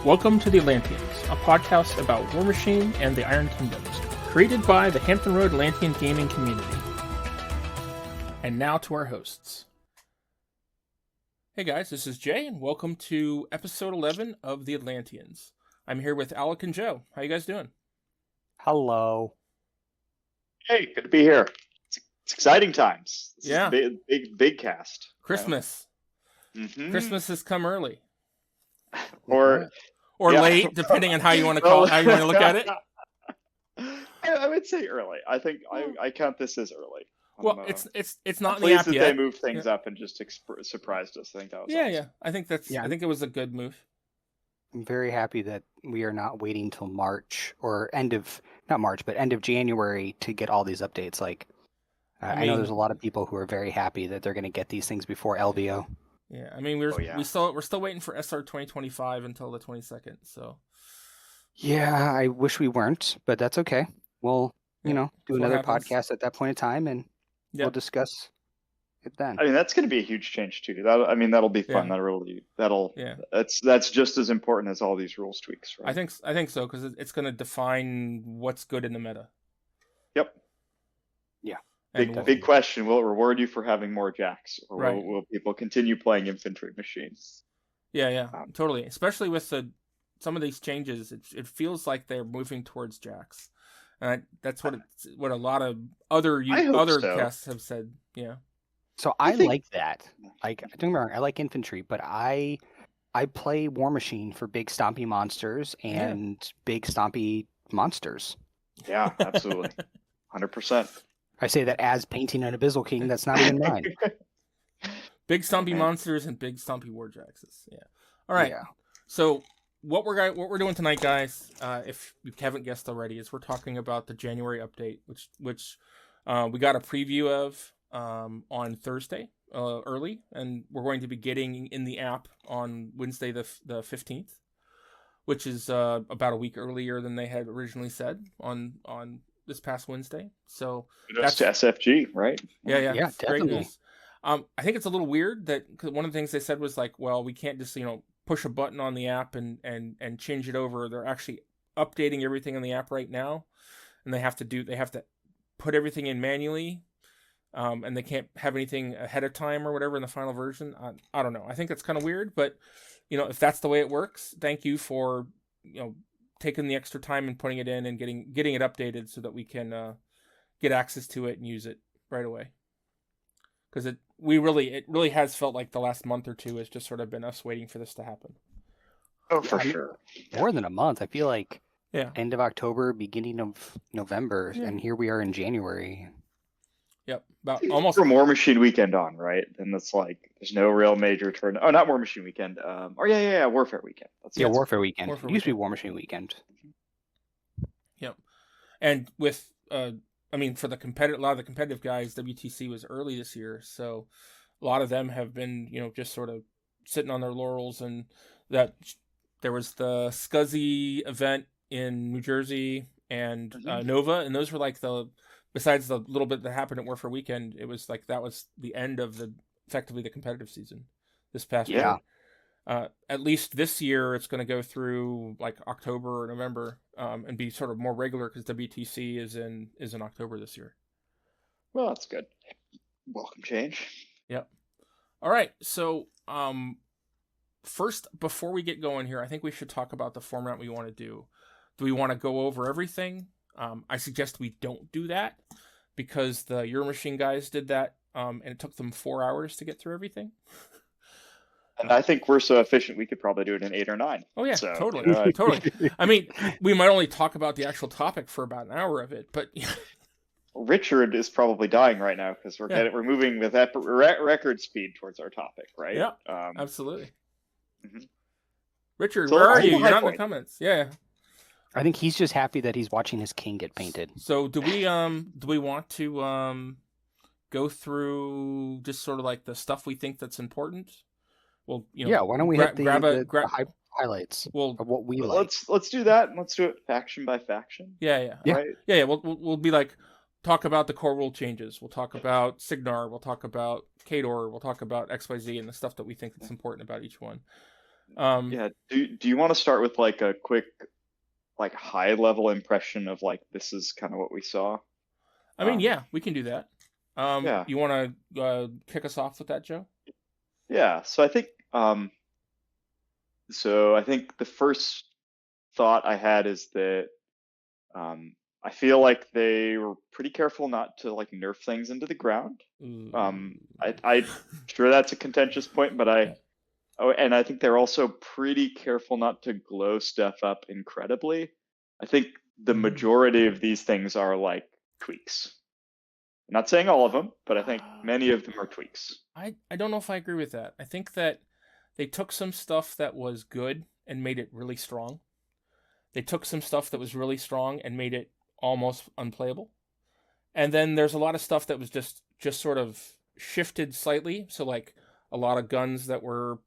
Welcome to the Atlanteans, a podcast about Warmachine and the Iron Kingdoms, created by the Hampton Roads Atlantean gaming community. And now to our hosts. Hey guys, this is Jay, and welcome to episode 11 of the Atlanteans. I'm here with Alec and Joe. How you guys doing? Hello. Hey, good to be here. It's exciting times. This Yeah. is big cast. Christmas. Mm-hmm. Christmas has come early. Or yeah. Late, depending on how you want to call it, how you want to look at it. I would say early. I think I count this as early. Well, it's not in the pleased app that yet. they moved things up and just surprised us. I think that was awesome. Yeah. I think I think it was a good move. I'm very happy that we are not waiting till March or end of January to get all these updates. I know there's a lot of people who are very happy that they're going to get these things before LVO. Yeah, I mean we're still waiting for SR 2025 until the 22nd. So yeah, I wish we weren't, but that's okay. We'll do another podcast at that point in time, and we'll discuss it then. I mean that's going to be a huge change too. That'll be fun. Yeah. That's just as important as all these rules tweaks. Right? I think so because it's going to define what's good in the meta. Yep. Yeah. Big question. Will it reward you for having more jacks, or right. will people continue playing infantry machines? Yeah, totally. Especially with some of these changes, it feels like they're moving towards jacks, and that's what a lot of other casts have said. Yeah. So I like that. Like, don't get me wrong, I like infantry, but I play Warmachine for big stompy monsters and big stompy monsters. Yeah, absolutely, 100%. I say that as painting an Abyssal King that's not even mine. Big stompy monsters and big stompy warjaxes. Yeah. All right. Yeah. So what we're doing tonight, guys, if you haven't guessed already, is we're talking about the January update, which we got a preview of on Thursday early, and we're going to be getting in the app on Wednesday the 15th, which is about a week earlier than they had originally said on this past Wednesday. So that's to SFG, right? Yeah, definitely. Great news. I think it's a little weird that cause one of the things they said was like, well, we can't just push a button on the app and change it over. They're actually updating everything in the app right now, and they have to put everything in manually, and they can't have anything ahead of time or whatever in the final version. I don't know. I think that's kind of weird, but if that's the way it works, thank you for taking the extra time and putting it in and getting it updated so that we can get access to it and use it right away. Because it really has felt like the last month or two has just sort of been us waiting for this to happen. Oh, for sure. More than a month. I feel like end of October, beginning of November, and here we are in January. Yep, about almost from Warmachine weekend on, right? And it's like there's no real major turn. Oh, not Warmachine weekend. Warfare weekend. Warfare weekend. It used to be Warmachine weekend. Yep, and with for a lot of the competitive guys, WTC was early this year, so a lot of them have been just sort of sitting on their laurels, and that there was the Scuzzy event in New Jersey and Nova, and those were like besides the little bit that happened at Warfare Weekend, it was like that was the end of effectively the competitive season this past year. At least this year, it's going to go through like October or November and be sort of more regular because WTC is in October this year. Well, that's good. Welcome change. Yep. All right. So first, before we get going here, I think we should talk about the format we want to do. Do we want to go over everything? I suggest we don't do that because the Warmachine guys did that, and it took them 4 hours to get through everything. And I think we're so efficient we could probably do it in 8 or 9. Oh yeah, so, totally. I mean, we might only talk about the actual topic for about an hour of it, but Richard is probably dying right now because we're moving with that record speed towards our topic, right? Yeah, absolutely. Mm-hmm. Richard, where are you? You're not in the comments. Yeah. I think he's just happy that he's watching his king get painted. So do we want to go through just sort of like the stuff we think that's important? Well, why don't we hit the highlights of what we like? Let's do that. Let's do it faction by faction. Yeah. Right? Yeah. We'll be like talk about the core rule changes. We'll talk about Signar. We'll talk about Kador. We'll talk about XYZ and the stuff that we think that's important about each one. Yeah. Do you want to start with like a quick, like high level impression of like this is kind of what we saw? I mean, yeah, we can do that. Yeah. You want to kick us off with that, Joe? Yeah. So I think the first thought I had is that I feel like they were pretty careful not to like nerf things into the ground. I sure that's a contentious point, but and I think they're also pretty careful not to glow stuff up incredibly. I think the majority of these things are like tweaks. I'm not saying all of them, but I think many of them are tweaks. I don't know if I agree with that. I think that they took some stuff that was good and made it really strong. They took some stuff that was really strong and made it almost unplayable. And then there's a lot of stuff that was just sort of shifted slightly. So like a lot of guns that were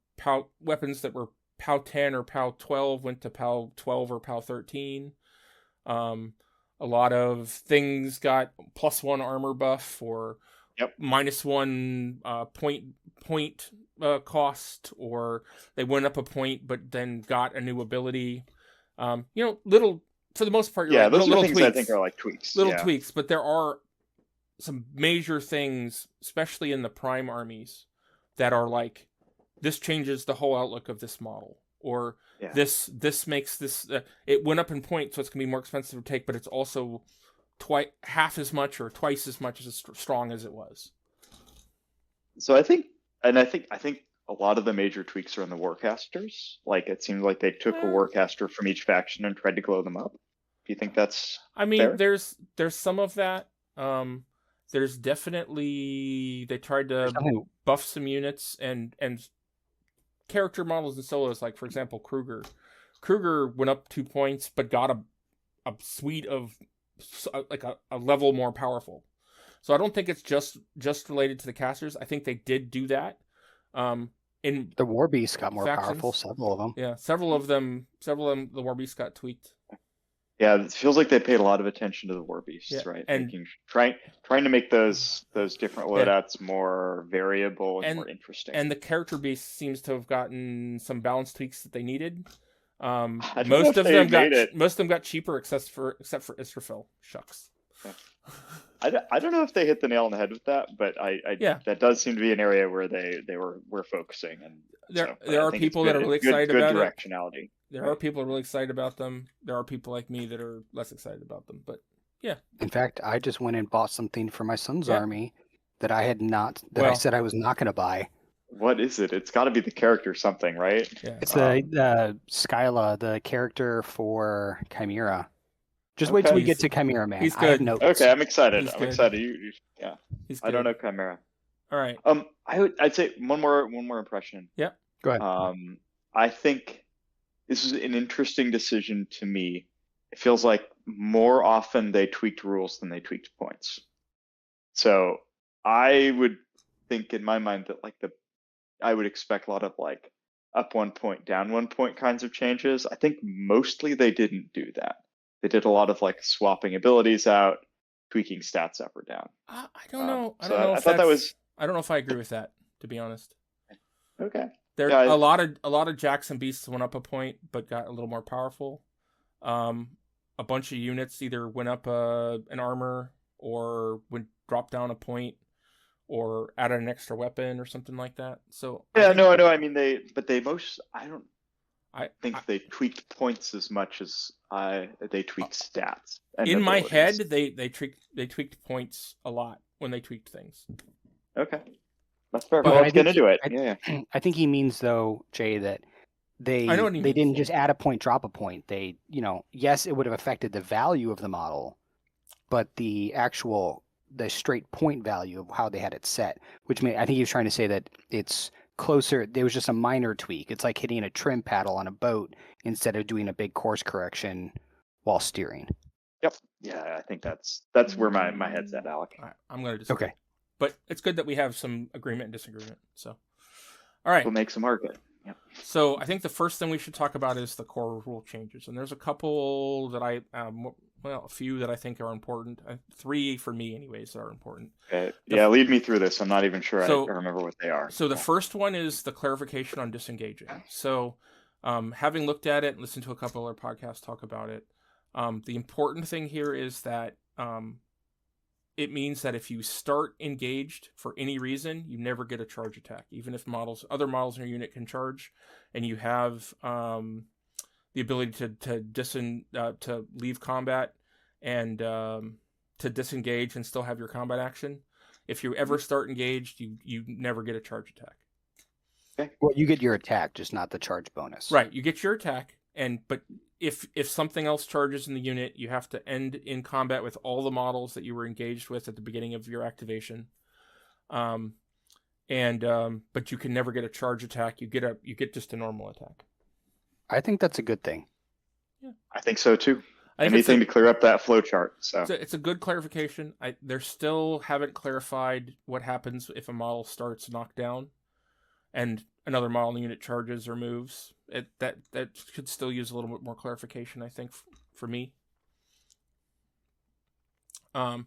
weapons that were POW 10 or POW 12 went to POW 12 or POW 13. A lot of things got +1 armor buff or -1 point cost, or they went up a point but then got a new ability. Little, for the most part, those little are things tweaks. I think are like tweaks. Little tweaks, but there are some major things, especially in the prime armies, that are like, this changes the whole outlook of this model, or this makes this it went up in point, so it's gonna be more expensive to take, but it's also half as much or twice as much as strong as it was. So I think a lot of the major tweaks are in the warcasters. Like it seems like they took a warcaster from each faction and tried to glow them up. Do you think that's? I mean, fair? there's some of that. There's definitely, they tried to buff some units and character models and solos. Like for example, Kruger. Kruger went up 2 points, but got a suite of like a level more powerful. So I don't think it's just related to the casters. I think they did do that. In the War Beasts got more factions. powerful, several of them. Yeah, several of them, the War Beasts got tweaked. Yeah, it feels like they paid a lot of attention to the War Beasts, right? And trying to make those different loadouts more variable and more interesting. And the character base seems to have gotten some balance tweaks that they needed. Most of them got cheaper except for Israfil. Shucks. Yeah. I don't know if they hit the nail on the head with that, but that does seem to be an area where they were focusing. And there are people that are really excited about directionality. There are people that are really excited about them. There are people like me that are less excited about them. But yeah. In fact, I just went and bought something for my son's army that I had not. I said I was not going to buy. What is it? It's got to be the character something, right? Yeah. It's the Skyla, the character for Chimera. Just wait till we get to Chimera, man. He's good. I have notes. Okay, I'm excited. He's I'm good. excited. Yeah. He's good. I don't know Chimera. All right. I'd say one more impression. Yeah. Go ahead. I think this is an interesting decision to me. It feels like more often they tweaked rules than they tweaked points. So I would think in my mind that I would expect a lot of like up 1 point, down 1 point kinds of changes. I think mostly they didn't do that. They did a lot of like swapping abilities out, tweaking stats up or down. I don't know. I thought that was. I don't know if I agree with that, to be honest. Okay. A lot of Jacks and Beasts went up a point, but got a little more powerful. A bunch of units either went up an armor or dropped down a point, or added an extra weapon or something like that. So I know. I mean, I think they tweaked points as much as they tweaked stats. In my head, they tweaked points a lot when they tweaked things. Okay, that's fair. But let's get into it. I think he means though, Jay, that they didn't just add a point, drop a point. They, yes, it would have affected the value of the model, but the straight point value of how they had it set, which I think he was trying to say that it's closer. There was just a minor tweak. It's like hitting a trim paddle on a boat instead of doing a big course correction while steering. Yep. Yeah, I think that's where my head's at, Alec. All right, I'm going to disagree. Okay. But it's good that we have some agreement and disagreement. So, all right. We'll make some argument. Yep. So I think the first thing we should talk about is the core rule changes, and there's a couple that I a few that I think are important. 3 for me, anyways, are important. Okay. Yeah, lead me through this. I'm not even sure I remember what they are. So the first one is the clarification on disengaging. So having looked at it and listened to a couple other podcasts talk about it, the important thing here is that it means that if you start engaged for any reason, you never get a charge attack, even if other models in your unit can charge, and you have the ability to leave combat and to disengage and still have your combat action. If you ever start engaged, you never get a charge attack. Okay. Well, you get your attack, just not the charge bonus. Right, you get your attack, but if something else charges in the unit, you have to end in combat with all the models that you were engaged with at the beginning of your activation. But you can never get a charge attack. You get just a normal attack. I think that's a good thing. Yeah, I think so too. Anything to clear up that flow chart. So it's a good clarification. They still haven't clarified what happens if a model starts knocked down, and another model in the unit charges or moves. That could still use a little bit more clarification, I think, for me. The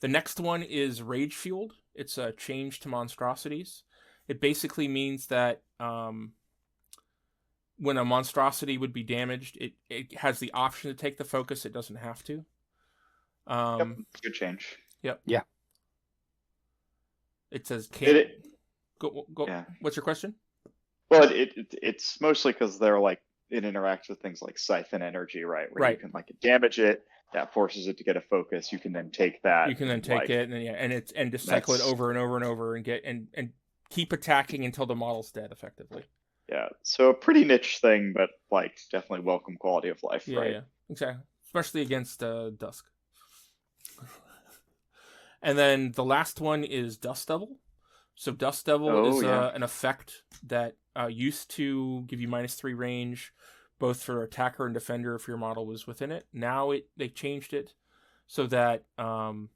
next one is Rage Fueled. It's a change to monstrosities. It basically means that when a monstrosity would be damaged, it has the option to take the focus. It doesn't have to. Yep, good change. Yep. Yeah. It says go. Yeah. What's your question? Well, it's mostly because they're like it interacts with things like siphon energy, right? Where you can like damage it, that forces it to get a focus. You can then take that. You can then take it, and just cycle it over and over and over and get and keep attacking until the model's dead, effectively. Yeah, so a pretty niche thing, but like definitely welcome quality of life, right? Yeah, exactly. Especially against Dusk. And then the last one is Dust Devil. So Dust Devil is an effect that used to give you -3 range, both for attacker and defender if your model was within it. Now they changed it so that when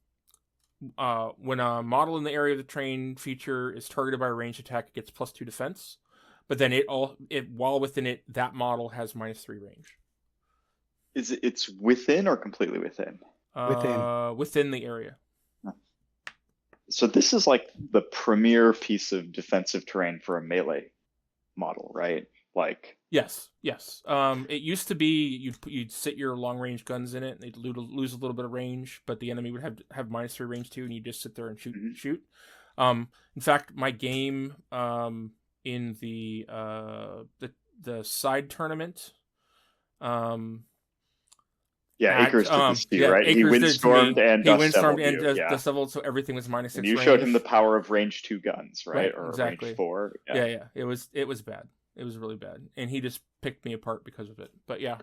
a model in the area of the terrain feature is targeted by a ranged attack, it gets +2 defense. But then while within it, that model has -3 range. It's within or completely within? Within the area. So this is like the premier piece of defensive terrain for a melee model, right? Like yes. It used to be you'd sit your long range guns in it, and they'd lose a little bit of range, but the enemy would have -3 range too, and you just sit there and shoot. In fact, my game in the side tournament. Acres did this to you, right? Acres he windstormed and Dust Devil, so everything was -6 and you range. showed him the power of range 2 guns, right? Or exactly. range 4. Yeah. It was bad. It was really bad, and he just picked me apart because of it. But yeah,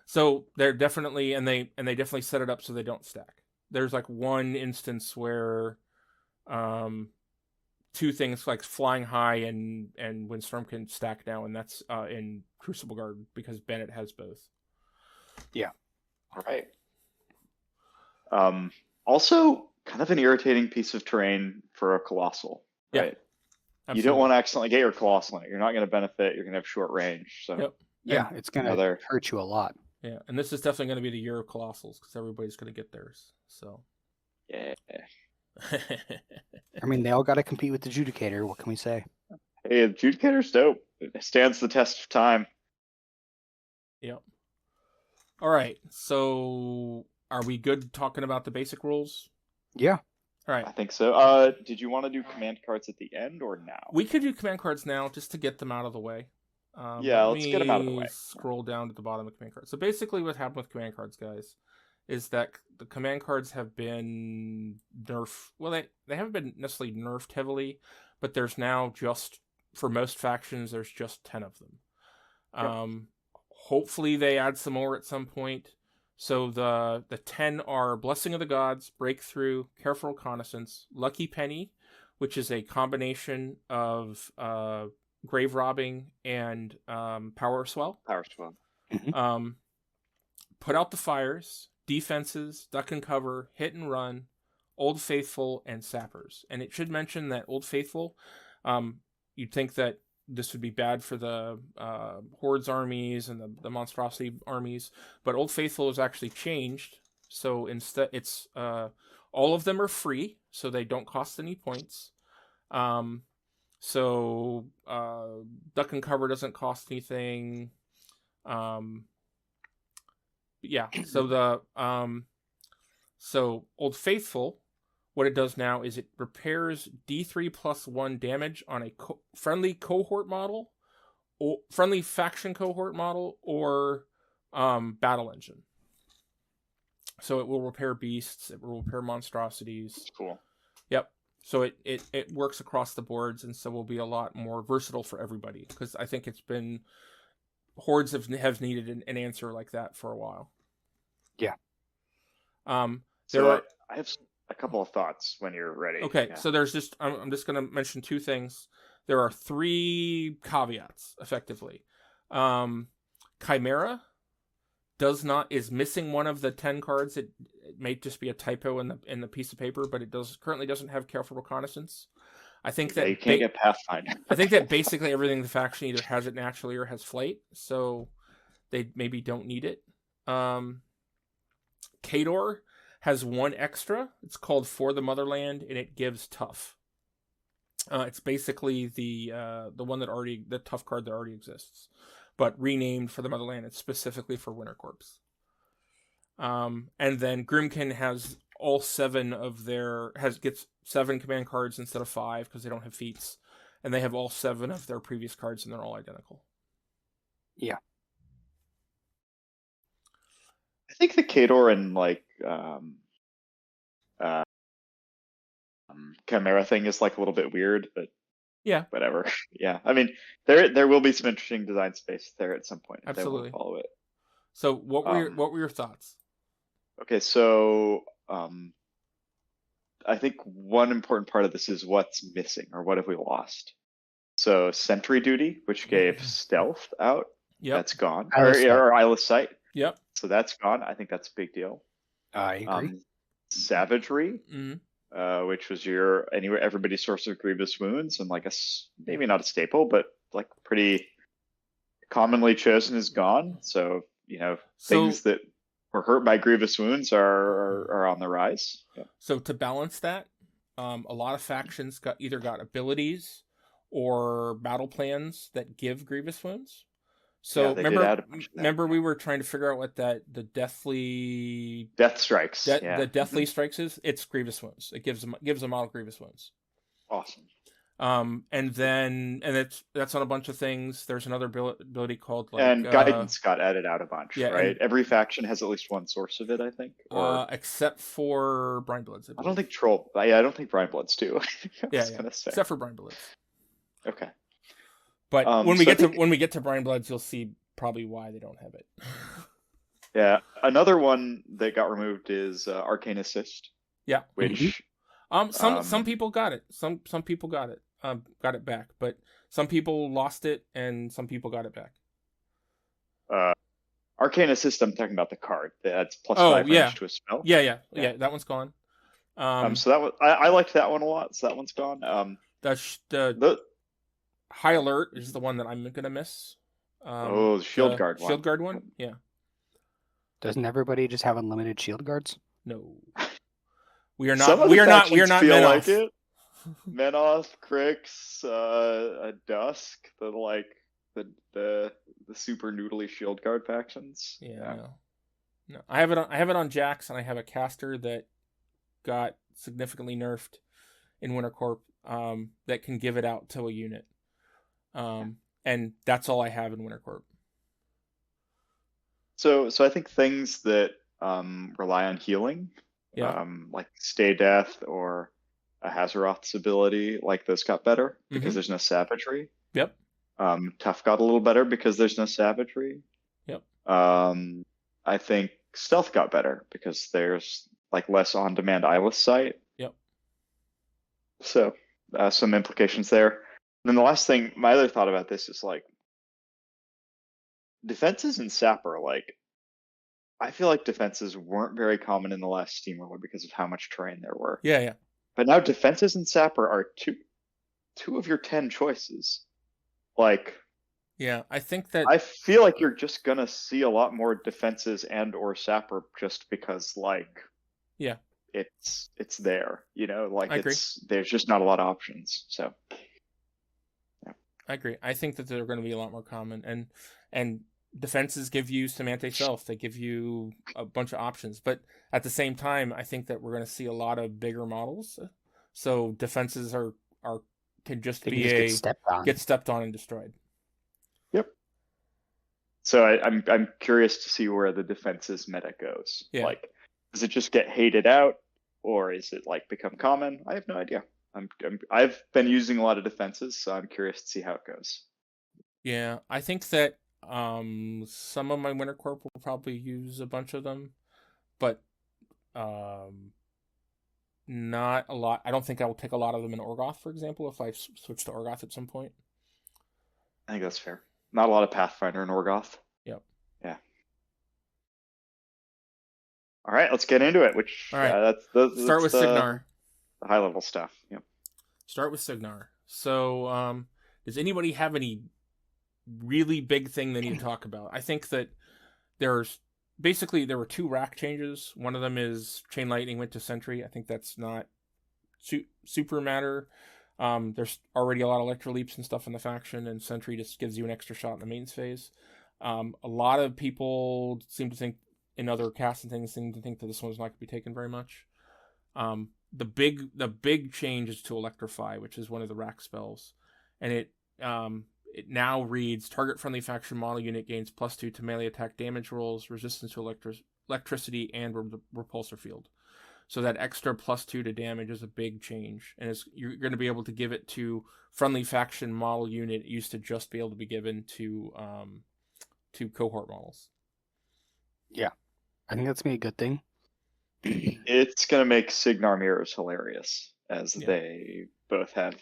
so they're definitely and they definitely set it up so they don't stack. There's like one instance where, 2 things like Flying High and Windstorm can stack now, and that's in Crucible Guard because Bennett has both. Yeah. All right. Also, kind of an irritating piece of terrain for a Colossal, right? Absolutely. You don't want to accidentally get your Colossal in it. You're not going to benefit. You're going to have short range. So it's going to hurt you a lot. Yeah, and this is definitely going to be the year of Colossals because everybody's going to get theirs. So. Yeah. I mean, they all got to compete with the Adjudicator. What can we say? Hey, Adjudicator's dope. It stands the test of time. Yep. All right. So, are we good talking about the basic rules? Yeah. All right. I think so. Did you want to do command cards at the end or now? We could do command cards now just to get them out of the way. Let's get them out of the way. Scroll down to the bottom of command cards. So basically what happened with command cards, guys, is that the command cards have been nerfed. Well, they haven't been necessarily nerfed heavily, but there's now for most factions, there's just 10 of them. Yep. Hopefully they add some more at some point. So the 10 are Blessing of the Gods, Breakthrough, Careful Reconnaissance, Lucky Penny, which is a combination of Grave Robbing and Power Swell. Power Swell. Mm-hmm. Put Out the Fires, Defenses, Duck and Cover, Hit and Run, Old Faithful, and Sappers. And it should mention that Old Faithful, you'd think that this would be bad for the Hordes armies and the Monstrosity armies, but Old Faithful is actually changed So instead, it's all of them are free, so they don't cost any points. So duck and cover doesn't cost anything. Yeah. So so Old Faithful, what it does now is it repairs D3+1 damage on a friendly cohort model, or friendly faction cohort model, or battle engine. So it will repair beasts, it will repair monstrosities. That's cool. Yep. So it works across the boards, and so will be a lot more versatile for everybody, because I think it's been hordes have needed an answer like that for a while. Yeah. So I have a couple of thoughts when you're ready. Okay, yeah. so there's just I'm just going to mention two things. There are 3 caveats, effectively. Chimera is missing one of the 10 cards. It may just be a typo in the piece of paper, but it currently doesn't have careful reconnaissance. I think that you can't get Pathfinder. I think that basically everything in the faction either has it naturally or has flight, so they maybe don't need it. Kador has 1 extra. It's called For the Motherland, and it gives tough. It's basically the one the tough card that already exists, but renamed For the Motherland. It's specifically for Winter Corps. And then Grimkin has all 7 of gets 7 command cards instead of 5 because they don't have feats, and they have all 7 of their previous cards, and they're all identical. Yeah. I think the Kador and Chimera thing is like a little bit weird, but yeah, whatever. Yeah, I mean there will be some interesting design space there at some point. Absolutely, they will follow it. So what were your thoughts? Okay, so I think one important part of this is what's missing or what have we lost. So Sentry Duty, which gave stealth out, that's gone. Or Eyeless Sight. Yep. So that's gone. I think that's a big deal. I agree. Savagery, which was everybody's source of grievous wounds, and like maybe not a staple, but like pretty commonly chosen, is gone. So things that were hurt by grievous wounds are on the rise. Yeah. So to balance that, a lot of factions got abilities or battle plans that give grievous wounds. So remember we were trying to figure out what the Death Strikes. The Deathly Strikes is. It's grievous wounds. It gives a model grievous wounds. Awesome. And that's on a bunch of things. There's another ability called Guidance got added out a bunch, right? And every faction has at least one source of it, I think. Except for Brine Bloods. I don't think Troll. I don't think Brine Bloods do. Except for Brine Bloods. Okay. But when we get to Brine Bloods, you'll see probably why they don't have it. Yeah, another one that got removed is Arcane Assist. Yeah, which some people got it. Some people got it back, but some people lost it and some people got it back. Arcane Assist, I'm talking about the card that's +5 range to a spell. Yeah, that one's gone. So that was I liked that one a lot. So that one's gone. The High Alert is the one that I'm gonna miss. The Shield Guard one. Shield Guard one, yeah. Doesn't everybody just have unlimited shield guards? No, we are not. We are not Menoth. Like it. Menoth, Crix, Dusk, the super noodly Shield Guard factions. Yeah. No. I have it on Jax, and I have a caster that got significantly nerfed in Winter Corp. That can give it out to a unit. And that's all I have in Winter Corp. So I think things that rely on healing, like Stay Death or a Hazaroth's ability, like those got better because there's no savagery. Yep. Tough got a little better because there's no savagery. Yep. I think Stealth got better because there's like less on-demand eyeless sight. Yep. So some implications there. And then the last thing, my other thought about this is like defenses in Sapper. Like I feel like defenses weren't very common in the last Steamroller because of how much terrain there were. Yeah. But now defenses in Sapper are two of your 10 choices. Like Yeah, I think that I feel like you're just gonna see a lot more defenses and or sapper just because like yeah, it's there, like I agree. there's just not a lot of options. So yeah. I agree. I think that they're going to be a lot more common, and defenses give you some anti-self. They give you a bunch of options, but at the same time, I think that we're going to see a lot of bigger models. So defenses are can just They be can just get stepped on and destroyed. Yep. So I'm curious to see where the defenses meta goes. Yeah. Like, does it just get hated out, or is it like become common? I have no idea. I've been using a lot of defenses, so I'm curious to see how it goes. Yeah, I think that some of my Winter Corp will probably use a bunch of them, but not a lot. I don't think I will take a lot of them in Orgoth, for example, if I switch to Orgoth at some point. I think that's fair. Not a lot of Pathfinder in Orgoth. Yep. Yeah. All right, let's get into it. All right. Start with Signar. The high level stuff. Yep. Start with Signar. So, does anybody have any really big thing they need to talk about? I think that there were 2 rack changes. One of them is Chain Lightning went to Sentry. I think that's not super matter. There's already a lot of Electro Leaps and stuff in the faction, and Sentry just gives you an extra shot in the mains phase. A lot of people seem to think, in other casts and things, seem to think that this one's not going to be taken very much. The big change is to Electrify, which is one of the rack spells, and it now reads: target friendly faction model unit gains +2 to melee attack damage rolls, resistance to electricity, and repulsor field. So that extra +2 to damage is a big change, and you're going to be able to give it to friendly faction model unit. It used to just be able to be given to cohort models. Yeah, I think that's gonna be a good thing. It's gonna make Signar mirrors hilarious, as they both have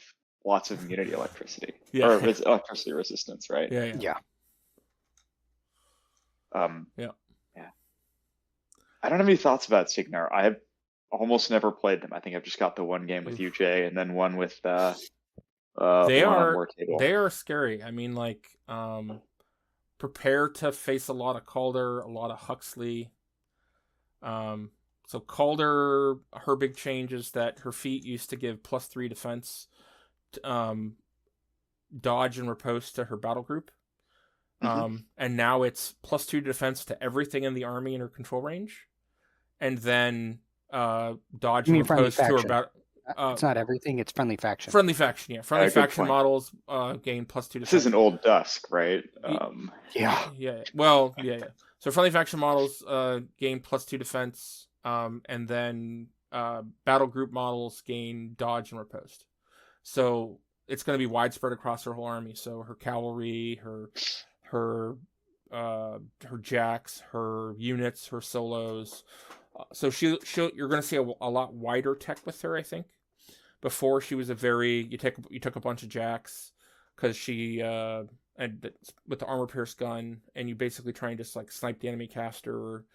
lots of immunity electricity or electricity resistance, right? Yeah. Yeah. I don't have any thoughts about Signar. I have almost never played them. I think I've just got the one game with UJ and then one with they are scary. I mean, like, prepare to face a lot of Calder, a lot of Huxley. So Calder, her big change is that her feat used to give +3 defense, dodge and riposte to her battle group. And now it's +2 defense to everything in the army in her control range. And then dodge and riposte to her battle. It's not everything, it's friendly faction. Friendly faction, yeah. Friendly faction models gain +2 defense. This is an old Dusk, right? Yeah. Well, yeah. So friendly faction models gain +2 defense, and then battle group models gain dodge and riposte. So it's going to be widespread across her whole army. So her cavalry, her jacks, her units, her solos. So you're going to see a lot wider tech with her, I think. Before, she was you took a bunch of jacks because she and with the armor pierce gun, and you basically try and just like snipe the enemy caster.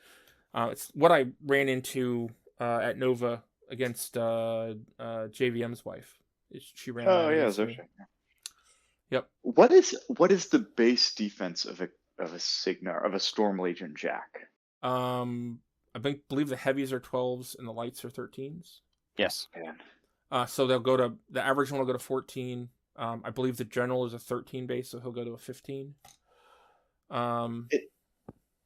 It's what I ran into at Nova against JVM's wife. She ran. Oh yeah, Zosha. Yep. What is the base defense of a Signar, of a Storm Legion Jack? I believe the heavies are 12s and the lights are 13s. Yes. Man. So the average one will go to 14. I believe the general is a 13 base, so he'll go to a 15.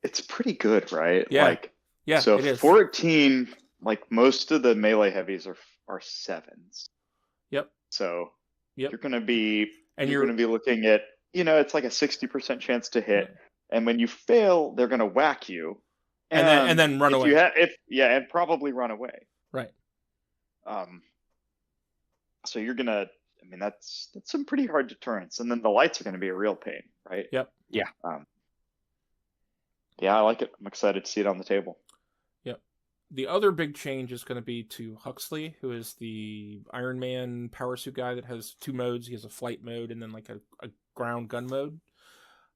It's pretty good, right? Yeah. So 14, like most of the melee heavies are 7s. Yep. So you're gonna be looking at, it's like a 60% chance to hit, and when you fail, they're gonna whack you, and then run away. And probably run away. Right. So you're gonna, that's some pretty hard deterrence, and then the lights are gonna be a real pain, right? Yep. Yeah. Yeah, I like it. I'm excited to see it on the table. Yep. The other big change is going to be to Huxley, who is the Iron Man power suit guy that has 2 modes. He has a flight mode and then like a ground gun mode.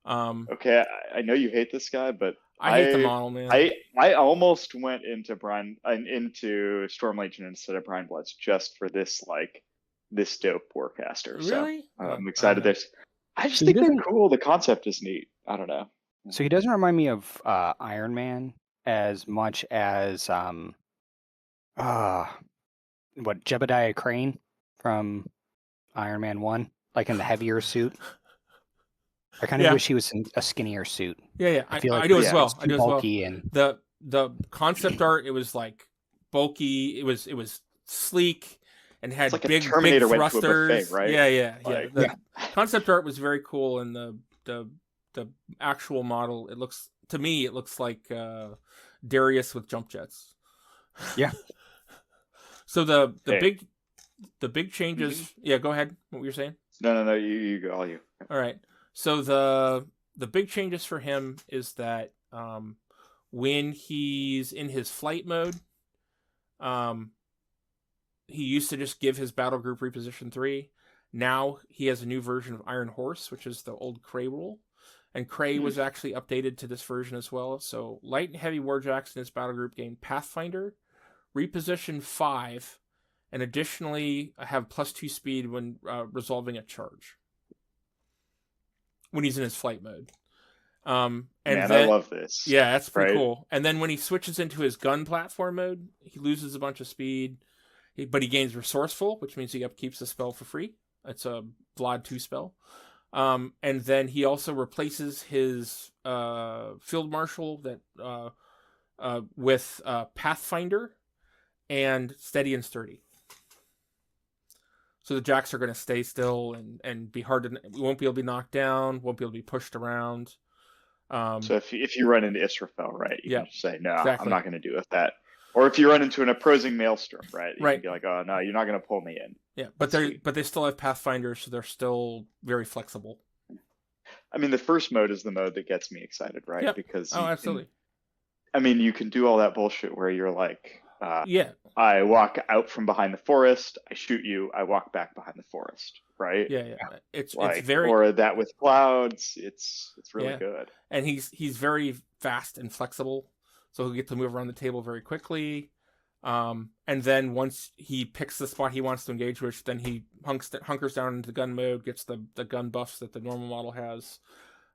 Okay, I know you hate this guy, but I hate the model, man. I almost went into Storm Legion instead of Brian Bloods just for this dope Warcaster. Really? So I'm excited. I just So he think they're doesn't. cool. The concept is neat. I don't know. So he doesn't remind me of Iron Man as much as what Jebediah Crane from Iron Man 1, like in the heavier suit. I kind of Yeah. wish he was in a skinnier suit. Yeah. I feel like I do as it's well. too I do as well. bulky and The concept art, it was like bulky. It was sleek and had It's like a big Terminator went to a thrusters. buffet, right? Yeah. Like- The concept art was very cool, and the actual model, it looks like Darius with jump jets. Yeah. So the Hey. big changes. Yeah, go ahead. What were you saying? No. You go. All you. All right. So the big changes for him is that when he's in his flight mode, he used to just give his battle group reposition 3. Now he has a new version of Iron Horse, which is the old Cray rule. And Cray was actually updated to this version as well. So light and heavy warjacks in his battle group gain Pathfinder, reposition 5, and additionally have +2 speed when resolving a charge when he's in his flight mode. And Man, then, I love this. Yeah, that's pretty right? cool. And then when he switches into his gun platform mode, he loses a bunch of speed, but he gains Resourceful, which means he upkeeps the spell for free. It's a Vlad 2 spell. And then he also replaces his Field Marshal with Pathfinder and Steady and Sturdy. So the jacks are going to stay still and be hard to. We won't be able to be knocked down. Won't be able to be pushed around. So if you run into Israfel, right, you can just say, no, exactly. I'm not going to do with that. Or if you run into an opposing Maelstrom, right, you right. can be like, oh no, you're not going to pull me in. Yeah, but they still have Pathfinders, so they're still very flexible. I mean, the first mode is the mode that gets me excited, right? Yep. Because absolutely. You can do all that bullshit where you're like, yeah, I walk out from behind the forest, I shoot you, I walk back behind the forest, right? Yeah. It's like, very, or that with clouds. It's really good. And he's very fast and flexible, so he'll get to move around the table very quickly. And then once he picks the spot he wants to engage with, then he hunkers down into gun mode, gets the gun buffs that the normal model has.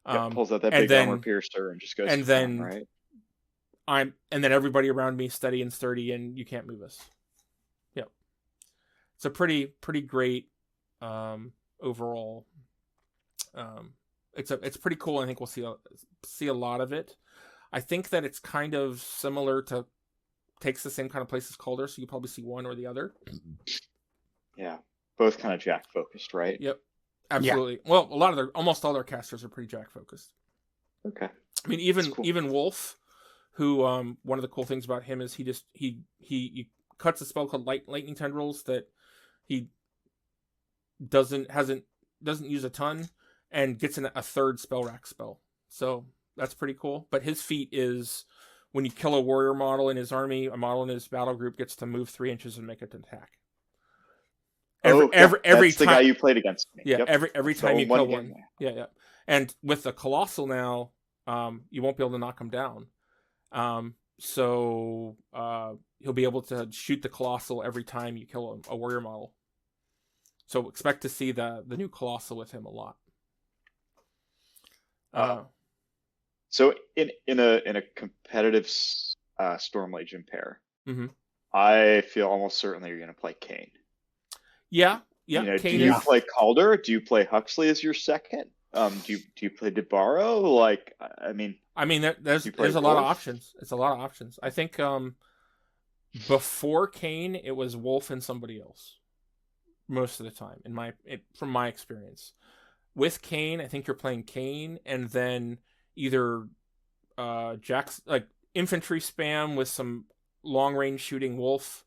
Pulls out that big armor piercer and just goes. And then right. And then everybody around me is steady and sturdy, and you can't move us. Yep. It's a pretty great overall. It's pretty cool. I think we'll see a lot of it. I think that it's kind of similar to, takes the same kind of place as Calder, so you probably see one or the other. Yeah, both kind of Jack focused, right? Yep, absolutely. Yeah. Well, almost all their casters are pretty Jack focused. Okay. I mean, even Wolf, who one of the cool things about him is he cuts a spell called Lightning Tendrils that he doesn't use a ton, and gets a third spell rack spell. So that's pretty cool. But his feat is, when you kill a warrior model in his army, a model in his battle group gets to move 3 inches and make it an attack. Every that's time, the guy you played against me. Yeah, yep. every time you kill one. Yeah. And with the Colossal now, you won't be able to knock him down. So he'll be able to shoot the Colossal every time you kill a warrior model. So expect to see the new Colossal with him a lot. So in a competitive Storm Legion pair, mm-hmm. I feel almost certainly you're going to play Kane. Yeah. Do you play Calder? Do you play Huxley as your second? Do you play DeBarro? Like, I mean, there's a lot of options. It's a lot of options. I think before Kane, it was Wolf and somebody else most of the time. From my experience, with Kane, I think you're playing Kane and then either Jack's like infantry spam with some long range shooting Wolf.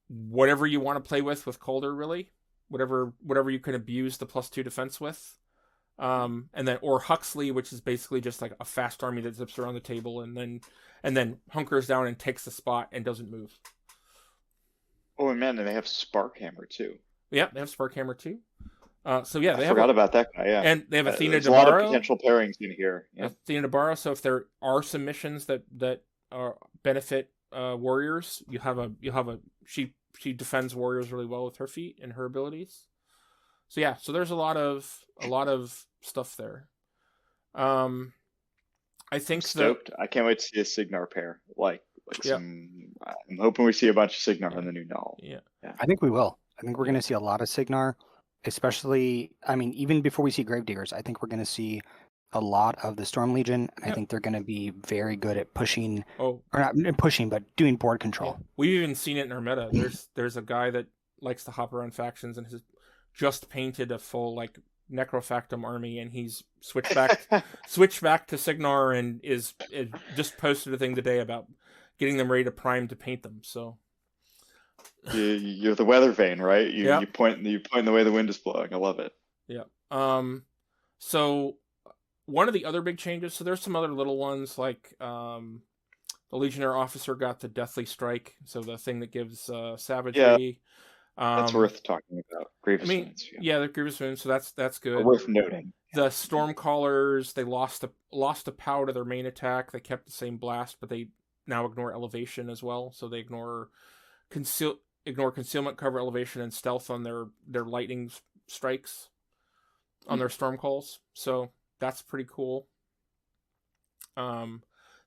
Whatever you want to play with Calder, really. Whatever you can abuse the +2 defense with. And then, or Huxley, which is basically just like a fast army that zips around the table and then hunkers down and takes the spot and doesn't move. Oh man, and they have Sparkhammer too. Yeah, they have Sparkhammer too. I forgot about that guy. Yeah, and they have Athena There's DeBarro. A lot of potential pairings in here. Yeah. Athena DeBarro. So if there are some missions that benefit warriors, you have a she defends warriors really well with her feat and her abilities. So yeah, so there's a lot of stuff there. I think stoked. I can't wait to see a Signar pair. I'm hoping we see a bunch of Signar in the new null. Yeah. I think we will. I think we're going to see a lot of Signar, especially, I mean, even before we see Gravediggers, I think we're going to see a lot of the Storm Legion. I think they're going to be very good at pushing, or not pushing, but doing board control. Yeah. We've even seen it in our meta. There's a guy that likes to hop around factions and has just painted a full like Necrofactum army, and he's switched back to Signar and is just posted a thing today about getting them ready to prime to paint them. So you're the weather vane, right? You point the way the wind is blowing. I love it. Yeah. So one of the other big changes, so there's some other little ones like the Legionnaire officer got the Deathly Strike, so the thing that gives savagery. Yeah, that's worth talking about. Grievous Wounds. Yeah, the Grievous Wounds, so that's good. Worth noting. The Stormcallers, they lost a POW to their main attack. They kept the same blast, but they now ignore elevation as well. So they ignore concealment, cover, elevation, and stealth on their lightning strikes on their storm calls. So that's pretty cool. The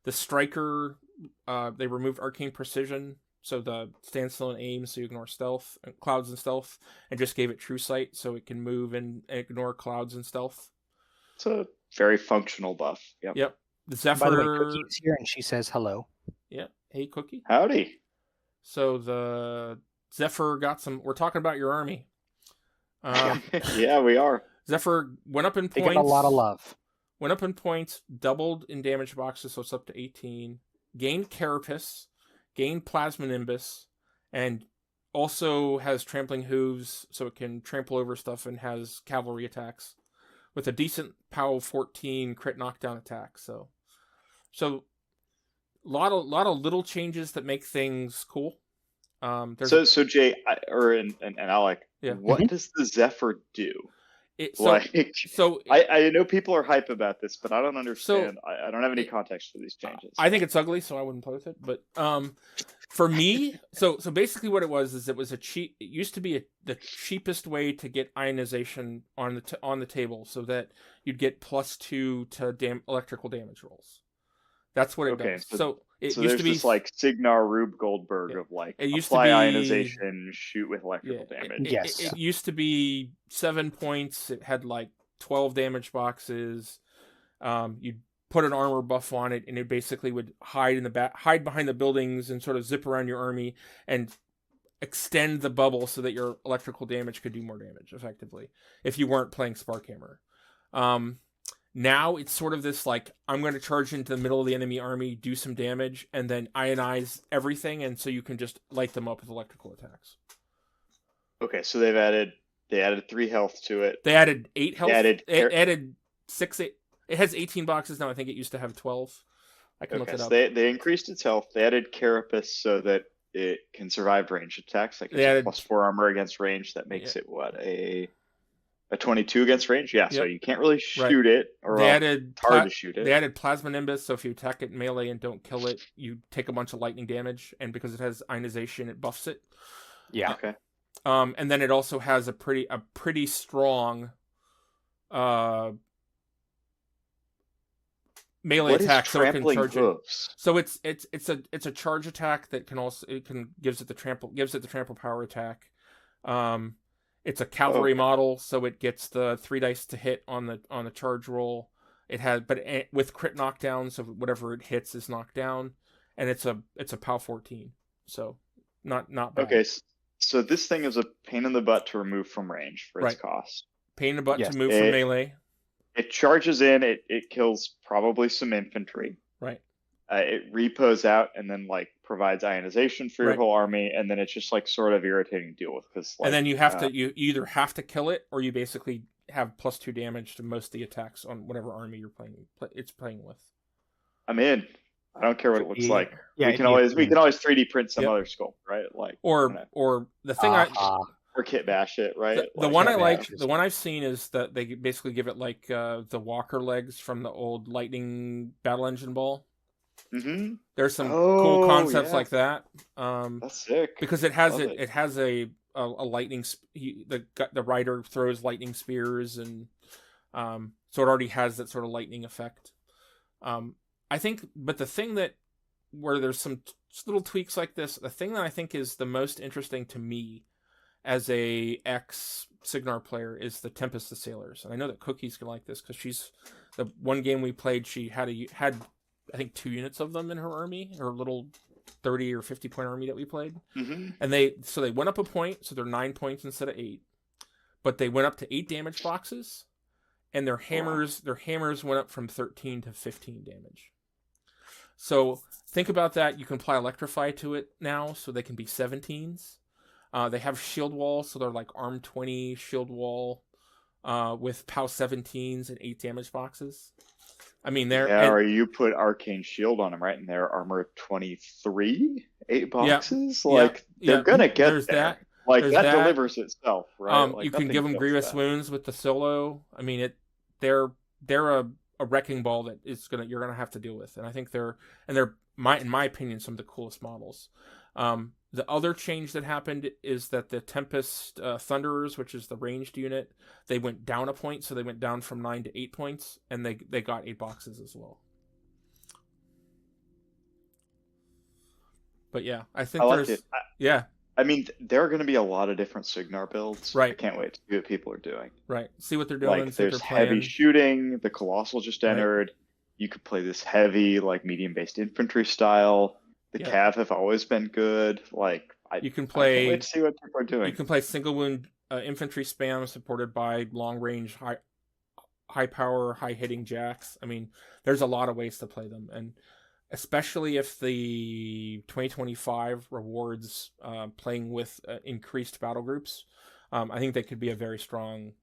Striker, they removed Arcane Precision, so the standstill and aim, so you ignore stealth, clouds and stealth, and just gave it True Sight, so it can move and ignore clouds and stealth. It's a very functional buff. Yep. The Zephyr. By the way, Cookie's here and she says hello. Yeah. Hey, Cookie. Howdy. So the Zephyr got some. We're talking about your army. Yeah, we are. Zephyr went up in points. They got a lot of love. Went up in points, doubled in damage boxes, so it's up to 18. Gained Carapace, gained Plasma Nimbus, and also has Trampling Hooves, so it can trample over stuff, and has cavalry attacks with a decent POW 14 crit knockdown attack. So a lot of little changes that make things cool. So Jay and Alec, what does the Zephyr do? I know people are hype about this, but I don't understand. I don't have any context for these changes. I think it's ugly, so I wouldn't play with it. But for me, so basically what it was is it used to be the cheapest way to get ionization on the table, so that you'd get +2 to electrical damage rolls. That's what it does. So it used to be this like Signar Rube Goldberg of like it used apply to be, ionization, shoot with electrical damage. It used to be 7 points. It had like 12 damage boxes. You'd put an armor buff on it, and it basically would hide behind the buildings and sort of zip around your army and extend the bubble so that your electrical damage could do more damage effectively if you weren't playing Sparkhammer. Now it's sort of this like, I'm going to charge into the middle of the enemy army, do some damage, and then ionize everything, and so you can just light them up with electrical attacks. Okay, so they added 3 health to it. They added 8 health. It added 6. It has 18 boxes now. I think it used to have 12. I can look it up. They increased its health. They added Carapace so that it can survive ranged attacks. Like it's +4 armor against range. That makes it a 22 against range? Yeah, so you can't really shoot it, or it's hard to shoot it. They added Plasma Nimbus, so if you attack it in melee and don't kill it, you take a bunch of lightning damage, and because it has ionization, it buffs it. Yeah. Okay. And then it also has a pretty strong melee attack, so it can charge it. So it's a charge attack that gives it the trample power attack. It's a cavalry model, so it gets the 3 dice to hit on the charge roll. It has, but with crit knockdown, so whatever it hits is knocked down, and it's a POW 14, so not bad. Okay, so this thing is a pain in the butt to remove from range for its cost. Pain in the butt to move from melee. It charges in. It kills probably some infantry. Right. It repos out and then like provides ionization for your whole army, and then it's just like sort of irritating to deal with because. And then you have to you either have to kill it, or you basically have +2 damage to most of the attacks on whatever army you're playing. It's playing with. I'm in. I don't care what it looks like. Yeah, we can always 3D print some other sculpt, right? Like or the thing or kit bash it, right? The one I like, the one I've seen is that they basically give it like the Walker legs from the old Lightning Battle Engine ball. There's some cool concepts like that. That's sick because it has a a lightning. The rider throws lightning spears, and so it already has that sort of lightning effect. I think, but the thing that where there's some little tweaks like this, the thing that I think is the most interesting to me as a ex-Signar player is the Tempest Assailers. And I know that Cookie's gonna like this because she's the one game we played. She had I think 2 units of them in her army, her little 30 or 50 point army that we played. Mm-hmm. And they went up a point, so they're 9 points instead of 8. But they went up to 8 damage boxes, and their hammers went up from 13 to 15 damage. So think about that. You can apply Electrify to it now, so they can be 17s. They have shield wall, so they're like arm 20 shield wall with POW 17s and 8 damage boxes. I mean, or you put Arcane Shield on them, right? And they're armor 23, 8 boxes. They're gonna get there's there. That. That delivers itself, right? You can give them Grievous Wounds with the solo. I mean, they're a wrecking ball that you're gonna have to deal with, and I think they're in my opinion some of the coolest models. The other change that happened is that the Tempest Thunderers, which is the ranged unit, they went down a point, so they went down from 9 to 8 points, and they got 8 boxes as well. But yeah, I think I mean, there are going to be a lot of different Signar builds. Right. I can't wait to see what people are doing. Right. See what they're doing. Like, there's heavy shooting. The Colossal just entered. Right. You could play this heavy, like, medium-based infantry style. The Cav have always been good. Like, you can play. I can't wait to see what people are doing. You can play single wound infantry spam supported by long range, high power, high hitting jacks. I mean, there's a lot of ways to play them, and especially if the 2025 rewards playing with increased battle groups, I think they could be a very strong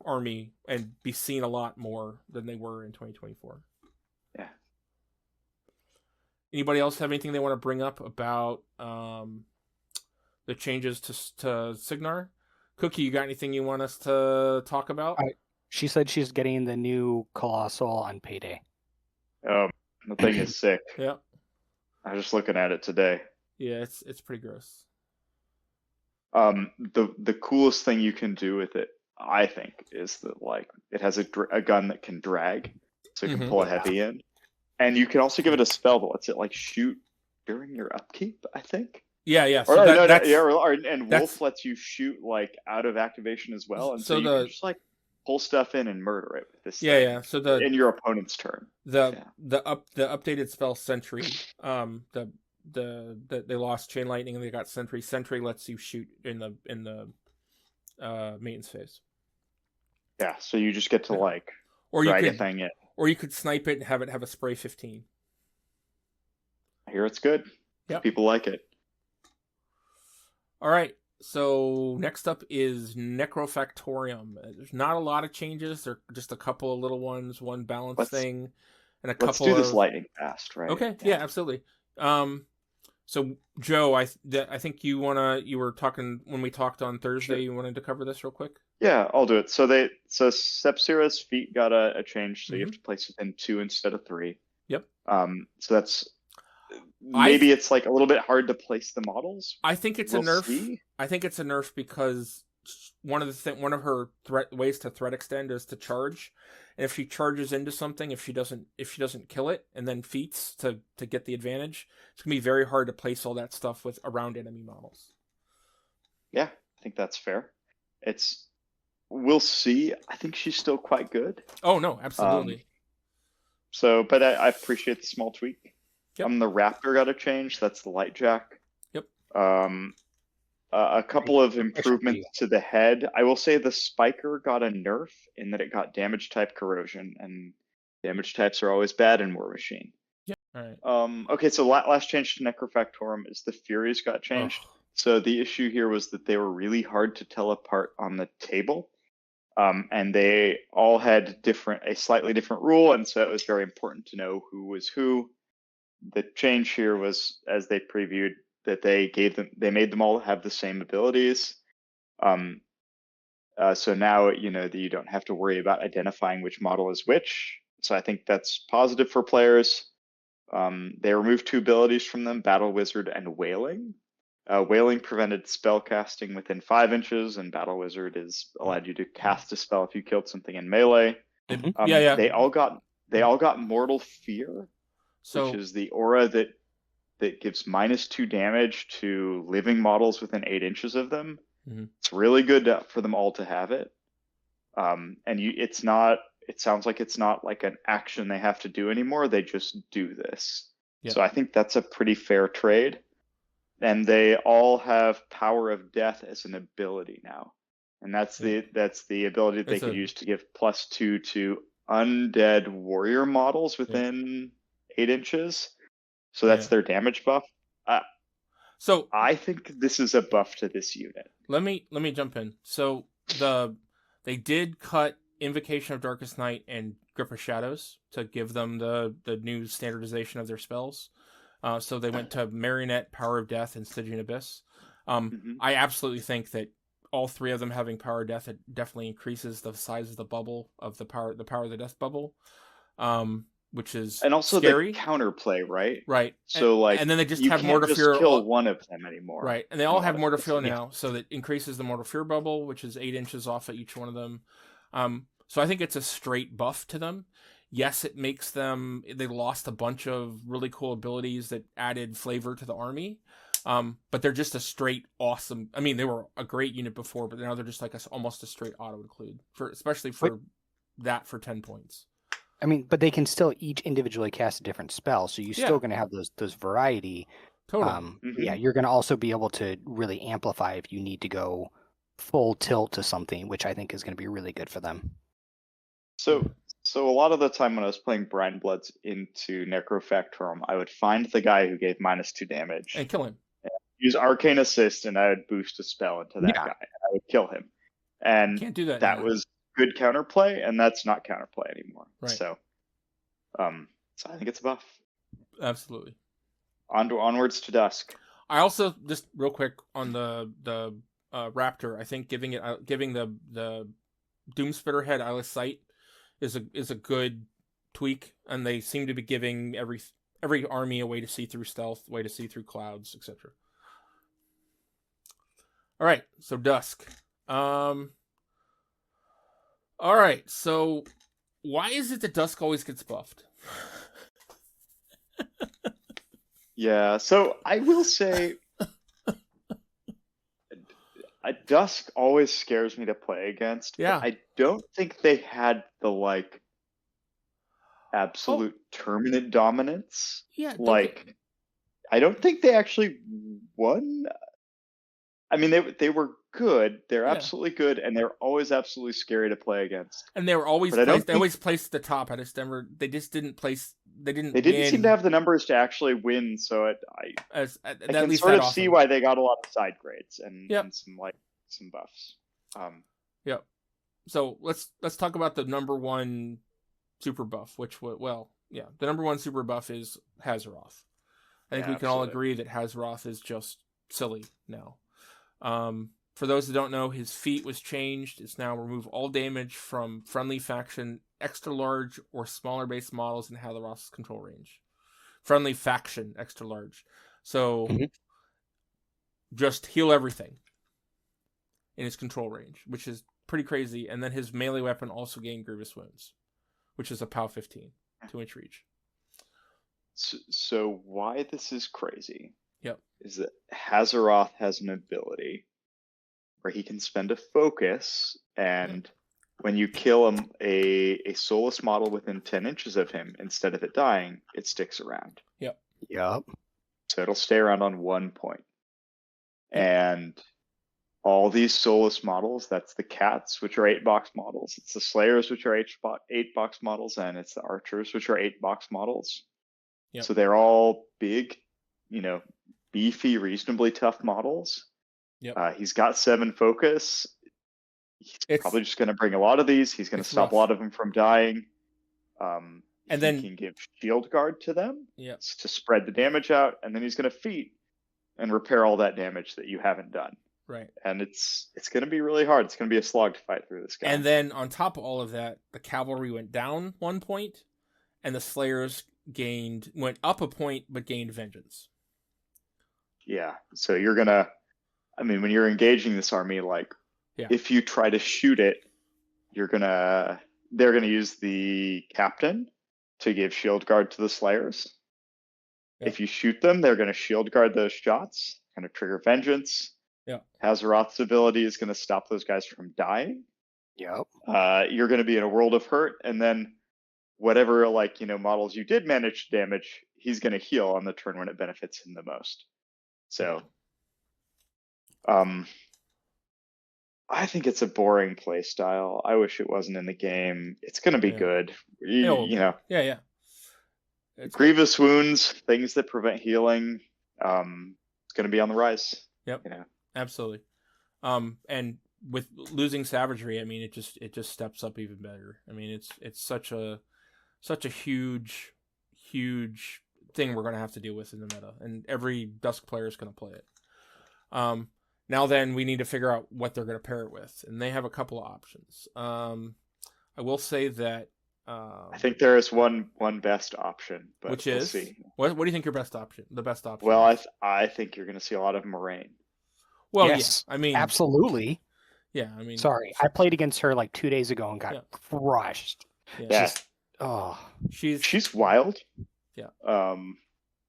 army and be seen a lot more than they were in 2024. Yeah. Anybody else have anything they want to bring up about the changes to Signar? Cookie, you got anything you want us to talk about? She said she's getting the new Colossal on payday. The thing is sick. Yeah. I was just looking at it today. Yeah, it's pretty gross. The coolest thing you can do with it, I think, is that it has a gun that can drag, so you can pull a heavy in. And you can also give it a spell that lets it shoot during your upkeep, I think. Yeah. So and Wolf lets you shoot out of activation as well, and so you can just pull stuff in and murder it with this. Yeah. So in your opponent's turn. The updated spell Sentry, they lost Chain Lightning and they got Sentry. Sentry lets you shoot in the maintenance phase. Yeah, so you just get to drag a thing in. Or you could snipe it and have it have a spray 15. I hear it's good. Yeah, people like it. All right. So next up is Necrofactorium. There's not a lot of changes. There are just a couple of little ones, one balance thing, and a couple. Let's do this lightning fast, right? Okay. Yeah, absolutely. So Joe, I think you were talking when we talked on Thursday. Sure. You wanted to cover this real quick. Yeah, I'll do it. So Sepsira's feet got a change, so you have to place within 2 instead of 3. Yep. So that's maybe it's a little bit hard to place the models. I think it's a nerf. See. I think it's a nerf because one of her ways to threat extend is to charge, and if she charges into something, if she doesn't kill it and then feats to get the advantage, it's gonna be very hard to place all that stuff around enemy models. Yeah, I think that's fair. We'll see. I think she's still quite good. Oh no, absolutely. But I appreciate the small tweak. Yep. The Raptor got a change. That's the light jack. Yep. A couple of improvements to the head. I will say the Spiker got a nerf in that it got damage type corrosion, and damage types are always bad in Warmachine. Yeah. All right. Okay, so last change to Necrofactorum is the Furies got changed. Oh. So the issue here was that they were really hard to tell apart on the table. And they all had a slightly different rule, and so it was very important to know who was who. The change here was, as they previewed, that they made them all have the same abilities. So now that you don't have to worry about identifying which model is which. So I think that's positive for players. They removed 2 abilities from them, Battle Wizard and Wailing. Wailing prevented spell casting within 5 inches, and Battle Wizard allowed you to cast a spell if you killed something in melee. Yeah. They all got Mortal Fear, which is the aura that gives -2 damage to living models within 8 inches of them. Mm-hmm. It's really good for them all to have it. It sounds like it's not like an action they have to do anymore. They just do this. Yep. So I think that's a pretty fair trade. And they all have Power of Death as an ability now. And that's the ability that they could use to give +2 to undead warrior models within 8 inches. So that's their damage buff. So I think this is a buff to this unit. Let me jump in. So they did cut Invocation of Darkest Night and Grip of Shadows to give them the new standardization of their spells. So they went to Marionette, Power of Death, and Stygian Abyss. I absolutely think that all three of them having Power of Death, it definitely increases the size of the bubble of the Power of the Death bubble, which is and also scary. The counterplay, right? Right. So and then they just have Mortal Fear. You can't just kill one of them anymore. Right, and they all have Mortal Fear now, so that increases the Mortal Fear bubble, which is 8 inches off of each one of them. So I think it's a straight buff to them. Yes, it makes them... They lost a bunch of really cool abilities that added flavor to the army. But they're just a straight awesome... I mean, they were a great unit before, but now they're just like almost a straight auto-include. Especially for 10 points. I mean, but they can still each individually cast a different spell, so you're still going to have those variety. Totally. Yeah, you're going to also be able to really amplify if you need to go full tilt to something, which I think is going to be really good for them. So a lot of the time when I was playing Brine Bloods into Necrofactorum, I would find the guy who gave -2 damage. And kill him. Use Arcane Assist, and I would boost a spell into that guy. And I would kill him. And can't do that. That was good counterplay, and that's not counterplay anymore. Right. So I think it's a buff. Absolutely. Onwards to Dusk. I also, just real quick on the Raptor, I think giving the Doomspitter head Eyeless Sight is a good tweak, and they seem to be giving every army a way to see through stealth, a way to see through clouds, etc. All right, so Dusk. All right, so why is it that Dusk always gets buffed? Yeah, so I will say Dusk always scares me to play against. Yeah. I don't think they had the absolute permanent dominance. Yeah. I don't think they actually won. I mean, they were good. They're absolutely good, and they're always absolutely scary to play against. And they were always always placed at the top. They just didn't place. They didn't seem to have the numbers to actually win. So I can sort of see why they got a lot of side grades and some buffs. Yep. So let's talk about the number one super buff, the number one super buff is Hazaroth. I think we can all agree that Hazaroth is just silly now. For those who don't know, his feat was changed. It's now remove all damage from friendly faction, extra large or smaller base models in Hazaroth's control range. Friendly faction, extra large. So just heal everything in his control range, which is pretty crazy. And then his melee weapon also gained Grievous Wounds, which is a POW 15, 2-inch reach. So why this is crazy is that Hazaroth has an ability where he can spend a focus, and when you kill a soulless model within 10 inches of him, instead of it dying, it sticks around. Yep. So it'll stay around on 1 point. And all these soulless models, that's the cats, which are 8-box models. It's the slayers, which are 8-box models, and it's the archers, which are 8-box models. Yep. So they're all big, beefy, reasonably tough models. Yep. He's got 7 focus. He's probably just going to bring a lot of these. He's going to stop a lot of them from dying. And then he can give shield guard to them to spread the damage out, and then he's going to feat and repair all that damage that you haven't done. Right. And it's going to be really hard. It's going to be a slog to fight through this guy. And then on top of all of that, the cavalry went down 1 point, and the slayers went up a point but gained vengeance. Yeah. So you're gonna, I mean, when you're engaging this army, like, if you try to shoot it, they're gonna use the captain to give shield guard to the slayers. Yep. If you shoot them, they're gonna shield guard those shots, kind of trigger vengeance. Yeah. Hazaroth's ability is gonna stop those guys from dying. Yep. You're gonna be in a world of hurt, and then whatever models you did manage to damage, he's gonna heal on the turn when it benefits him the most. So, I think it's a boring play style. I wish it wasn't in the game. It's going to be good. Yeah. It's grievous wounds, things that prevent healing. It's going to be on the rise. Yep. Absolutely. And with losing savagery, I mean, it just steps up even better. I mean, it's such a huge thing we're going to have to deal with in the meta, and every Dusk player is going to play it. Now then, we need to figure out what they're going to pair it with, and they have a couple of options. I will say that I think there is one best option, but which we'll is see. What do you think your best option? The best option? Well, I think you're going to see a lot of Moraine. Well, yes, yeah, I mean, absolutely. Yeah, I mean, sorry, I played against her like 2 days ago and got crushed. Yeah, she's wild. Yeah.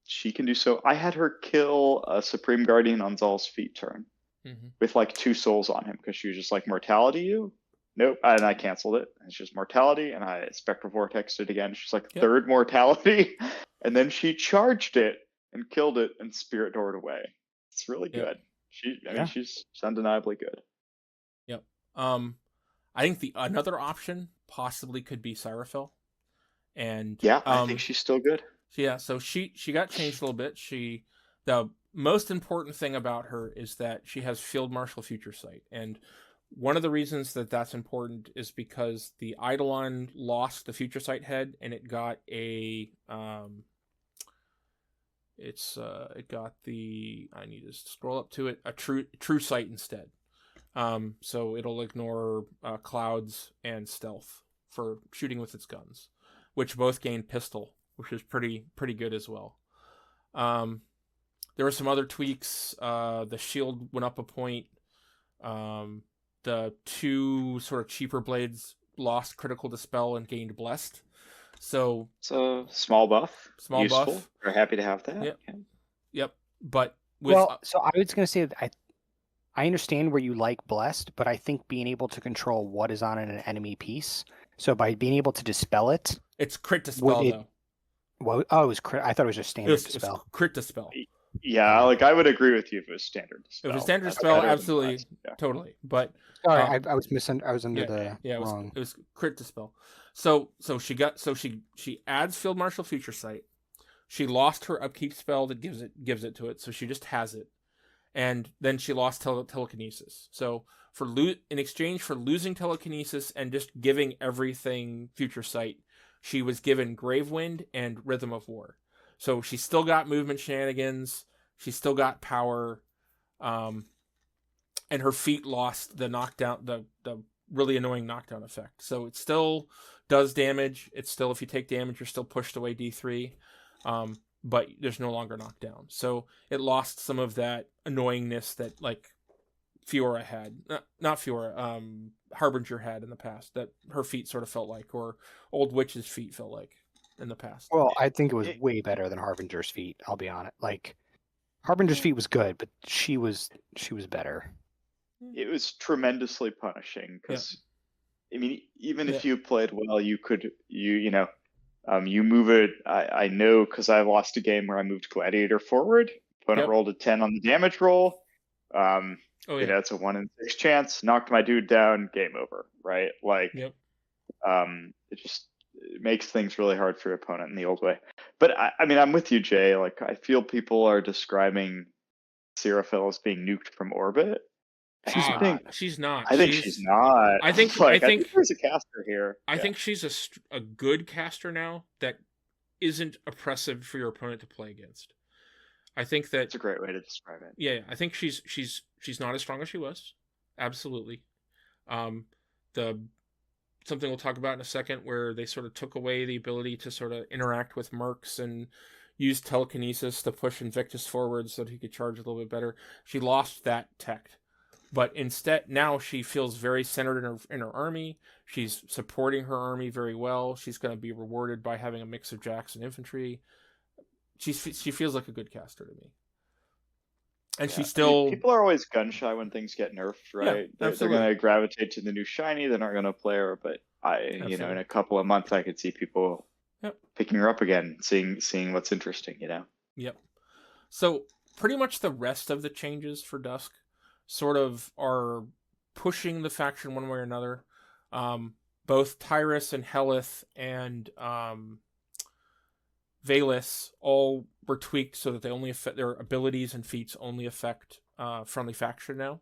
She can do so. I had her kill a Supreme Guardian on Zal's feet turn with like 2 souls on him because she was just like, mortality you? Nope. And I canceled it. It's just mortality, and I Spectral Vortexed it again. She's like, third mortality. And then she charged it and killed it and Spirit Doored away. It's really good. She's undeniably good. Yep. I think another option possibly could be Seraphil. And I think she's still good. Yeah, so she got changed a little bit. The most important thing about her is that she has Field Marshal Future Sight, and one of the reasons that that's important is because the Eidolon lost the Future Sight head, and it got it got the, I need to scroll up to it, a true sight instead. So it'll ignore clouds and stealth for shooting with its guns, which both gain pistol, which is pretty good as well. There were some other tweaks. The shield went up a point. The 2 sort of cheaper blades lost critical dispel and gained blessed. So it's a small buff. Small buff. We're happy to have that. Yep. Yep. But so I was going to say that I understand where you like blessed, but I think being able to control what is on an enemy piece. So by being able to dispel it, it's crit dispel though. Well, it was crit. I thought it was just standard dispel. It's crit dispel. Yeah, like I would agree with you if it was standard dispel. If it was standard dispel, absolutely, totally. But sorry, I was under the wrong. It was crit dispel. So she adds Field Marshal Future Sight. She lost her upkeep spell that gives it to it, so she just has it. And then she lost telekinesis. So in exchange for losing telekinesis and just giving everything Future Sight, she was given Gravewind and Rhythm of War. So she still got movement shenanigans. She still got power, and her feet lost the knockdown, the really annoying knockdown effect. So it still does damage. It's still, if you take damage, you're still pushed away D3, but there's no longer knockdown. So it lost some of that annoyingness that like Fiora had, not Fiora, Harbinger had in the past. That her feet sort of felt like, or Old Witch's feet felt like in the past. Well, I think it was way better than Harbinger's feet. I'll be honest. Like Harbinger's feet was good, but she was better. It was tremendously punishing because, I mean, even if you played well, you could you move it. I know because I lost a game where I moved Gladiator forward. Opponent rolled a 10 on the damage roll. It's a 1 in 6 chance. Knocked my dude down. Game over. Right? Like, it makes things really hard for your opponent in the old way. But I mean, I'm with you, Jay. Like, I feel people are describing Seraphil as being nuked from orbit. She's not. I think she's not. I think there's a caster here. I think she's a good caster now that isn't oppressive for your opponent to play against. I think that's a great way to describe it. Yeah, I think she's not as strong as she was. Absolutely. Something we'll talk about in a second, where they sort of took away the ability to sort of interact with mercs and used telekinesis to push Invictus forward so that he could charge a little bit better. She lost that tech. But instead, now she feels very centered in her army. She's supporting her army very well. She's going to be rewarded by having a mix of jacks and infantry. She feels like a good caster to me. And she's still... people are always gun-shy when things get nerfed, right? Yeah, they're going to gravitate to the new shiny. They're not going to play her. But in a couple of months, I could see people picking her up again, seeing what's interesting, Yep. So pretty much the rest of the changes for Dusk sort of are pushing the faction one way or another. Both Tyrus and Helith and Valus all were tweaked so that they only affect their abilities and feats only affect friendly faction now.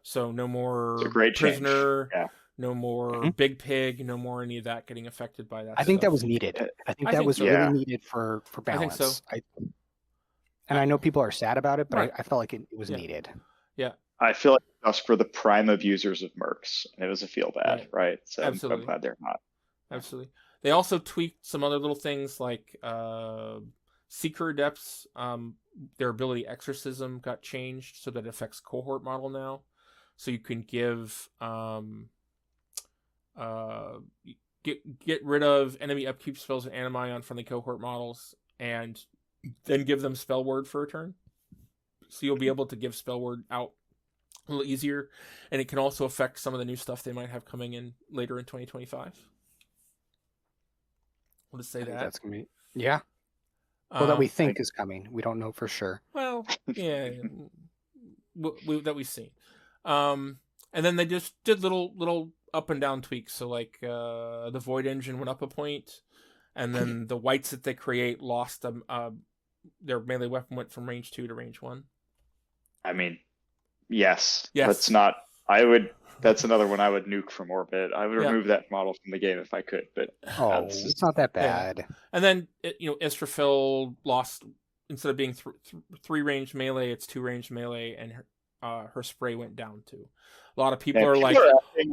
So no more prisoner, no more big pig, no more any of that getting affected by that. I think that was needed. I think that was really needed for balance. I think so. And I know people are sad about it, but I felt like it was needed. Yeah. I feel like Dusk were the prime of users of mercs, and it was a feel bad, right? So I'm glad they're not. Absolutely. They also tweaked some other little things like Seeker Adepts. Their ability Exorcism got changed so that it affects cohort model now. So you can give get rid of enemy upkeep spells and animi on friendly cohort models, and then give them spell word for a turn. So you'll be able to give spell word out a little easier, and it can also affect some of the new stuff they might have coming in later in 2025. I'll just say that. That's gonna be well, that we think is coming. We don't know for sure. Well, yeah, that we've seen. And then they just did little up and down tweaks. So like the Void Engine went up a point, and then the whites that they create lost them. Their melee weapon went from range 2 to range 1. I mean, yes. That's not. That's another one I would nuke from orbit. I would remove that model from the game if I could, but it's not that bad. Yeah. And then Israfil lost, instead of being 3 range melee, it's 2 range melee, and her spray went down too. A lot of people are like,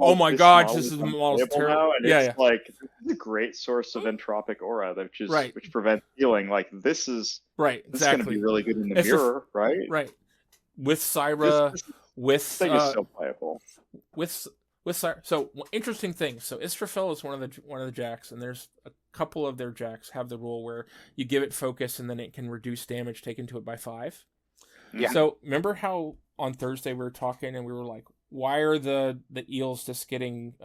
"Oh my god, this is the model's terrible." It's like, this is a great source of entropic aura, which prevents healing. Like this is exactly. This is going to be really good in the mirror, right? Right. With Syra. With thing is so playable. With Syra. So interesting thing. So Israfil is one of the jacks, and there's a couple of their jacks have the rule where you give it focus and then it can reduce damage taken to it by 5. Yeah. So remember how on Thursday we were talking and we were like, why are the eels just getting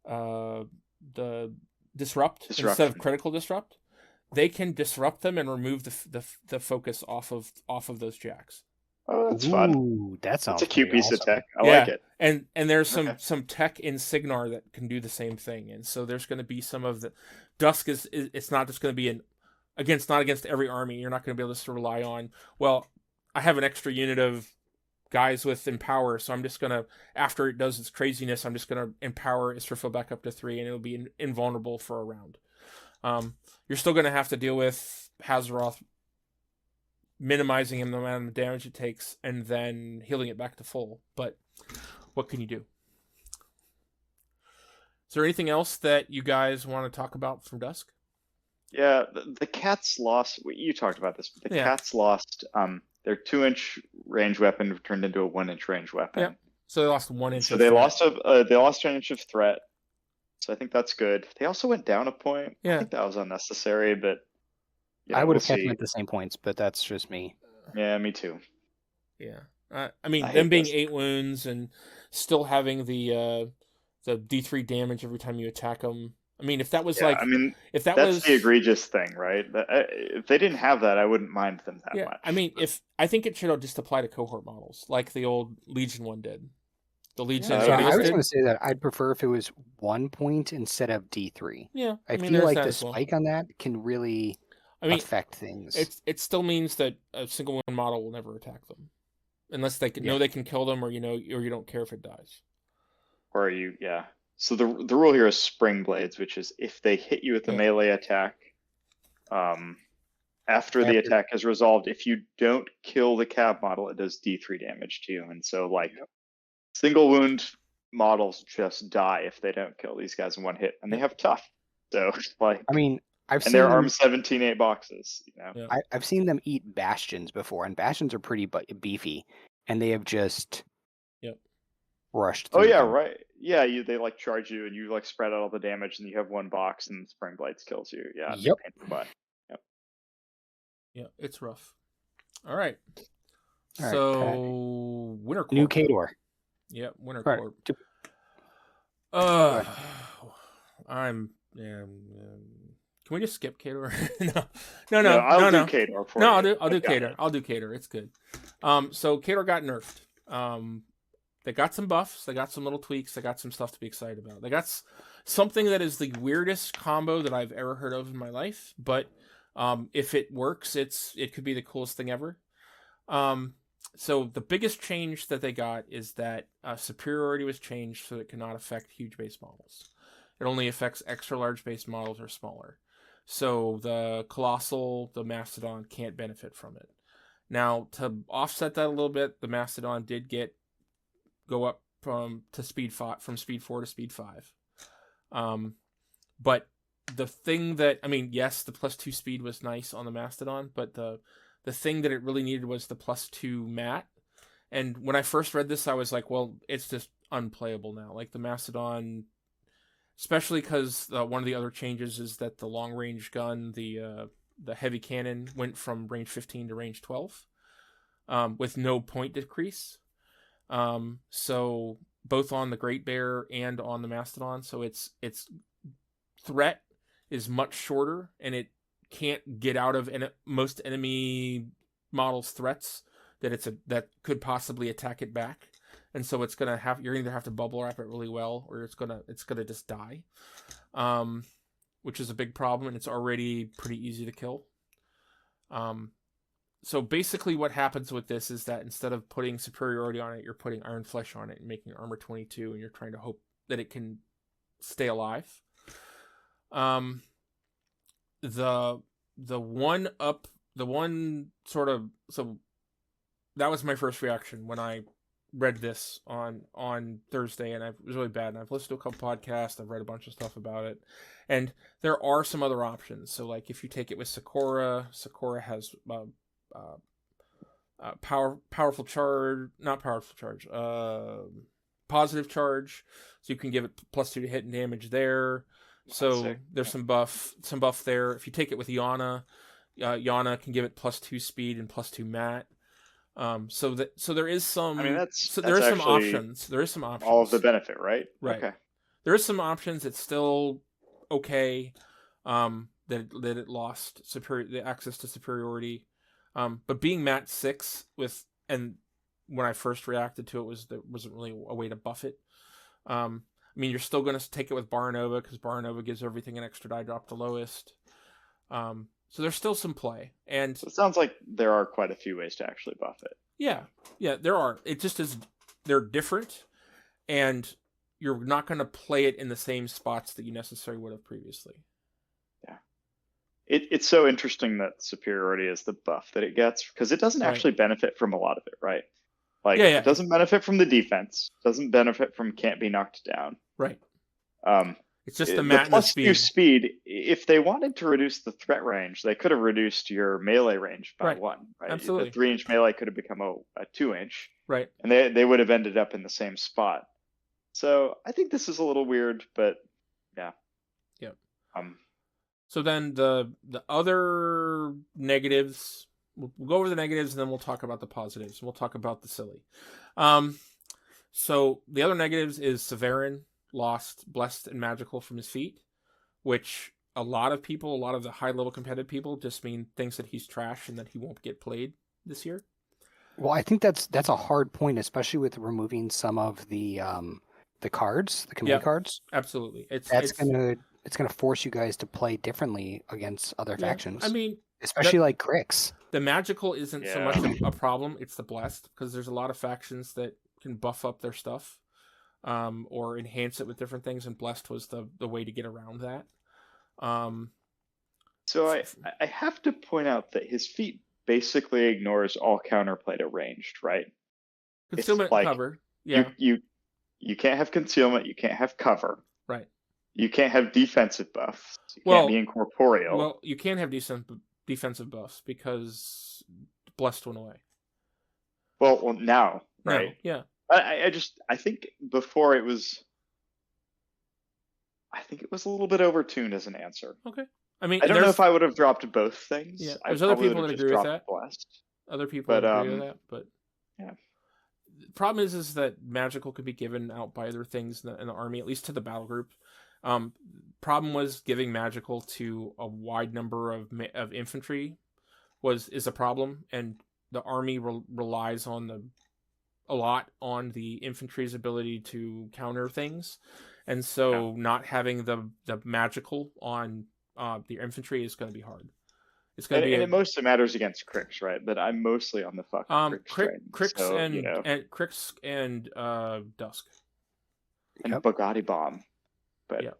the disrupt instead of critical disrupt? They can disrupt them and remove the focus off of those jacks. Oh, that's fun. That sounds. It's a cute piece of tech. I like it. And there's some tech in Signar that can do the same thing. And so there's going to be some of the Dusk is it's not just going to be it's not against every army. You're not going to be able to rely on, well, I have an extra unit of guys with Empower, so I'm just going to, after it does its craziness, I'm just going to empower Israfil back up to 3, and it'll be invulnerable for a round. You're still going to have to deal with Hazaroth minimizing him the amount of damage it takes and then healing it back to full. But what can you do? Is there anything else that you guys want to talk about from Dusk? Yeah, the cats lost. You talked about this, but the cats lost their 2-inch range weapon turned into a 1-inch range weapon. Yeah. So they lost 1 inch. So they lost an inch of threat. So I think that's good. They also went down a point. Yeah. I think that was unnecessary, but I would have kept them at the same points, but that's just me. Yeah, me too. Yeah. I mean, them being 8 wounds and still having the D3 damage every time you attack them. I mean, if that was that's the egregious thing, right? If they didn't have that, I wouldn't mind them that much. I mean, I think it should just apply to cohort models, like the old Legion one did. The Legion. I was going to say that I'd prefer if it was 1 point instead of D3. Yeah, I feel like the spike on that can really affect things. It still means that a single one model will never attack them, unless they know they can kill them, or you don't care if it dies. Or So the rule here is Spring Blades, which is if they hit you with a melee attack, after the attack is resolved, if you don't kill the cab model, it does D3 damage to you. And so, single wound models just die if they don't kill these guys in one hit, and they have tough. So, I mean, I've And seen they're them. armed 17-8 boxes. You know. Yeah. I've seen them eat bastions before, and bastions are pretty beefy, and they have just Yep. rushed Oh through yeah, them. right. Yeah, they like charge you, and you like spread out all the damage, and you have one box, and Spring Blights kills you. Yeah, it's a Yep. pain in the butt. Yep. Yeah, it's rough. All right. All right, So Winter Corp. New Khador. Yep, Winter Right. Corp. ahead. I'm. Can we just skip Khador? No. I'll do Khador for you. I'll do I've got Khador. it. I'll do Khador. It's good. So Khador got nerfed. They got some buffs. They got some little tweaks. They got some stuff to be excited about. They got something that is the weirdest combo that I've ever heard of in my life. But if it works, it could be the coolest thing ever. So the biggest change that they got is that superiority was changed so it cannot affect huge base models. It only affects extra large base models or smaller. So the Colossal, the Mastodon can't benefit from it. Now, to offset that a little bit, the Mastodon did go up from speed 4 to speed 5. But the thing that, yes, the +2 speed was nice on the Mastodon, but the thing that it really needed was the +2 mat. And when I first read this, I was like, well, it's just unplayable now. Like the Mastodon, especially because one of the other changes is that the long range gun, the heavy cannon, went from range 15 to range 12, with no point decrease. So both on the Great Bear and on the Mastodon, so its threat is much shorter, and it can't get out of most enemy models' threats that could possibly attack it back. And so you're gonna either have to bubble wrap it really well, or it's gonna just die, which is a big problem, and it's already pretty easy to kill. So basically, what happens with this is that instead of putting superiority on it, you're putting Iron Flesh on it and making armor 22, and you're trying to hope that it can stay alive. That was my first reaction when I read this on Thursday, and it was really bad. And I've listened to a couple podcasts, I've read a bunch of stuff about it, and there are some other options. So, like if you take it with Sakura has positive charge, so you can give it +2 to hit and damage there. So there's some buff there. If you take it with Yana can give it +2 speed and +2 mat. So there is some. There is some options. There is some options. All of the benefit, right? Right. Okay. There is some options. It's still okay. That it lost the access to superiority. But being mat 6 and when I first reacted to it there wasn't really a way to buff it. You're still going to take it with Baranova because Baranova gives everything an extra die drop to lowest. So there's still some play. And so it sounds like there are quite a few ways to actually buff it. Yeah, there are. It just is, they're different, and you're not going to play it in the same spots that you necessarily would have previously. Yeah. It's so interesting that superiority is the buff that it gets, because it doesn't actually benefit from a lot of it, right? Like, it doesn't benefit from the defense, doesn't benefit from can't be knocked down. Right. It's just the mat and the speed. +2 speed, if they wanted to reduce the threat range, they could have reduced your melee range by 1. Right? Absolutely. The 3-inch melee could have become a 2-inch. Right. And they would have ended up in the same spot. So I think this is a little weird, but yeah. Yeah. So then the other negatives, we'll go over the negatives and then we'll talk about the positives. We'll talk about the silly. So the other negatives is Severin lost Blessed and Magical from his feat, which a lot of the high-level competitive people just thinks that he's trash and that he won't get played this year. Well, I think that's a hard point, especially with removing some of the cards, the command cards. Absolutely. It's gonna force you guys to play differently against other factions. Especially like Grix. The Magical isn't so much a problem, it's the Blessed, because there's a lot of factions that can buff up their stuff. Or enhance it with different things, and Blessed was the way to get around that. So I have to point out that his feat basically ignores all counterplay to ranged, right? Concealment, cover. Yeah. You can't have concealment, you can't have cover. Right. You can't have defensive buffs. You can't be incorporeal. Well, you can have defensive buffs because Blessed went away. Well, now, right? No, yeah. I think before it was. I think it was a little bit overtuned as an answer. Okay. I mean, I don't know if I would have dropped both things. Yeah, there's other people that agree with that. Blessed. Other people agree with that, but yeah. The problem is that magical could be given out by other things in the army, at least to the battle group. Problem was giving magical to a wide number of infantry is a problem, and the army relies on a lot on the infantry's ability to counter things, and so not having the magical on the infantry is going to be hard. It's going to be, and it mostly matters against Cricks, right? But I'm mostly on the fucking Cricks so, and Cricks and Dusk and Bugatti Bomb, but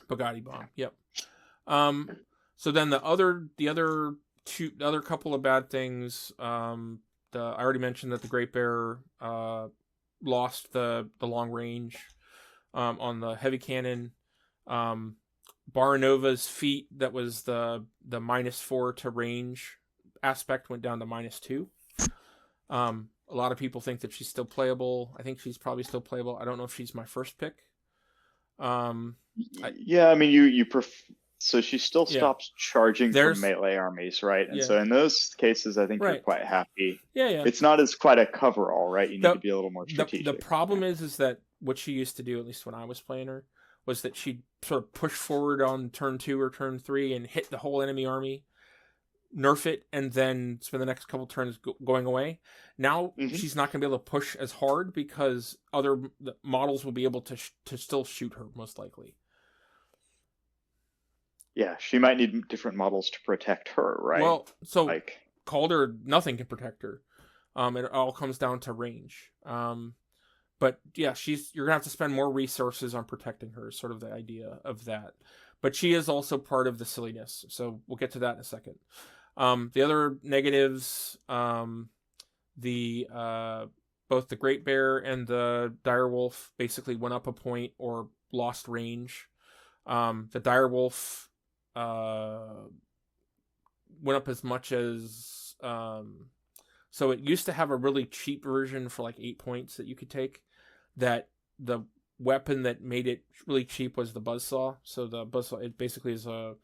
Bugatti Bomb. Yep. So then the other couple of bad things. I already mentioned that the Great Bear lost the long range on the heavy cannon. Baranova's feat, that was the -4 to range aspect, went down to -2. A lot of people think that she's still playable. I think she's probably still playable. I don't know if she's my first pick. I mean, you so she still stops charging from melee armies, right? And so in those cases, I think you're quite happy. Yeah. It's not as quite a coverall, right? You need to be a little more strategic. The problem is that what she used to do, at least when I was playing her, was that she'd sort of push forward on turn 2 or turn 3 and hit the whole enemy army, nerf it, and then spend the next couple turns going away. Now she's not going to be able to push as hard because other models will be able to still shoot her, most likely. Yeah, she might need different models to protect her, right? Well, so Calder, nothing can protect her. It all comes down to range. But yeah, you're gonna have to spend more resources on protecting her, sort of the idea of that. But she is also part of the silliness, so we'll get to that in a second. The other negatives, both the Great Bear and the Direwolf basically went up a point or lost range. The Direwolf went up as much as so it used to have a really cheap version for like 8 points that you could take. That the weapon that made it really cheap was the Buzzsaw. So the Buzzsaw, it basically is a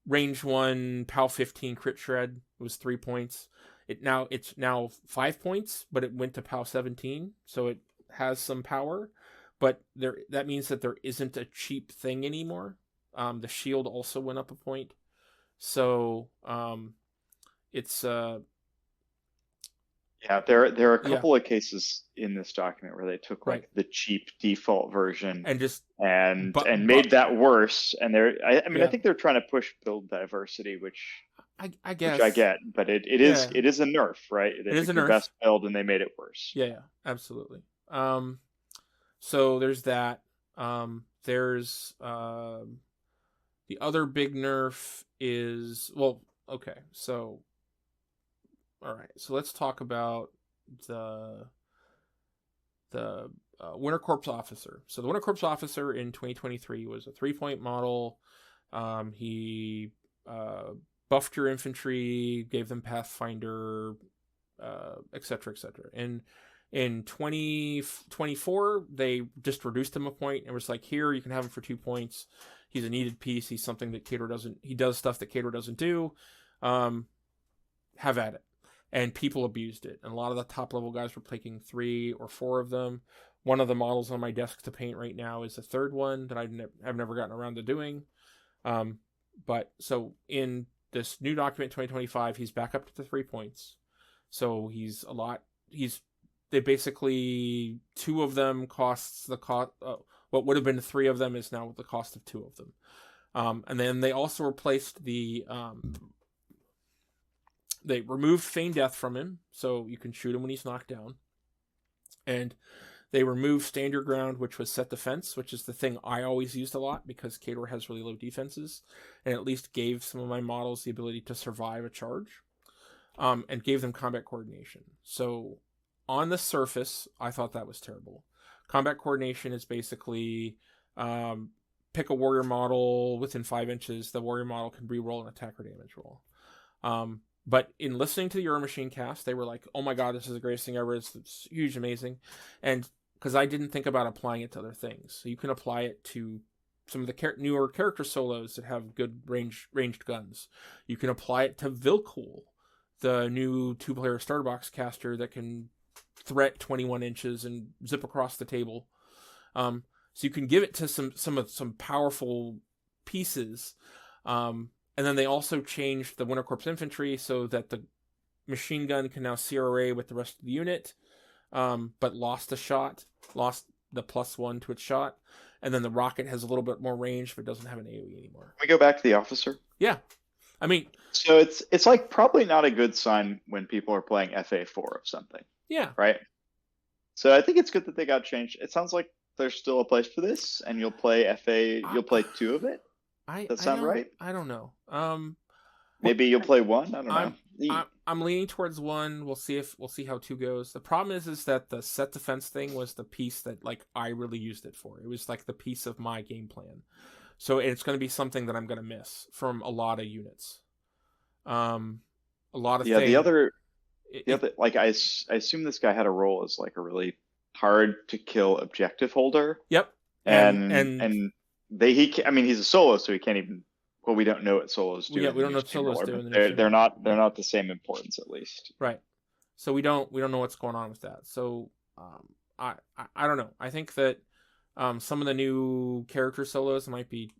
range 1 POW 15 crit shred. It was 3 points. It's now 5 points, but it went to POW 17, so it has some power. But that means that there isn't a cheap thing anymore. The shield also went up a point. So it's there are a couple of cases in this document where they took the cheap default version and made that worse. And I think they're trying to push build diversity, which I guess I get, but it is a nerf, right? It is a nerf. Best build and they made it worse. Yeah, absolutely. So there's that. There's the other big nerf is so. All right, so let's talk about the Winter Corps Officer. So the Winter Corps Officer in 2023 was a 3-point model. He buffed your infantry, gave them Pathfinder, etc., etc. And in 2024, they just reduced him a point and was like, here, you can have him for 2 points. He's a needed piece. He's something that Cator doesn't. He does stuff that Cator doesn't do. Have at it. And people abused it. And a lot of the top level guys were taking 3 or 4 of them. One of the models on my desk to paint right now is the third one that I've never gotten around to doing. But so in this new document 2025, he's back up to the 3 points. So they basically 2 of them costs the cost. What would have been 3 of them is now the cost of 2 of them. And then they also replaced they removed Feign Death from him, so you can shoot him when he's knocked down. And they removed Stand Your Ground, which was Set Defense, which is the thing I always used a lot because Cator has really low defenses, and at least gave some of my models the ability to survive a charge, and gave them Combat Coordination. So on the surface, I thought that was terrible. Combat Coordination is basically pick a warrior model within 5 inches, the warrior model can re-roll an attack or damage roll. But in listening to the Warmachine cast, they were like, "Oh my god, this is the greatest thing ever! It's huge, amazing," and because I didn't think about applying it to other things, so you can apply it to some of the newer character solos that have good ranged guns. You can apply it to Vilcool, the new 2-player starter box caster that can threat 21 inches and zip across the table. So you can give it to some powerful pieces. And then they also changed the Winter Corps infantry so that the machine gun can now CRA with the rest of the unit, but lost the +1 to its shot. And then the rocket has a little bit more range, but doesn't have an AoE anymore. Can we go back to the officer? Yeah. I mean... So it's like probably not a good sign when people are playing FA4 of something. Yeah. Right? So I think it's good that they got changed. It sounds like there's still a place for this, and you'll play FA... You'll play 2 of it? Does that sound right? I don't know. Maybe you'll play 1? I don't know. I'm leaning towards 1. We'll see how 2 goes. The problem is that the set defense thing was the piece that like I really used it for. It was like the piece of my game plan. So it's going to be something that I'm going to miss from a lot of units. A lot of things. The other like I assume this guy had a role as like a really hard to kill objective holder. Yep. And he's a solo, so he can't even. Well, we don't know what solos do. Yeah, we don't know what solos do. They're not the same importance, at least. Right. So we don't know what's going on with that. So I don't know. I think that some of the new character solos might be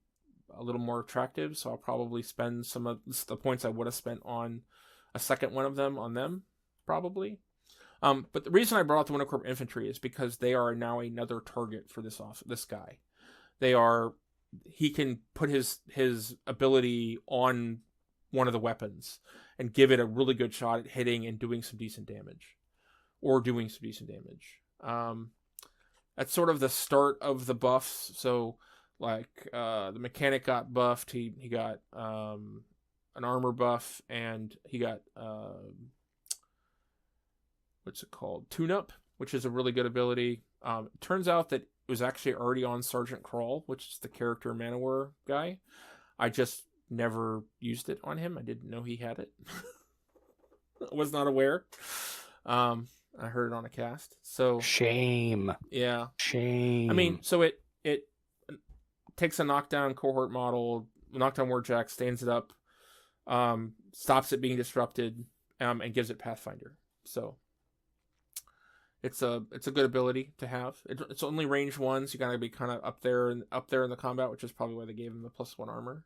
a little more attractive. So I'll probably spend some of the points I would have spent on a second one of them on them, probably. But the reason I brought up the Winter Corps infantry is because they are now another target for this guy. He can put his ability on one of the weapons and give it a really good shot at hitting and doing some decent damage. That's sort of the start of the buffs. So like the mechanic got buffed. He got an armor buff, and he got what's it called? Tune-up, which is a really good ability. It turns out that it was actually already on Sergeant Crawl, which is the character Manowar guy. I just never used it on him. I didn't know he had it. I was not aware. I heard it on a cast. So shame. Yeah. Shame. I mean, so it takes a knockdown cohort model, knockdown warjack, stands it up, stops it being disrupted, and gives it Pathfinder. So it's a good ability to have. It's only range 1, so you gotta be kind of up there in the combat, which is probably why they gave him the +1 armor.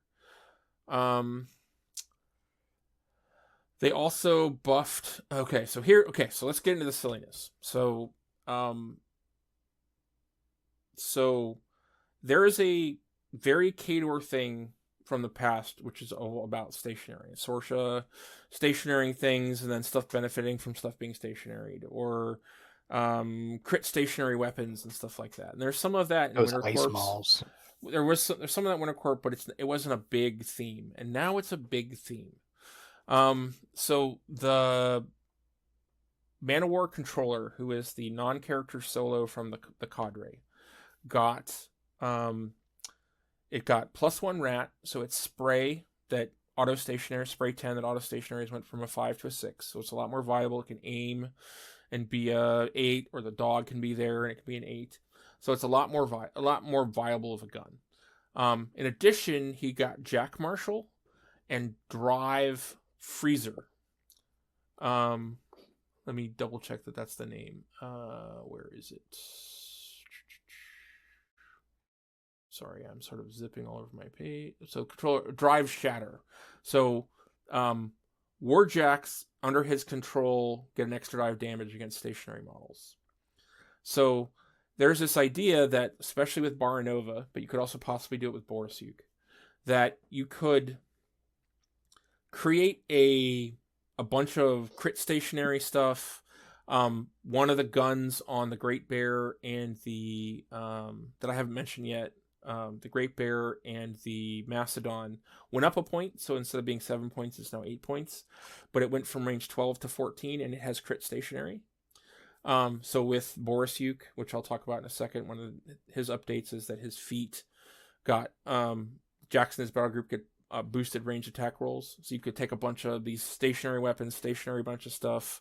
They also buffed. So let's get into the silliness. So there is a very Khador thing from the past, which is all about stationary. Sorsha stationary things, and then stuff benefiting from stuff being stationary, or crit stationary weapons and stuff like that. And there's some of that in Winter Corps. There's some of that in Winter Corps, but it wasn't a big theme, and now it's a big theme. So the Manowar controller, who is the non-character solo from the cadre, got it got +1 rat, so it's spray that auto stationary, spray 10 that auto stationaries went from a 5 to a 6, so it's a lot more viable. It can aim and be a 8, or the dog can be there and it can be an 8. So it's a lot more viable of a gun. In addition, he got Jack Marshall and Drive Freezer. Let me double check that that's the name. Where is it? Sorry, I'm sort of zipping all over my page. So controller Drive Shatter. So Warjacks under his control get an extra drive damage against stationary models. So there's this idea that, especially with Baranova, but you could also possibly do it with Borisuk, that you could create a bunch of crit stationary stuff. One of the guns on the Great Bear and the that I haven't mentioned yet, the Great Bear and the Macedon went up a point, so instead of being 7 points, it's now 8 points, but it went from range 12 to 14, and it has crit stationary. So with Borisuk, which I'll talk about in a second, one of his updates is that his feet got Jacks in his battle group get boosted range attack rolls, so you could take a bunch of these stationary weapons, stationary bunch of stuff,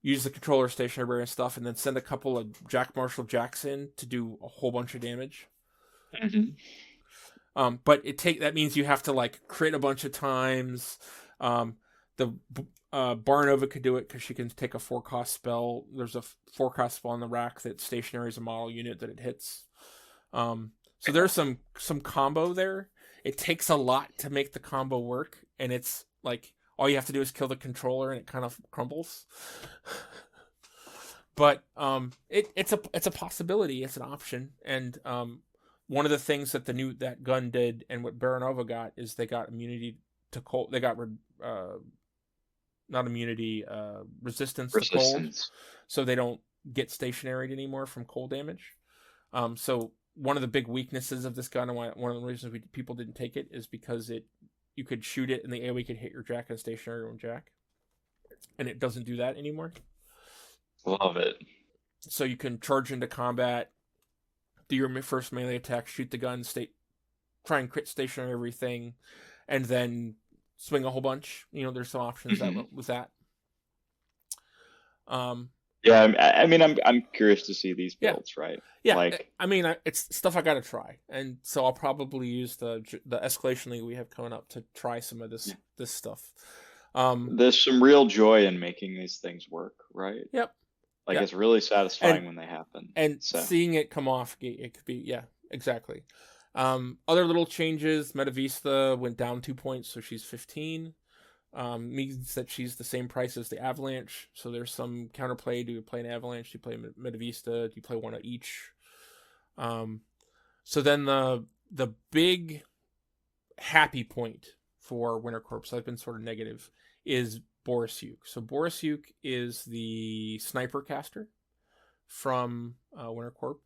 use the controller stationary and stuff, and then send a couple of Jack Marshall Jacks in to do a whole bunch of damage. But that means you have to like crit a bunch of times. The Barnova could do it because she can take a 4-cost spell. There's a 4-cost spell on the rack that stationary is a model unit that it hits. So there's some combo there. It takes a lot to make the combo work, and it's like all you have to do is kill the controller, and it kind of crumbles. But it's a possibility. It's an option, and one of the things that that gun did, and what Baronova got, is they got immunity to cold. They got not immunity, resistance to cold, so they don't get stationary anymore from cold damage. So one of the big weaknesses of this gun, and one of the reasons people didn't take it, is because you could shoot it and the AoE could hit your Jack and stationary on Jack, and it doesn't do that anymore. Love it. So you can charge into combat, do your first melee attack, shoot the gun, try and crit stationary everything, and then swing a whole bunch. There's some options with that. Yeah, I mean, I'm curious to see these builds, right? Yeah, like, I mean, it's stuff I got to try, and so I'll probably use the Escalation League we have coming up to try some of this stuff. There's some real joy in making these things work, right? Yep. Like, it's really satisfying when they happen. And seeing it come off, it could be, exactly. Other little changes, Metavista went down 2 points, so she's 15. Means that she's the same price as the Avalanche, so there's some counterplay. Do you play an Avalanche? Do you play Metavista? Do you play one of each? So then the big happy point for Winter Corps, I've been sort of negative, is Borisyuk. So Borisyuk is the sniper caster from Winter Corps.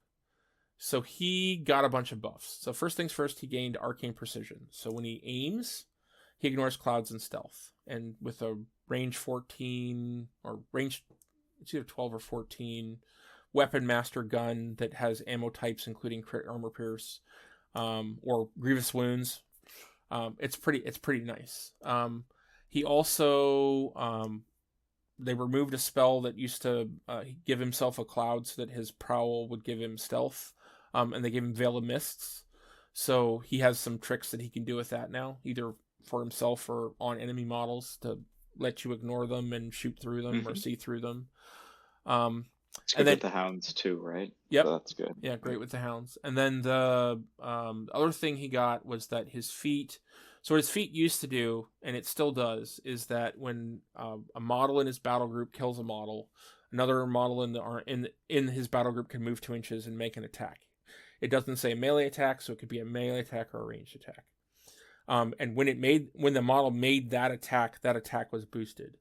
So he got a bunch of buffs. So first things first, he gained Arcane Precision. So when he aims, he ignores clouds and stealth. And with a range 14, or range, it's either 12 or 14, weapon master gun that has ammo types including crit, armor pierce, or grievous wounds, it's pretty nice. He also, they removed a spell that used to give himself a cloud so that his prowl would give him stealth, and they gave him Veil of Mists. So he has some tricks that he can do with that now, either for himself or on enemy models, to let you ignore them and shoot through them or see through them. It's good with the hounds too, right? Yep. So that's good. Yeah, great with the hounds. And then the other thing he got was that his feet... So what his feet used to do, and it still does, is that when a model in his battle group kills a model, another model in his battle group can move 2 inches and make an attack. It doesn't say melee attack, so it could be a melee attack or a ranged attack. And when the model made that attack was boosted.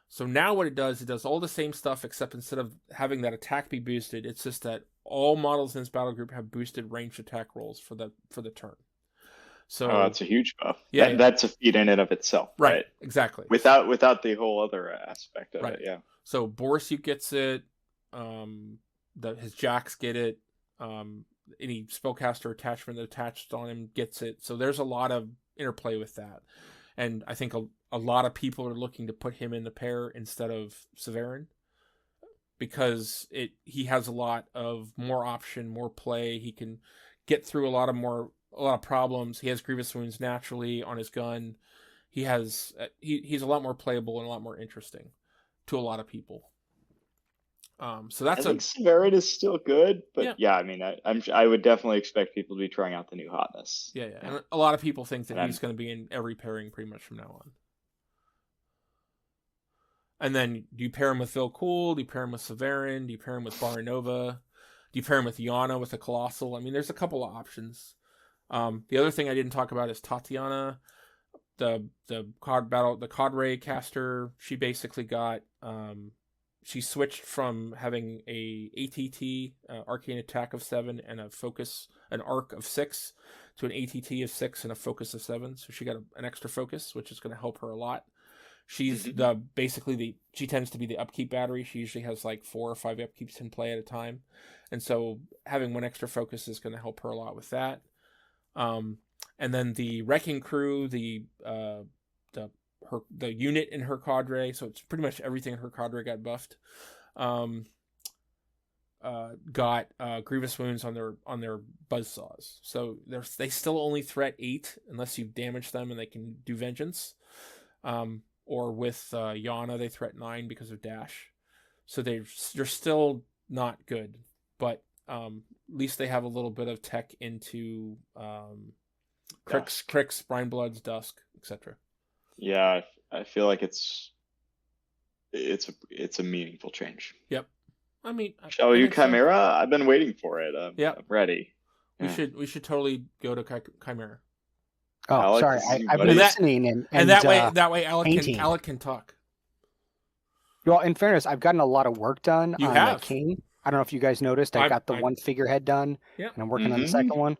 So now what it does all the same stuff, except instead of having that attack be boosted, it's just that all models in this battle group have boosted ranged attack rolls for the turn. So that's a huge buff. Yeah, that's a feat in and of itself, right? Exactly. Without the whole other aspect of it, yeah. So Borisyuk gets it. His Jacks get it. Any spellcaster attachment attached on him gets it. So there's a lot of interplay with that, and I think a lot of people are looking to put him in the pair instead of Severin, because he has a lot of more option, more play. He can get through a lot of problems. He has grievous wounds naturally on his gun. He's a lot more playable and a lot more interesting to a lot think Severin is still good, but I mean, I would definitely expect people to be trying out the new hotness. Yeah. And a lot of people think that he's going to be in every pairing pretty much from now on. And then, do you pair him with Phil Cool? Do you pair him with Severin? Do you pair him with Baranova? Do you pair him with Yana with a Colossal? I mean, there's a couple of options. The other thing I didn't talk about is Tatiana, the Cadre caster. She basically got she switched from having a ATT arcane attack of 7 and an arc of 6 to an ATT of 6 and a focus of 7. So she got an extra focus, which is going to help her a lot. She's she tends to be the upkeep battery. She usually has like 4 or 5 upkeeps in play at a time, and so having one extra focus is going to help her a lot with that. And then the wrecking crew, the unit in her cadre, so it's pretty much everything in her cadre got buffed. Got grievous wounds on their buzzsaws. So they still only threat 8 unless you damage them, and they can do vengeance. Or with Yana, they threat 9 because of dash. So they're still not good, but at least they have a little bit of tech into Cricks, Brine Bloods, Dusk, etc. Yeah, I feel like it's a meaningful change. Yep. I mean, shall we do Chimera? I've been waiting for it. I'm ready. We should totally go to Chimera. Oh, Alec, sorry, I've been listening, and that way Alec can talk. Well, in fairness, I've gotten a lot of work done on the King. I don't know if you guys noticed. I got the one figurehead done, and I'm working on the second one.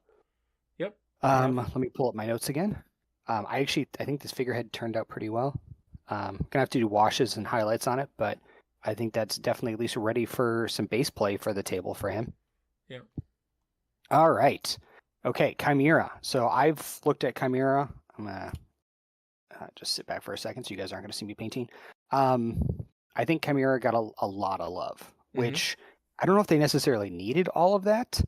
Yep. Let me pull up my notes again. I think this figurehead turned out pretty well. Gonna have to do washes and highlights on it, but I think that's definitely at least ready for some base play for the table for him. Yeah. All right. Okay, Chimera. So I've looked at Chimera. I'm gonna just sit back for a second, so you guys aren't gonna see me painting. I think Chimera got a lot of love, which I don't know if they necessarily needed all of that.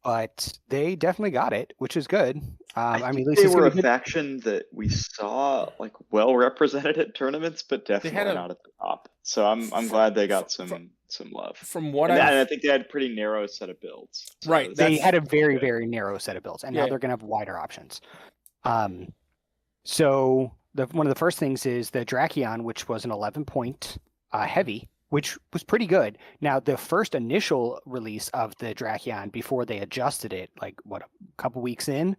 But they definitely got it, which is good. I mean, at least they were a faction that we saw like well represented at tournaments, but definitely not at the top. So I'm glad they got some love. From what I think they had a pretty narrow set of builds. So right, they had a very very narrow set of builds, and now they're going to have wider options. So one of the first things is the Drakion, which was an 11-point heavy, which was pretty good. Now, the first initial release of the Drakion before they adjusted it, like a couple weeks in,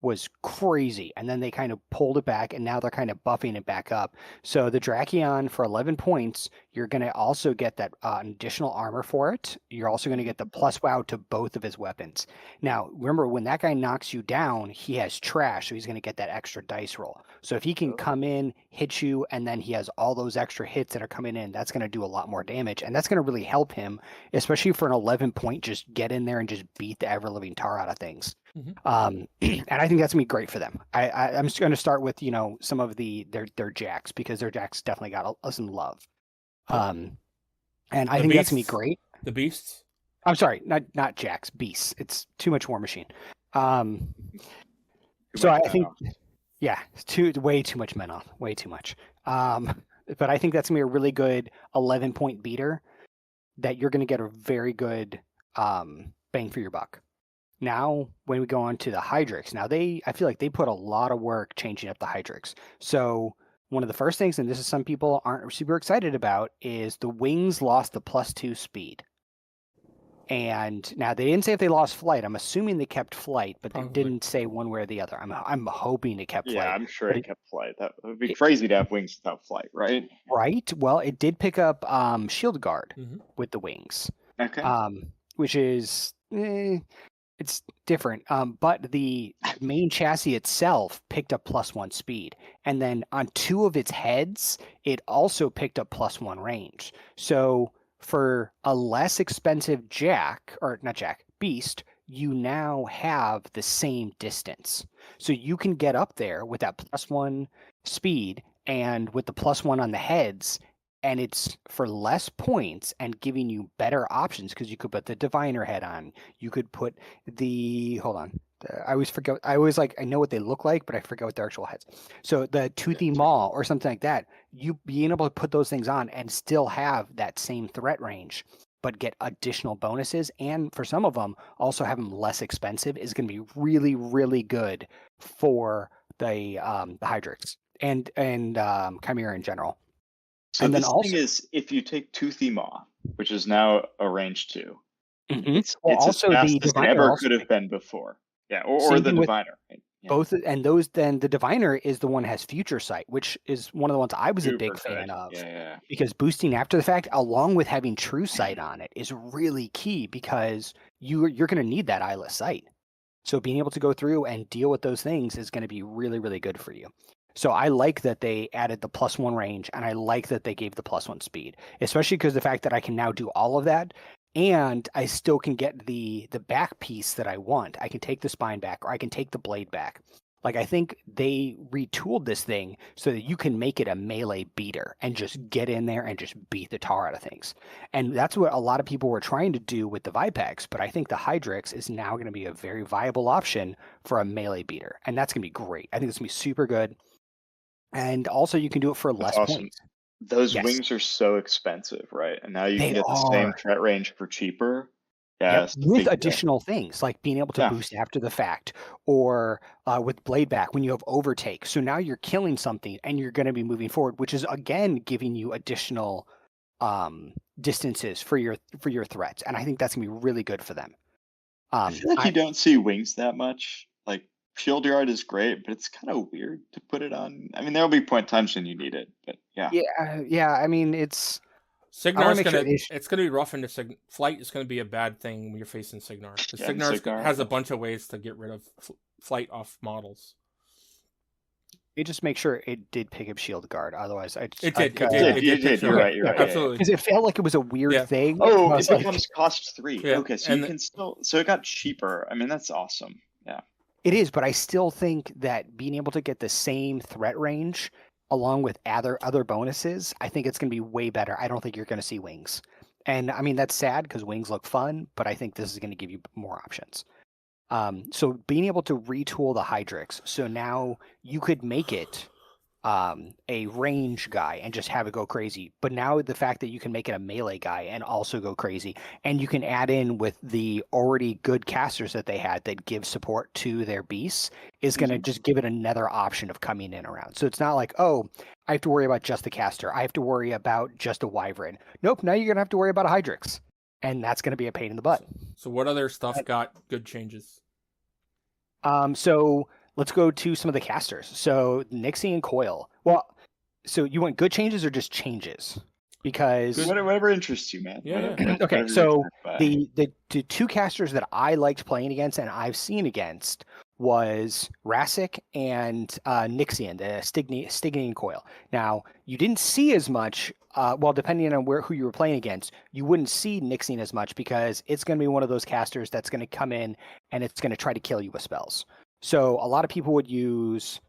was crazy. And then they kind of pulled it back, and now they're kind of buffing it back up. So the Drakion for 11 points, you're going to also get that additional armor for it. You're also going to get the plus wow to both of his weapons. Now, remember, when that guy knocks you down, he has trash, so he's going to get that extra dice roll. So if he can come in, hit you, and then he has all those extra hits that are coming in, that's going to do a lot more damage. And that's going to really help him, especially for an 11-point, just get in there and just beat the ever-living tar out of things. And I think that's gonna be great for them. I'm just going to start with some of their jacks, because their jacks definitely got some love. And I think that's gonna be great. The beasts. I'm sorry, not jacks, beasts. It's too much Warmachine. So I think, way too much men off, way too much. But I think that's gonna be a really good 11-point beater that you're gonna get a very good bang for your buck. Now, when we go on to the Hydrix, I feel like they put a lot of work changing up the Hydrix. So one of the first things, and this is some people aren't super excited about, is the wings lost the +2 speed. And now they didn't say if they lost flight. I'm assuming they kept flight, but they didn't say one way or the other. I'm hoping it kept flight. Yeah, I'm sure it kept flight. That would be crazy to have wings without flight, right? Right. Well, it did pick up shield guard with the wings. Okay. Which is it's different. But the main chassis itself picked up +1 speed. And then on 2 of its heads, it also picked up +1 range. So for a less expensive beast, you now have the same distance. So you can get up there with that +1 speed and with the +1 on the heads, and it's for less points and giving you better options, because you could put the diviner head on. You could put I always forget. I know what they look like, but I forget what their actual heads. So the toothy maw or something like that, you being able to put those things on and still have that same threat range, but get additional bonuses. And for some of them, also have them less expensive is going to be really, really good for the Hydrix and Chimera in general. So and this then also, thing is, if you take Toothy Maw, which is now a range 2, it's also as fast the as it diviner ever could have been before. Yeah, or the diviner. Right? Yeah. Both, and those, then the diviner is the one that has future sight, which is one of the ones I was a big fan of. Yeah. Because boosting after the fact, along with having true sight on it, is really key, because you're going to need that eyeless sight. So being able to go through and deal with those things is going to be really, really good for you. So I like that they added the +1 range, and I like that they gave the +1 speed, especially because the fact that I can now do all of that. and I still can get the back piece that I want. I can take the spine back, or I can take the blade back. Like, I think they retooled this thing so that you can make it a melee beater and just get in there and just beat the tar out of things. And that's what a lot of people were trying to do with the Vipex, but I think the Hydrix is now going to be a very viable option for a melee beater, and that's going to be great. I think it's going to be super good. And also, you can do it for less points. Those wings are so expensive, right? And now you They can get the same threat range for cheaper. Yeah, with additional things like being able to boost after the fact, or with blade back when you have overtake. So now you're killing something and you're going to be moving forward, which is again giving you additional distances for your threats. And I think that's gonna be really good for them. I feel like you don't see wings that much. Like, shield yard is great, but it's kind of weird to put it on. I mean, there'll be point times when you need it, but yeah. I mean, it's Signar's it's gonna be rough into flight. Is gonna be a bad thing when you're facing Signar. Because Signar has a bunch of ways to get rid of flight off models. It just make sure it did pick up shield guard. Otherwise, it did. You're right. Absolutely. Because it felt like it was a weird thing. Oh, it becomes cost 3. Yeah. Okay, so you can still. So it got cheaper. I mean, that's awesome. Yeah. It is, but I still think that being able to get the same threat range along with other bonuses, I think it's going to be way better. I don't think you're going to see wings. And I mean, that's sad because wings look fun, but I think this is going to give you more options. So being able to retool the Hydrix, so now you could make it a range guy and just have it go crazy. But now the fact that you can make it a melee guy and also go crazy, and you can add in with the already good casters that they had that give support to their beasts, is going to just give it another option of coming in around. So it's not like, oh, I have to worry about just the caster. I have to worry about just a wyvern. Nope, now you're going to have to worry about a Hydrix. And that's going to be a pain in the butt. So what other stuff got good changes? So let's go to some of the casters. So Nixie and Coil. Well, so you want good changes or just changes? Because whatever interests you, man. Yeah. Okay. So the two casters that I liked playing against and I've seen against was Rassic and Nixian, the Stygian Coil. Now, you didn't see as much. Well, depending on who you were playing against, you wouldn't see Nixian as much because it's going to be one of those casters that's going to come in and it's going to try to kill you with spells. So a lot of people would use,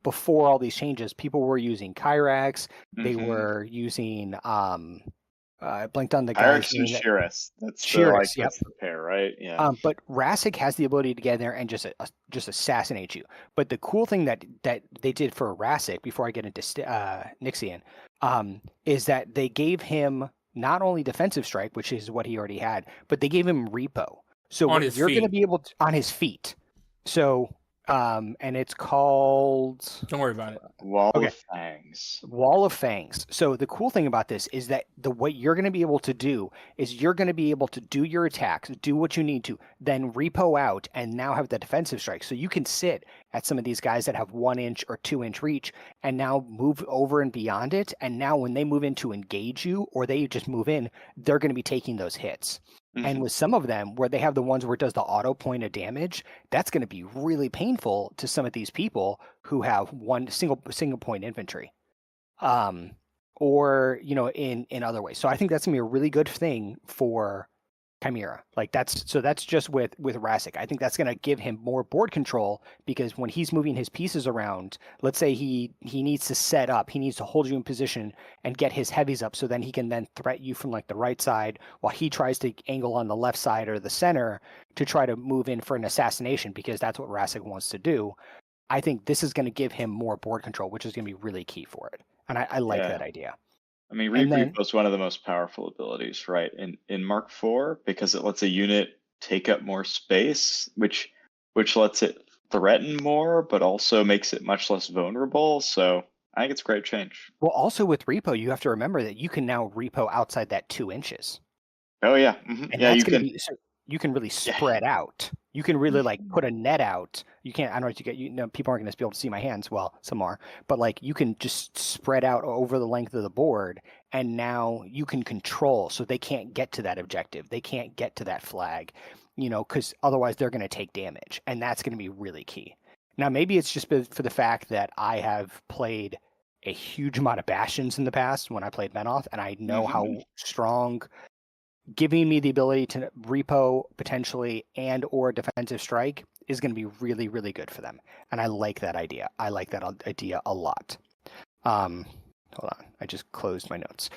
before all these changes, people were using Kyrax. They were using, I blinked on the guy. Kyrax and Shiras. That's Shiras, that's the pair, right? Yeah. But Rassic has the ability to get in there and just assassinate you. But the cool thing that they did for Rassic, before I get into Nixian, is that they gave him not only defensive strike, which is what he already had, but they gave him repo. So you're going to be able to on his feet. So and it's called. Don't worry about it. Wall of Fangs. Wall of Fangs. So the cool thing about this is that what you're going to be able to do is you're going to be able to do your attacks, do what you need to, then repo out, and now have the defensive strike. So you can sit at some of these guys that have 1 inch or 2 inch reach, and now move over and beyond it. And now when they move in to engage you, or they just move in, they're going to be taking those hits. And with some of them, where they have the ones where it does the auto point of damage, that's going to be really painful to some of these people who have one single point infantry, or in other ways. So I think that's going to be a really good thing for Chimera. Like that's just with Rassic. I think that's going to give him more board control, because when he's moving his pieces around, let's say he needs to set up, he needs to hold you in position and get his heavies up, so then he can then threat you from like the right side while he tries to angle on the left side or the center to try to move in for an assassination, because that's what Rassic wants to do. I think this is going to give him more board control, which is going to be really key for it. And I like that idea. I mean, Repo is one of the most powerful abilities, right? In Mark IV, because it lets a unit take up more space, which lets it threaten more, but also makes it much less vulnerable. So I think it's a great change. Well, also with Repo, you have to remember that you can now Repo outside that 2 inches. Oh yeah, and that's going to be. So you can really spread out. You can really like put a net out. You can't. I don't know if you get. People aren't going to be able to see my hands. Well, some are, but like you can just spread out over the length of the board, and now you can control. So they can't get to that objective. They can't get to that flag, because otherwise they're going to take damage, and that's going to be really key. Now, maybe it's just for the fact that I have played a huge amount of Bastions in the past when I played Menoth, and I know how strong giving me the ability to repo potentially and or defensive strike is going to be really, really good for them. And I like that idea. I like that idea a lot. Hold on, I just closed my notes.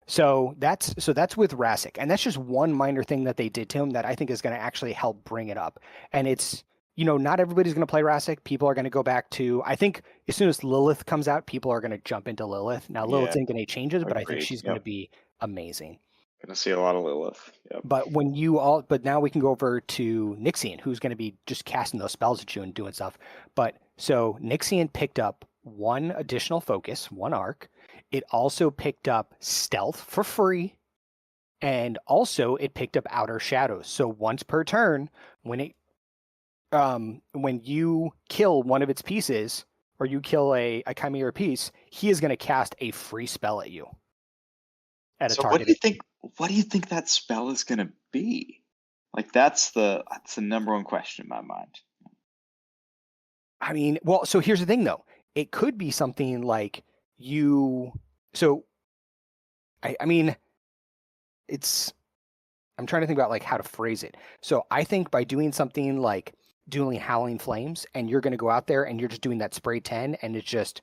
So that's with Rassic, and that's just one minor thing that they did to him that I think is going to actually help bring it up. And it's, not everybody's going to play Rassic. People are going to go back to, I think as soon as Lilith comes out, people are going to jump into Lilith. Now Lilith's ain't going to changes, but I think she's going to be amazing. Gonna see a lot of Lilith. Yep. But now we can go over to Nixian, who's going to be just casting those spells at you and doing stuff. But so Nixian picked up one additional focus, one arc. It also picked up stealth for free, and also it picked up outer shadows. So once per turn, when you kill one of its pieces, or you kill a chimera piece, he is going to cast a free spell at you. At a target. What do you think that spell is going to be? Like that's the number one question in my mind. I mean, well, so here's the thing though. It could be something like I mean, I'm trying to think about like how to phrase it. So I think by doing something like doing Howling Flames, and you're going to go out there and you're just doing that spray 10 and it's just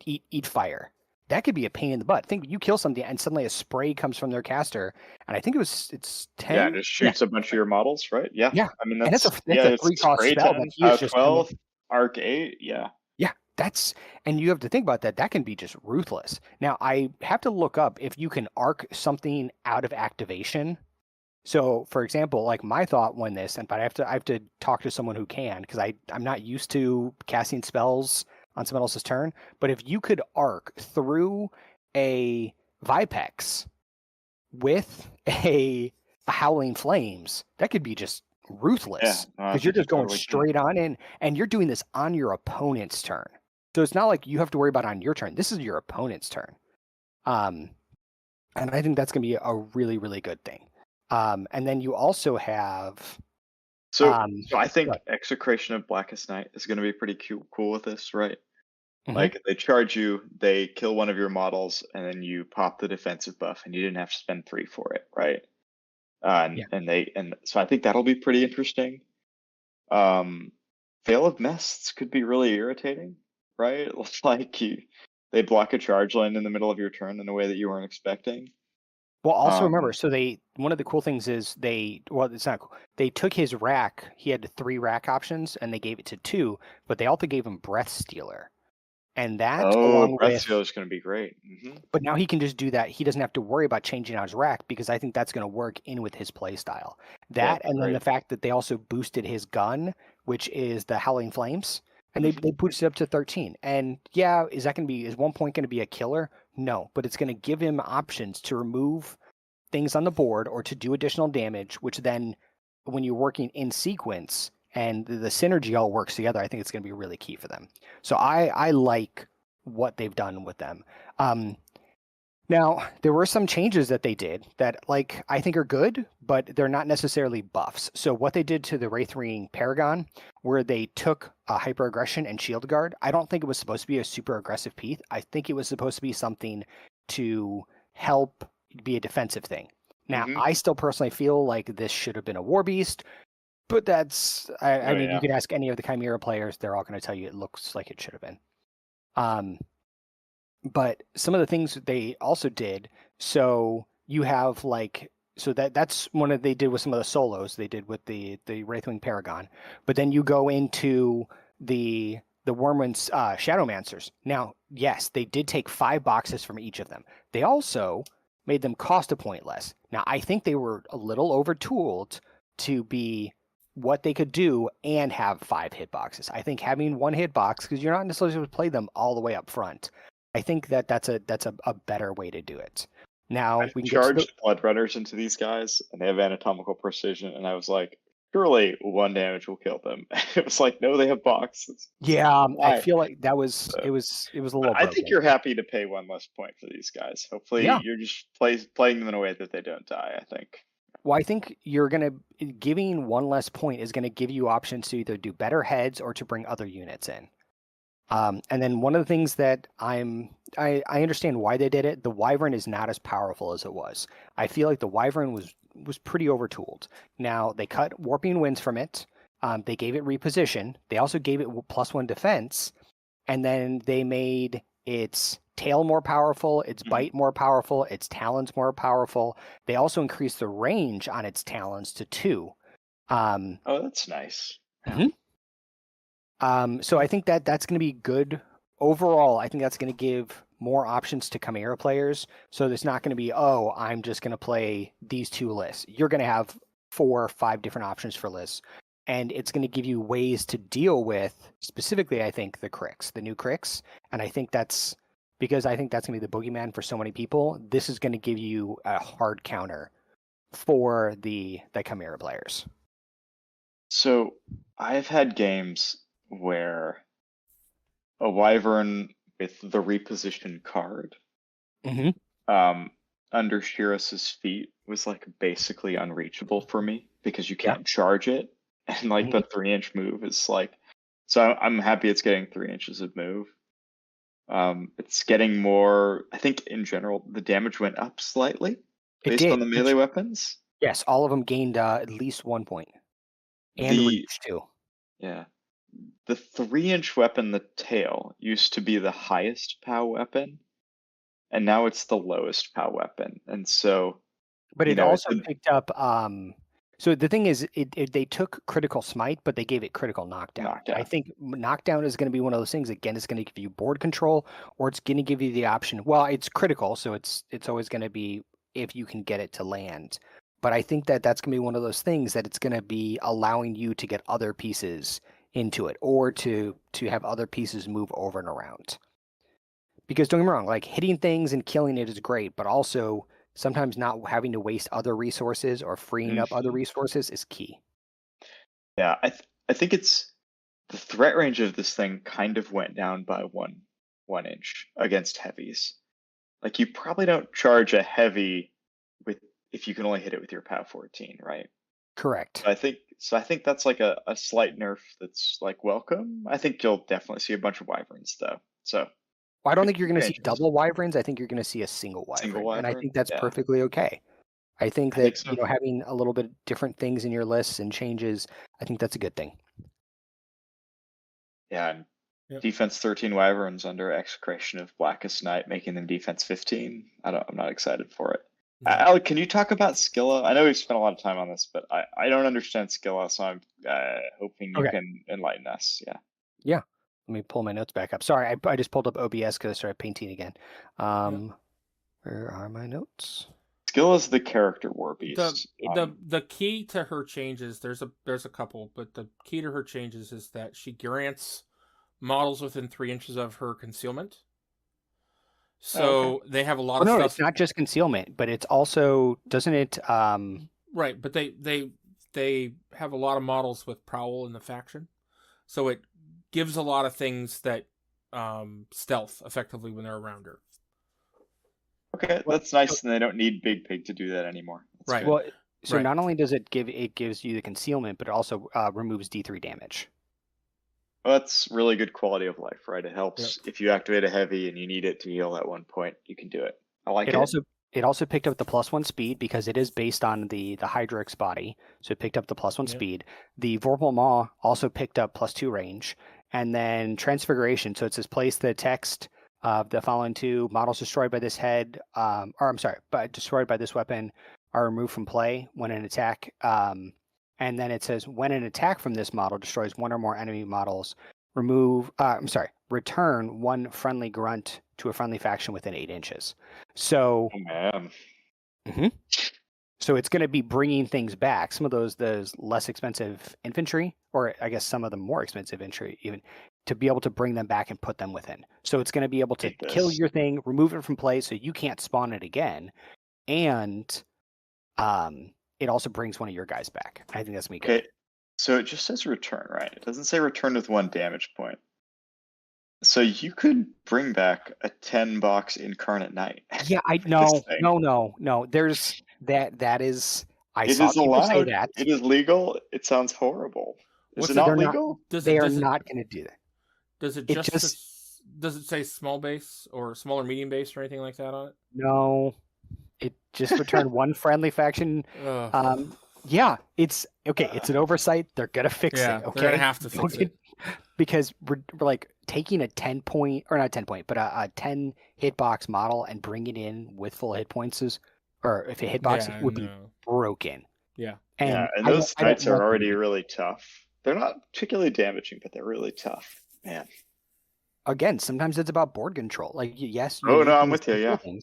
eat fire. That could be a pain in the butt. Think you kill something and suddenly a spray comes from their caster, and I think it's 10. Yeah, and it shoots a bunch of your models, right? Yeah. Yeah. I mean that's a 3-cost spell 10, that he is just 12, Arc 8, yeah. Yeah, and you have to think about that. That can be just ruthless. Now, I have to look up if you can arc something out of activation. So, for example, like my thought when this, but I have to talk to someone who can, because I'm not used to casting spells on someone else's turn. But if you could arc through a Vipex with a Howling Flames, that could be just ruthless, because you're just going straight on in, and you're doing this on your opponent's turn. So it's not like you have to worry about on your turn. This is your opponent's turn. And I think that's going to be a really, really good thing. And then you also have... So I think Execration of Blackest Night is going to be pretty cool with this, right? Mm-hmm. Like they charge you, they kill one of your models, and then you pop the defensive buff, and you didn't have to spend 3 for it, right? And so I think that'll be pretty interesting. Veil of Mists could be really irritating, right? Like they block a charge line in the middle of your turn in a way that you weren't expecting. Well, also remember, so one of the cool things is it's not cool. They took his rack. He had 3 rack options, and they gave it to 2, but they also gave him Breath Stealer. And that Breath Stealer is going to be great. Mm-hmm. But now he can just do that. He doesn't have to worry about changing out his rack, because I think that's going to work in with his play style. Then the fact that they also boosted his gun, which is the Howling Flames, and they boosted it up to 13. And is 1 point going to be a killer? No, but it's going to give him options to remove things on the board or to do additional damage, which then when you're working in sequence and the synergy all works together, I think it's going to be really key for them. So I like what they've done with them. Now, there were some changes that they did that I think are good, but they're not necessarily buffs. So what they did to the Wraithwing Paragon, where they took Hyper Aggression and Shield Guard, I don't think it was supposed to be a super aggressive piece. I think it was supposed to be something to help be a defensive thing. Now, I still personally feel like this should have been a War Beast, but that's, I mean, you can ask any of the Chimera players, they're all going to tell you it looks like it should have been. But some of the things that they also did, so you have that's one of they did with some of the solos they did with the Wraithwing Paragon. But then you go into the Wormwind's Shadowmancers. Now, yes, they did take 5 boxes from each of them. They also made them cost a point less. Now, I think they were a little over-tooled to be what they could do and have 5 hitboxes. I think having 1 hitbox, because you're not necessarily supposed to play them all the way up front, I think that's a better way to do it. Now we can charge Blood Runners into these guys, and they have anatomical precision, and I was like, surely 1 damage will kill them. It was like, no, they have boxes. Yeah, I feel like that was it was a little. I think you're happy to pay 1 less point for these guys. Hopefully, you're just playing them in a way that they don't die. I think. Well, I think giving 1 less point is gonna give you options to either do better heads or to bring other units in. And then one of the things that I'm I understand why they did it. The Wyvern is not as powerful as it was. I feel like the Wyvern was pretty overtooled. Now they cut Warping Winds from it. They gave it reposition. They also gave it +1 defense, and then they made its tail more powerful, its bite more powerful, its talons more powerful. They also increased the range on its talons to 2. Oh, that's nice. So I think that's going to be good overall. I think that's going to give more options to Chimera players. So there's not going to be, oh, I'm just going to play these 2 lists. You're going to have 4 or 5 different options for lists. And it's going to give you ways to deal with, specifically, I think, the new Cricks. And I think that's because I think that's going to be the boogeyman for so many people. This is going to give you a hard counter for the Chimera players. So I've had games where a Wyvern with the reposition card under Shiras's feet was like basically unreachable for me because you can't charge it. And like the 3-inch move is like, so I'm happy it's getting 3 inches of move. It's getting more, I think in general, the damage went up slightly based on the melee weapons. Yes, all of them gained at least 1 point. And reach too. Yeah. The 3-inch weapon, the tail, used to be the highest POW weapon. And now it's the lowest POW weapon. And so. But it also picked up. So the thing is, they took critical smite, but they gave it critical knockdown. I think knockdown is going to be one of those things. Again, it's going to give you board control, or it's going to give you the option. Well, it's critical, so it's always going to be if you can get it to land. But I think that's going to be one of those things that it's going to be allowing you to get other pieces into it, or to have other pieces move over and around. Because don't get me wrong, like hitting things and killing it is great, but also sometimes not having to waste other resources or freeing up other resources is key. Yeah, I think it's the threat range of this thing kind of went down by one inch against heavies. Like you probably don't charge a heavy if you can only hit it with your POW 14, right? Correct. I think that's like a slight nerf that's like welcome. I think you'll definitely see a bunch of Wyverns though. So I don't think you're going to see double Wyverns. I think you're going to see a single Wyvern. And I think that's perfectly okay. I think that so. Having a little bit different things in your lists and changes, I think that's a good thing. Yeah, defense 13 Wyverns under Execration of Blackest Night, making them defense 15. I'm not excited for it. Alec, can you talk about Skilla? I know we've spent a lot of time on this, but I don't understand Skilla, so I'm hoping you can enlighten us. Yeah. Let me pull my notes back up. Sorry, I just pulled up OBS because I started painting again. Where are my notes? Skilla is the character war beast. The key to her changes, there's a couple, but the key to her changes is that she grants models within 3 inches of her concealment. So they have a lot of stuff. No, it's not just concealment, but it's also, doesn't it? Right, but they have a lot of models with Prowl in the faction, so it gives a lot of things that stealth effectively when they're around her. Okay, that's nice, and they don't need Big Pig to do that anymore. That's right. Good. Well, so not only does it gives you the concealment, but it also removes D3 damage. Well, that's really good quality of life, right? It helps if you activate a heavy and you need it to heal at one point, you can do it. I like it. It also picked up the +1 speed because it is based on the Hydrix body, so it picked up the +1 speed. The Vorpal Maw also picked up +2 range, and then Transfiguration. So it says place the text of the following 2 models destroyed by this destroyed by this weapon are removed from play when an attack. And then it says when an attack from this model destroys 1 or more enemy models, return 1 friendly grunt to a friendly faction within 8 inches. So, so it's going to be bringing things back. Some of those less expensive infantry, or I guess some of the more expensive infantry, even to be able to bring them back and put them within. So it's going to be able to kill your thing, remove it from play, so you can't spawn it again, and it also brings one of your guys back. I think that's me. Okay, so it just says return, right? It doesn't say return with 1 damage point. So you could bring back a 10-box Incarnate Knight. Yeah, no. There's that is. I saw people say that. It is legal. It sounds horrible. Is it not legal? They are not going to do that. Does it does it say small base or small or medium base or anything like that on it? No, it just returned one friendly faction. Ugh. Yeah, it's okay. It's an oversight. They're gonna fix Yeah, it. Okay, they're gonna have to fix it. Because we're like taking a 10 point, or not 10 point, but a 10 hitbox model and bringing it in with full hit points or if a hitbox Yeah, would be no. broken. Yeah. And and I those don't knights are want them already to- really tough. They're not particularly damaging, but they're really tough. Man. Again, sometimes it's about board control. Like, yes. Oh, no, I'm things with you, to yeah. kill things.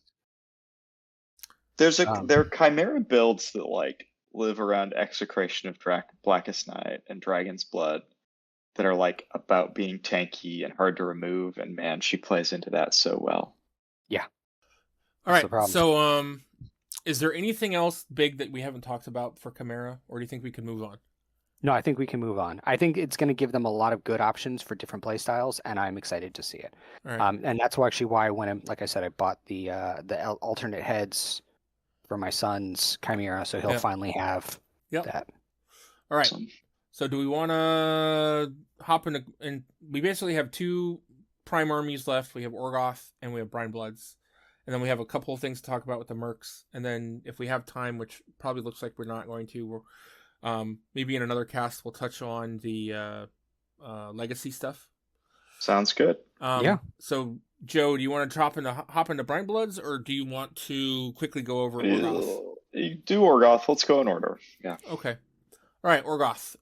There are Chimera builds that like live around Execration of Blackest Night and Dragon's Blood that are like about being tanky and hard to remove, and man, she plays into that so well. Yeah. All That's the right. problem. So, is there anything else big that we haven't talked about for Chimera, or do you think we can move on? No, I think we can move on. I think it's going to give them a lot of good options for different play styles, and I'm excited to see it. All right. And that's actually why like I said, I bought the alternate heads for my son's Chimera, so he'll finally have that. All right. Awesome. So do we want to hop into? And we basically have two prime armies left. We have Orgoth and we have Brine Bloods, and then we have a couple of things to talk about with the Mercs. And then if we have time, which probably looks like we're not going to, maybe in another cast we'll touch on the legacy stuff. Sounds good. Yeah. So Joe, do you want to hop into Brine Bloods, or do you want to quickly go over Orgoth? You do Orgoth. Let's go in order. Yeah. Okay. All right, Orgoth.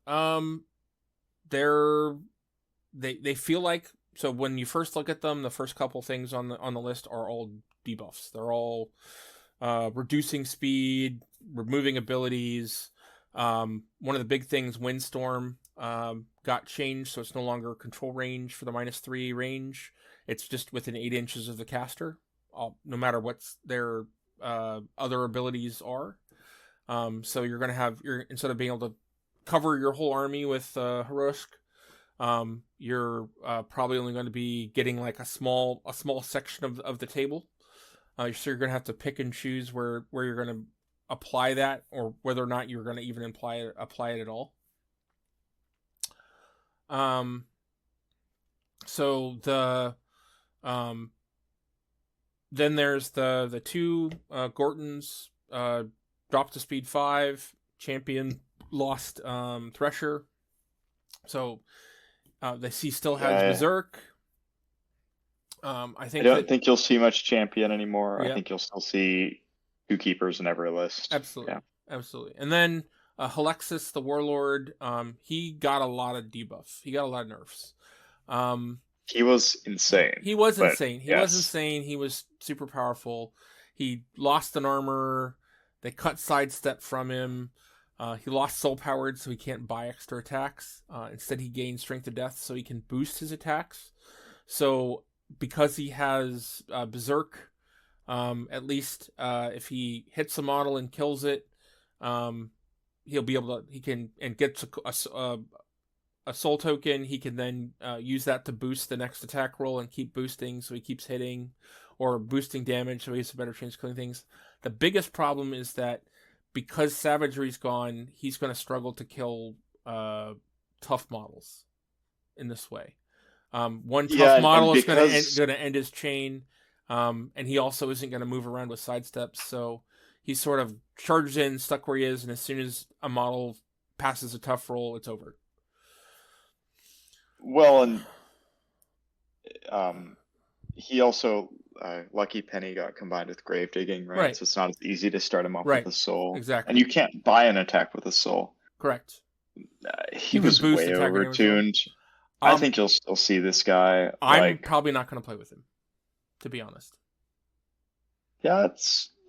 They feel like, so when you first look at them, the first couple things on the list are all debuffs. They're all reducing speed, removing abilities. One of the big things, Windstorm, got changed, so it's no longer control range for the -3 range. It's just within 8 inches of the caster, no matter what their other abilities are. So you're going to have, instead of being able to cover your whole army with Heroisk, you're probably only going to be getting like a small section of the table. So you're going to have to pick and choose where you're going to apply that, or whether or not you're going to even apply it at all. So the then there's the two Gortons, drop to speed 5, champion, lost Thresher. So the C still has Berserk. I don't think you'll see much champion anymore. Yeah. I think you'll still see 2 keepers in every list. Absolutely. Yeah. Absolutely. And then Halexis, the Warlord, he got a lot of debuffs. He got a lot of nerfs. He was insane. He was insane. He was super powerful. He lost an armor. They cut sidestep from him. He lost soul powered, so he can't buy extra attacks. Instead, he gained strength of death, so he can boost his attacks. So because he has Berserk, at least if he hits a model and kills it, he'll be able to. He can, and gets a soul token. He can then use that to boost the next attack roll and keep boosting, so he keeps hitting, or boosting damage, so he has a better chance of killing things. The biggest problem is that because Savagery's gone, he's going to struggle to kill tough models in this way. One tough model is going to end his chain, and he also isn't going to move around with sidesteps, so he sort of charges in, stuck where he is, and as soon as a model passes a tough roll, it's over. Well, and he also, Lucky Penny got combined with Grave Digging, right? So it's not as easy to start him off with a soul. Exactly. And you can't buy an attack with a soul. Correct. He was way overtuned. I think you'll still see this guy. I'm probably not going to play with him, to be honest. Yeah,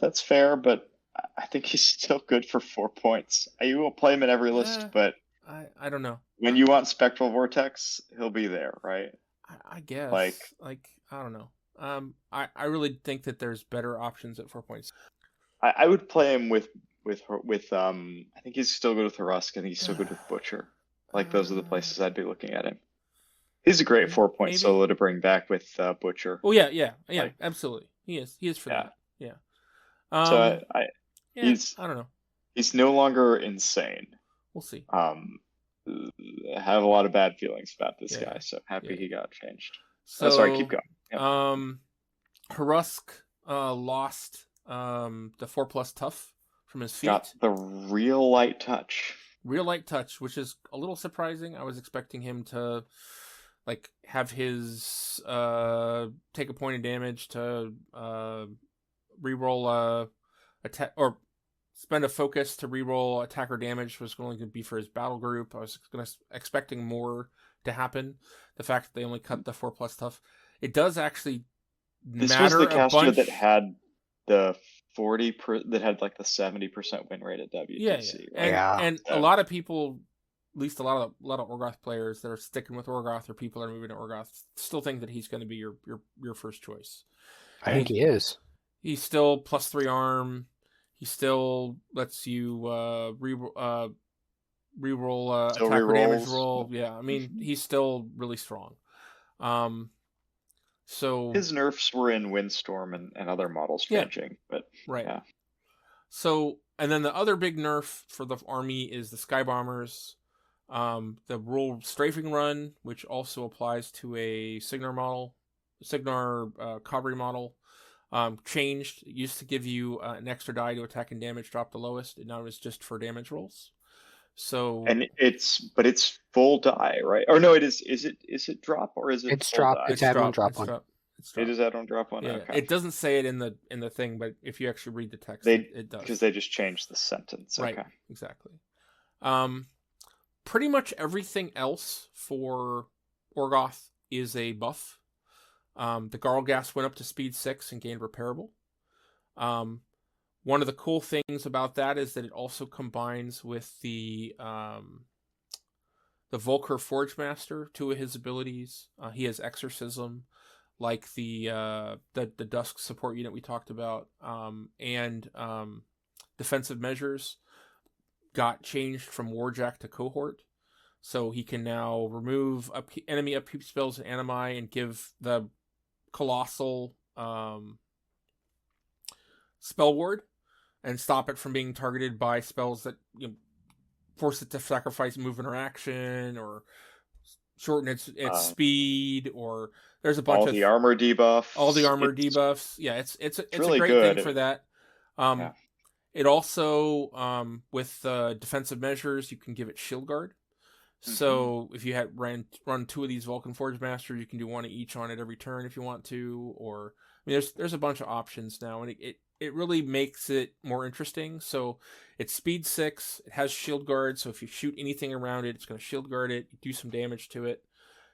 that's fair, but I think he's still good for 4 points. You won't play him in every list, but I don't know. When you want Spectral Vortex, he'll be there, right? I guess. Like I don't know. I really think that there's better options at 4 points. I would play him with I think he's still good with Rusk. I think he's still good with Butcher. Like those are the places I'd be looking at him. He's a great 4 point solo to bring back with Butcher. Oh yeah, absolutely. He is for that. Yeah. So I don't know. He's no longer insane. We'll see. I have a lot of bad feelings about this guy, so happy he got changed. So, sorry, keep going. Yep. Harusk lost the 4+ tough from his feet. Got the real light touch. Real light touch, which is a little surprising. I was expecting him to like have his take a point of damage to reroll attack or spend a focus to reroll attacker damage was going to be for his battle group. I was expecting more to happen. The fact that they only cut the 4+ tough, it does actually This matter was the a caster bunch. that had the 40 that had like the 70% win rate at WTC. Yeah. Right? And a lot of people, at least a lot of Orgoth players that are sticking with Orgoth or people that are moving to Orgoth, still think that he's going to be your first choice. I think he is. He's still +3 arm. He still lets you reroll attacker damage roll. Yeah, I mean he's still really strong. So his nerfs were in Windstorm and other models changing, but right. Yeah. So and then the other big nerf for the army is the Sky Bombers. The rule strafing run, which also applies to a Signar cavalry model, changed. It used to give you an extra die to attack and damage, drop the lowest, and now it's just for damage rolls. So and it's full die, right? Or no, it is. Is it drop or is it? It's drop. Die? It's add one, drop one. It is add on drop one. Yeah, okay. It doesn't say it in the thing, but if you actually read the text, it does. Because they just changed the sentence. Right. Okay. Exactly. Pretty much everything else for Orgoth is a buff. The Garlgas went up to speed 6 and gained repairable. One of the cool things about that is that it also combines with the Volker Forge Master, 2 of his abilities. He has Exorcism, like the Dusk support unit we talked about, and defensive measures got changed from Warjack to Cohort. So he can now remove enemy upkeep spells and animi and give the Colossal spell ward and stop it from being targeted by spells that force it to sacrifice movement or action or shorten its speed, or there's a bunch all the armor debuffs. All the armor debuffs. Yeah, it's really a great good thing for that. It also, with defensive measures, you can give it Shield Guard. So if you had run 2 of these Vulcan Forge Masters, you can do 1 of each on it every turn if you want to. Or I mean, there's a bunch of options now, and it really makes it more interesting. So it's speed 6. It has Shield Guard, so if you shoot anything around it, it's going to Shield Guard it. You do some damage to it.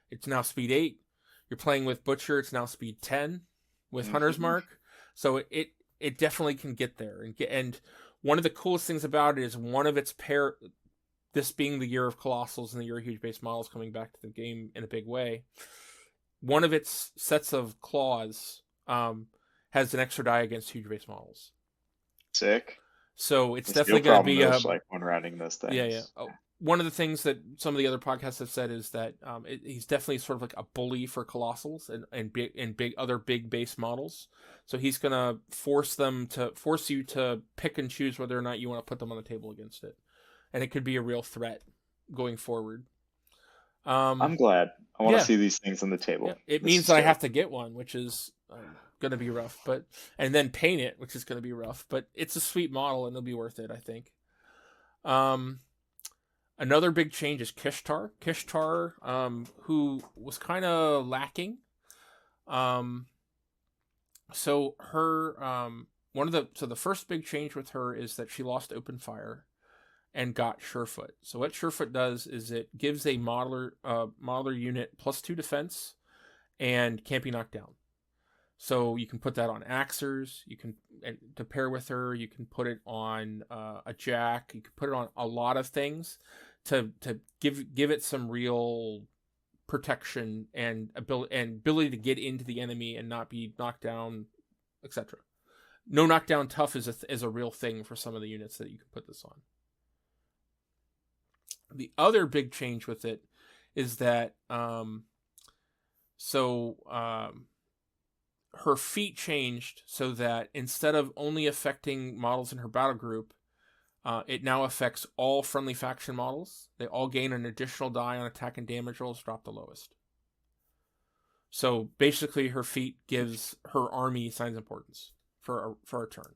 It's now speed 8. You're playing with Butcher. It's now speed 10 with Hunter's Mark. So it definitely can get there. And one of the coolest things about it is one of its this being the year of Colossals and the year of huge base models coming back to the game in a big way, one of its sets of claws has an extra die against huge base models. Sick. So it's definitely going to be like one rounding those things. Yeah. One of the things that some of the other podcasts have said is that he's definitely sort of like a bully for Colossals and big other big base models. So he's going to force you to pick and choose whether or not you want to put them on the table against it. And it could be a real threat going forward. I'm glad. I want to see these things on the table. Yeah. It means that I have to get one, which is going to be rough, and then paint it, which is going to be rough. But it's a sweet model, and it'll be worth it, I think. Another big change is Kishtar. Kishtar, who was kind of lacking. So her the first big change with her is that she lost open fire and got Surefoot. So what Surefoot does is it gives a modeler unit +2 defense and can't be knocked down. So you can put that on Axers. You can, and to pair with her, you can put it on a Jack. You can put it on a lot of things to give it some real protection and ability to get into the enemy and not be knocked down, etc. No knockdown tough is a real thing for some of the units that you can put this on. The other big change with it is that her feat changed so that instead of only affecting models in her battle group, it now affects all friendly faction models. They all gain an additional die on attack and damage rolls, drop the lowest. So basically, her feat gives her army signs importance for a turn.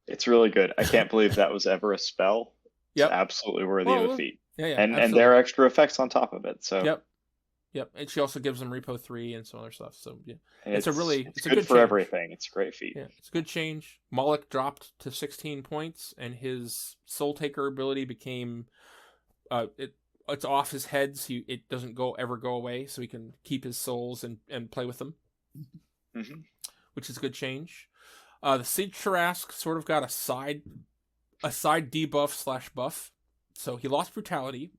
It's really good. I can't believe that was ever a spell. It's Yep. absolutely worthy of a feat. Yeah, and there are extra effects on top of it. So Yep. And she also gives them Repo 3 and some other stuff. So yeah, it's good for change. Everything. It's a great feat. Yeah, it's a good change. Moloch dropped to 16 points, and his Soul Taker ability became it's off his head, so it doesn't ever go away, so he can keep his souls and play with them, which is a good change. The Siege Tarrasque sort of got a side debuff / buff, so he lost Brutality,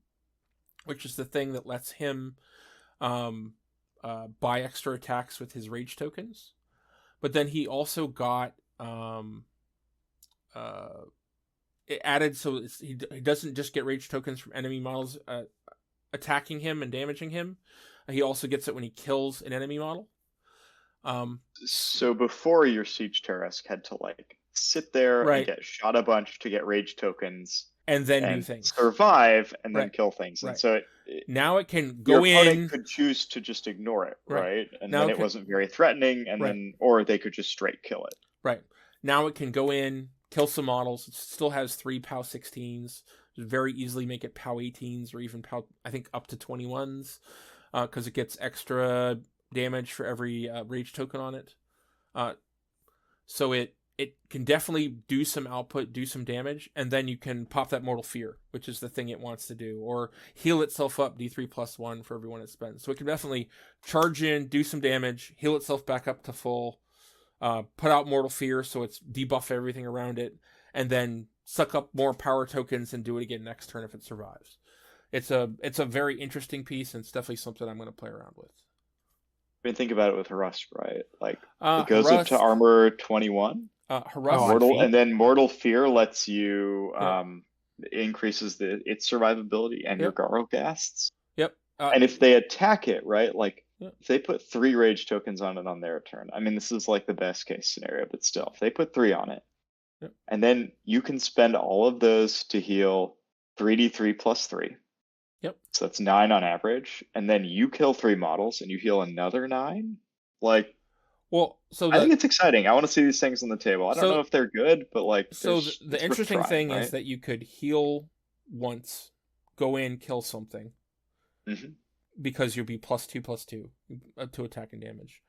which is the thing that lets him buy extra attacks with his rage tokens, but then he also got it added so he doesn't just get rage tokens from enemy models attacking him and damaging him. He also gets it when he kills an enemy model. So before, your Siege Tarrasque had to like sit there and get shot a bunch to get rage tokens, and then do things, survive, and then kill things. And so now it can go in. Your opponent could choose to just ignore it, right? And now then it wasn't very threatening, and then or they could just straight kill it. Right. Now it can go in, kill some models. It still has 3 POW 16s. Very easily make it POW 18s or even POW, I think, up to 21s, because it gets extra damage for every rage token on it. So it can definitely do some output, do some damage, and then you can pop that Mortal Fear, which is the thing it wants to do, or heal itself up D3+1 for everyone it spends. So it can definitely charge in, do some damage, heal itself back up to full, put out Mortal Fear so it's debuff everything around it, and then suck up more power tokens and do it again next turn if it survives. It's a very interesting piece, and it's definitely something I'm going to play around with. I mean, think about it with Harask, right? Like it goes up to armor 21. Harask, and then Mortal Fear lets you increases its survivability and your Garo Ghasts. Yep. And if they attack it, right? Like if they put 3 rage tokens on it on their turn. I mean, this is like the best case scenario, but still, if they put 3 on it, and then you can spend all of those to heal 3d3 plus 3. Yep. So that's 9 on average, and then you kill 3 models and you heal another 9. Like, well, so I think it's exciting. I want to see these things on the table. I don't know if they're good, but like, so the interesting thing is that you could heal once, go in, kill something, because you'll be +2/+2 to attack and damage.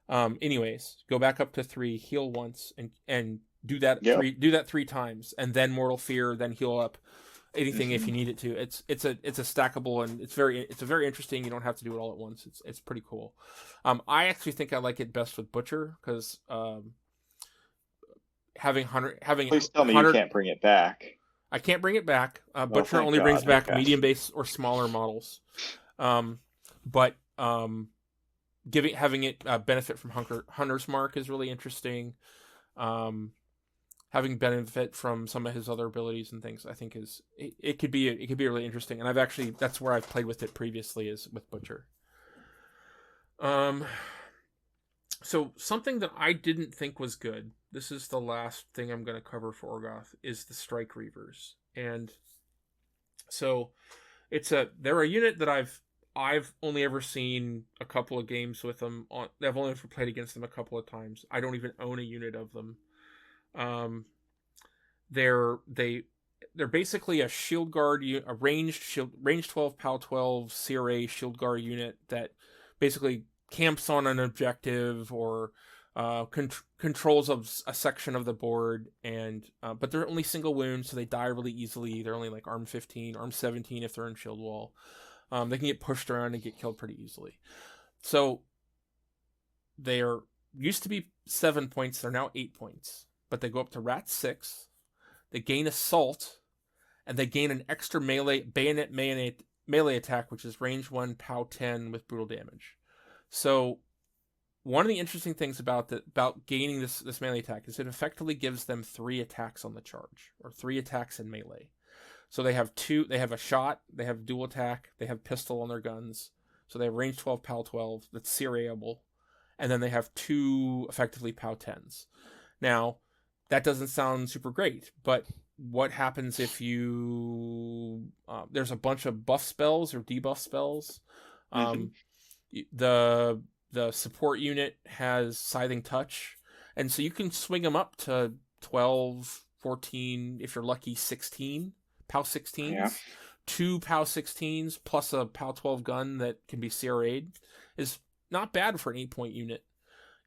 Anyways, go back up to 3, heal once, and do that 3 times, and then Mortal Fear, then heal up anything if you need it to. It's a stackable, and it's a very interesting. You don't have to do it all at once. It's pretty cool. I actually think I like it best with Butcher, because having Please tell me you can't bring it back. I can't bring it back. Butcher only brings back medium base or smaller models. But having it benefit from Hunter's Mark is really interesting. Having benefit from some of his other abilities and things, I think it could be really interesting. And that's where I've played with it previously, is with Butcher. So something that I didn't think was good, this is the last thing I'm going to cover for Orgoth, is the Strike Reavers. And so they're a unit that I've only ever seen a couple of games with them. I've only ever played against them a couple of times. I don't even own a unit of them. They're basically a shield guard, a ranged 12 POW 12 CRA shield guard unit that basically camps on an objective or controls a section of the board, and but they're only single wounds, so they die really easily. They're only like arm 15, arm 17 if they're in shield wall. They can get pushed around and get killed pretty easily. So they used to be 7 points. They're now 8 points. But they go up to Rat 6. They gain Assault, and they gain an extra bayonet melee attack, which is range 1 POW 10 with brutal damage. So one of the interesting things about gaining this melee attack is it effectively gives them 3 attacks on the charge, or 3 attacks in melee. So they have a shot, they have dual attack, they have pistol on their guns. So they have range 12 POW 12 that's CRA-able, and then they have 2 effectively POW 10s. Now, that doesn't sound super great, but what happens if there's a bunch of buff spells or debuff spells? The The support unit has Scything Touch, and so you can swing them up to 12, 14, if you're lucky, 16 POW 16s. Yeah. 2 POW 16s plus a POW 12 gun that can be CRA'd is not bad for an 8-point unit.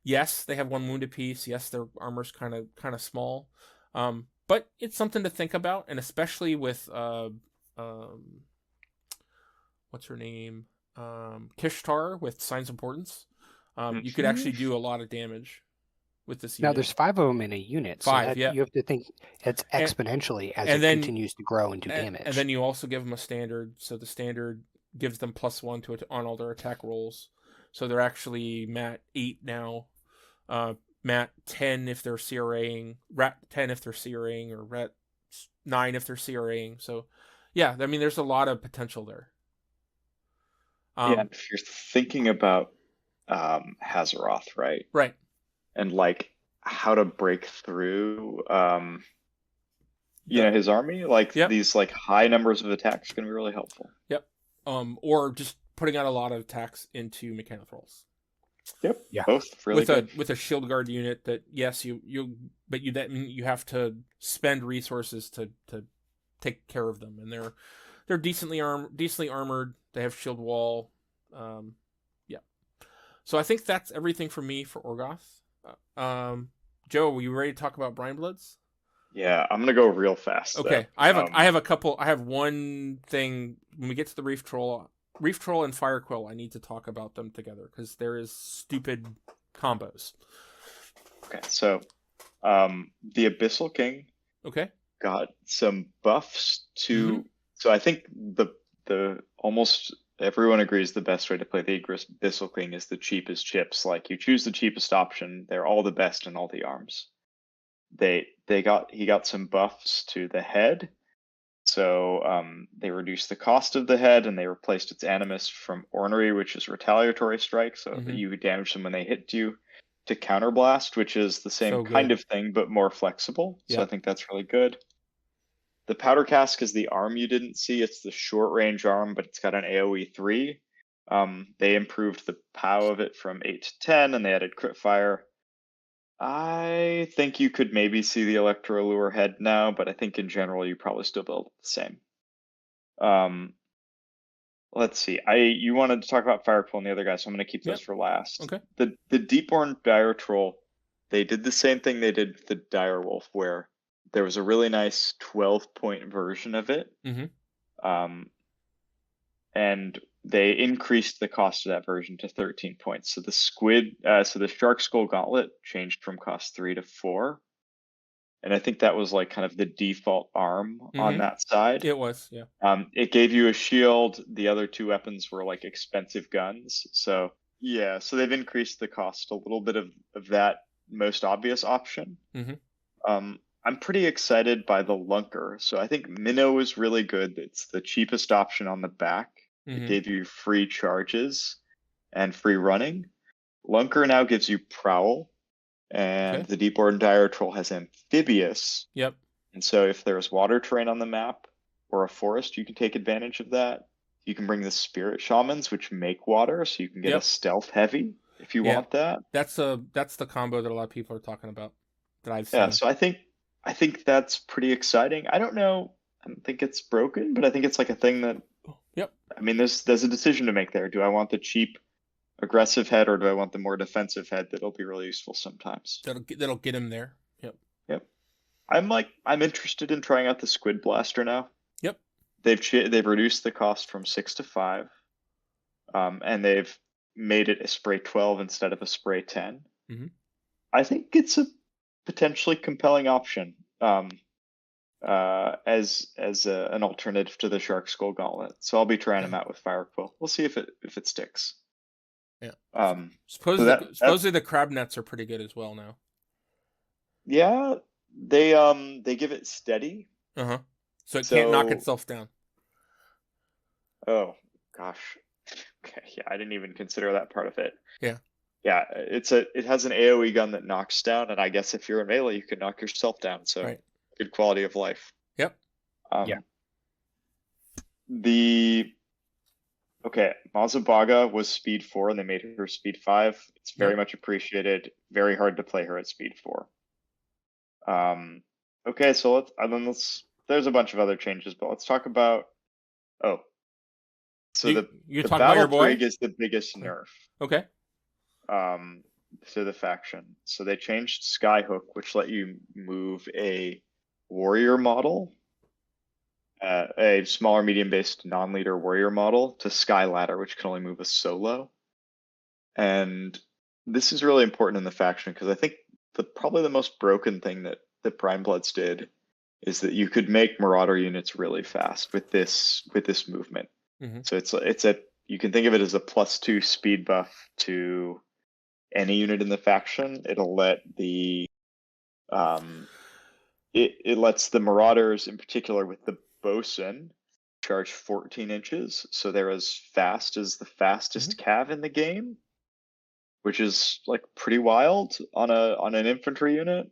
Yes, they have 1 wound apiece. Yes, their armor's kind of small, but it's something to think about, and especially with what's her name, Kishtar with Signs of Importance. You could actually do a lot of damage with this unit. Now, there's 5 of them in a unit, so 5, yeah. You have to think it's exponentially as and it then, continues to grow and do damage. And then you also give them a standard, so the standard gives them +1 on all their attack rolls. So they're actually MAT 8 now, MAT 10 if they're CRAing, RAT 10 if they're CRAing, or RAT 9 if they're CRAing. So, yeah, I mean, there's a lot of potential there. Yeah, if you're thinking about Hazaroth, right? Right. And like how to break through his army, like these like high numbers of attacks are going to be really helpful. Yep. Or just putting out a lot of attacks into mechanic rolls. Yep. Yeah. Both really good. With a shield guard unit that you have to spend resources to take care of them, and they're decently armored. They have shield wall. Yeah. So I think that's everything for me for Orgoth. Joe, are you ready to talk about Brine Bloods? Yeah, I'm gonna go real fast. Okay, I have a couple. I have one thing when we get to the Reef Troll and Firequill. I need to talk about them together because there is stupid combos. Okay, so the Abyssal King. Okay. Got some buffs to. Mm-hmm. So I think the almost everyone agrees the best way to play the Abyssal King is the cheapest chips. Like you choose the cheapest option. They're all the best in all the arms. He got some buffs to the head. So they reduced the cost of the head and they replaced its animus from Ornery, which is retaliatory strike. So that you damage them when they hit you, to counterblast, which is the same kind of thing, but more flexible. Yep. So I think that's really good. The Powder Cask is the arm you didn't see. It's the short range arm, but it's got an AoE 3. They improved the POW of it from 8 to 10, and they added crit fire. I think you could maybe see the Electro Lure head now, but I think in general you probably still build the same. Let's see. You wanted to talk about Firepool and the other guys, so I'm going to keep those for last. Okay. The Deepborn Dire Troll, they did the same thing they did with the Dire Wolf, where there was a really nice 12-point version of it. Mm-hmm. And they increased the cost of that version to 13 points. So the Shark Skull Gauntlet changed from cost 3 to 4. And I think that was like kind of the default arm on that side. It was, yeah. It gave you a shield. The other 2 weapons were like expensive guns. So yeah, so they've increased the cost a little bit of that most obvious option. Mm-hmm. I'm pretty excited by the Lunker. So I think Minnow is really good. It's the cheapest option on the back. Mm-hmm. It gave you free charges and free running. Lunker now gives you Prowl. And the Deepborn Dire Troll has Amphibious. Yep. And so if there's water terrain on the map or a forest, you can take advantage of that. You can bring the Spirit Shamans, which make water, so you can get a stealth heavy if you want that. That's the combo that a lot of people are talking about that I've seen. Yeah, so I think that's pretty exciting. I don't think it's broken, but I think it's like a thing that I mean there's a decision to make there. Do I want the cheap aggressive head, or do I want the more defensive head that'll be really useful sometimes? That'll get him there. Yep. I'm interested in trying out the Squid Blaster now. Yep. They've reduced the cost from 6 to 5, and they've made it a spray 12 instead of a spray 10. Mm-hmm. I think it's a potentially compelling option as an alternative to the Shark Skull Gauntlet. So I'll be trying them out with Firequill. We'll see if it sticks. Yeah. Supposedly the crab nets are pretty good as well now. Yeah, they give it steady. So it can't knock itself down. Oh gosh. Okay, yeah, I didn't even consider that part of it. Yeah. Yeah, it has an AoE gun that knocks down, and I guess if you're in melee, you can knock yourself down. So good quality of life. Yep. The Okay, Mazubaga was speed 4 and they made her speed 5. It's very Yep. much appreciated. Very hard to play her at speed 4. Okay, so there's a bunch of other changes, but let's talk about, so You the talk about your battle boy? trig is the biggest nerf Okay. to the faction. So they changed Skyhook, which let you move a warrior model, a smaller medium-based non-leader warrior model, to Skyladder, which can only move a solo. And this is really important in the faction because I think probably the most broken thing that Prime Bloods did is that you could make Marauder units really fast with this movement. Mm-hmm. So you can think of it as a +2 speed buff to any unit in the faction. It'll let it lets the Marauders, in particular with the Bosun, charge 14 inches, so they're as fast as the fastest cav in the game, which is like pretty wild on an infantry unit.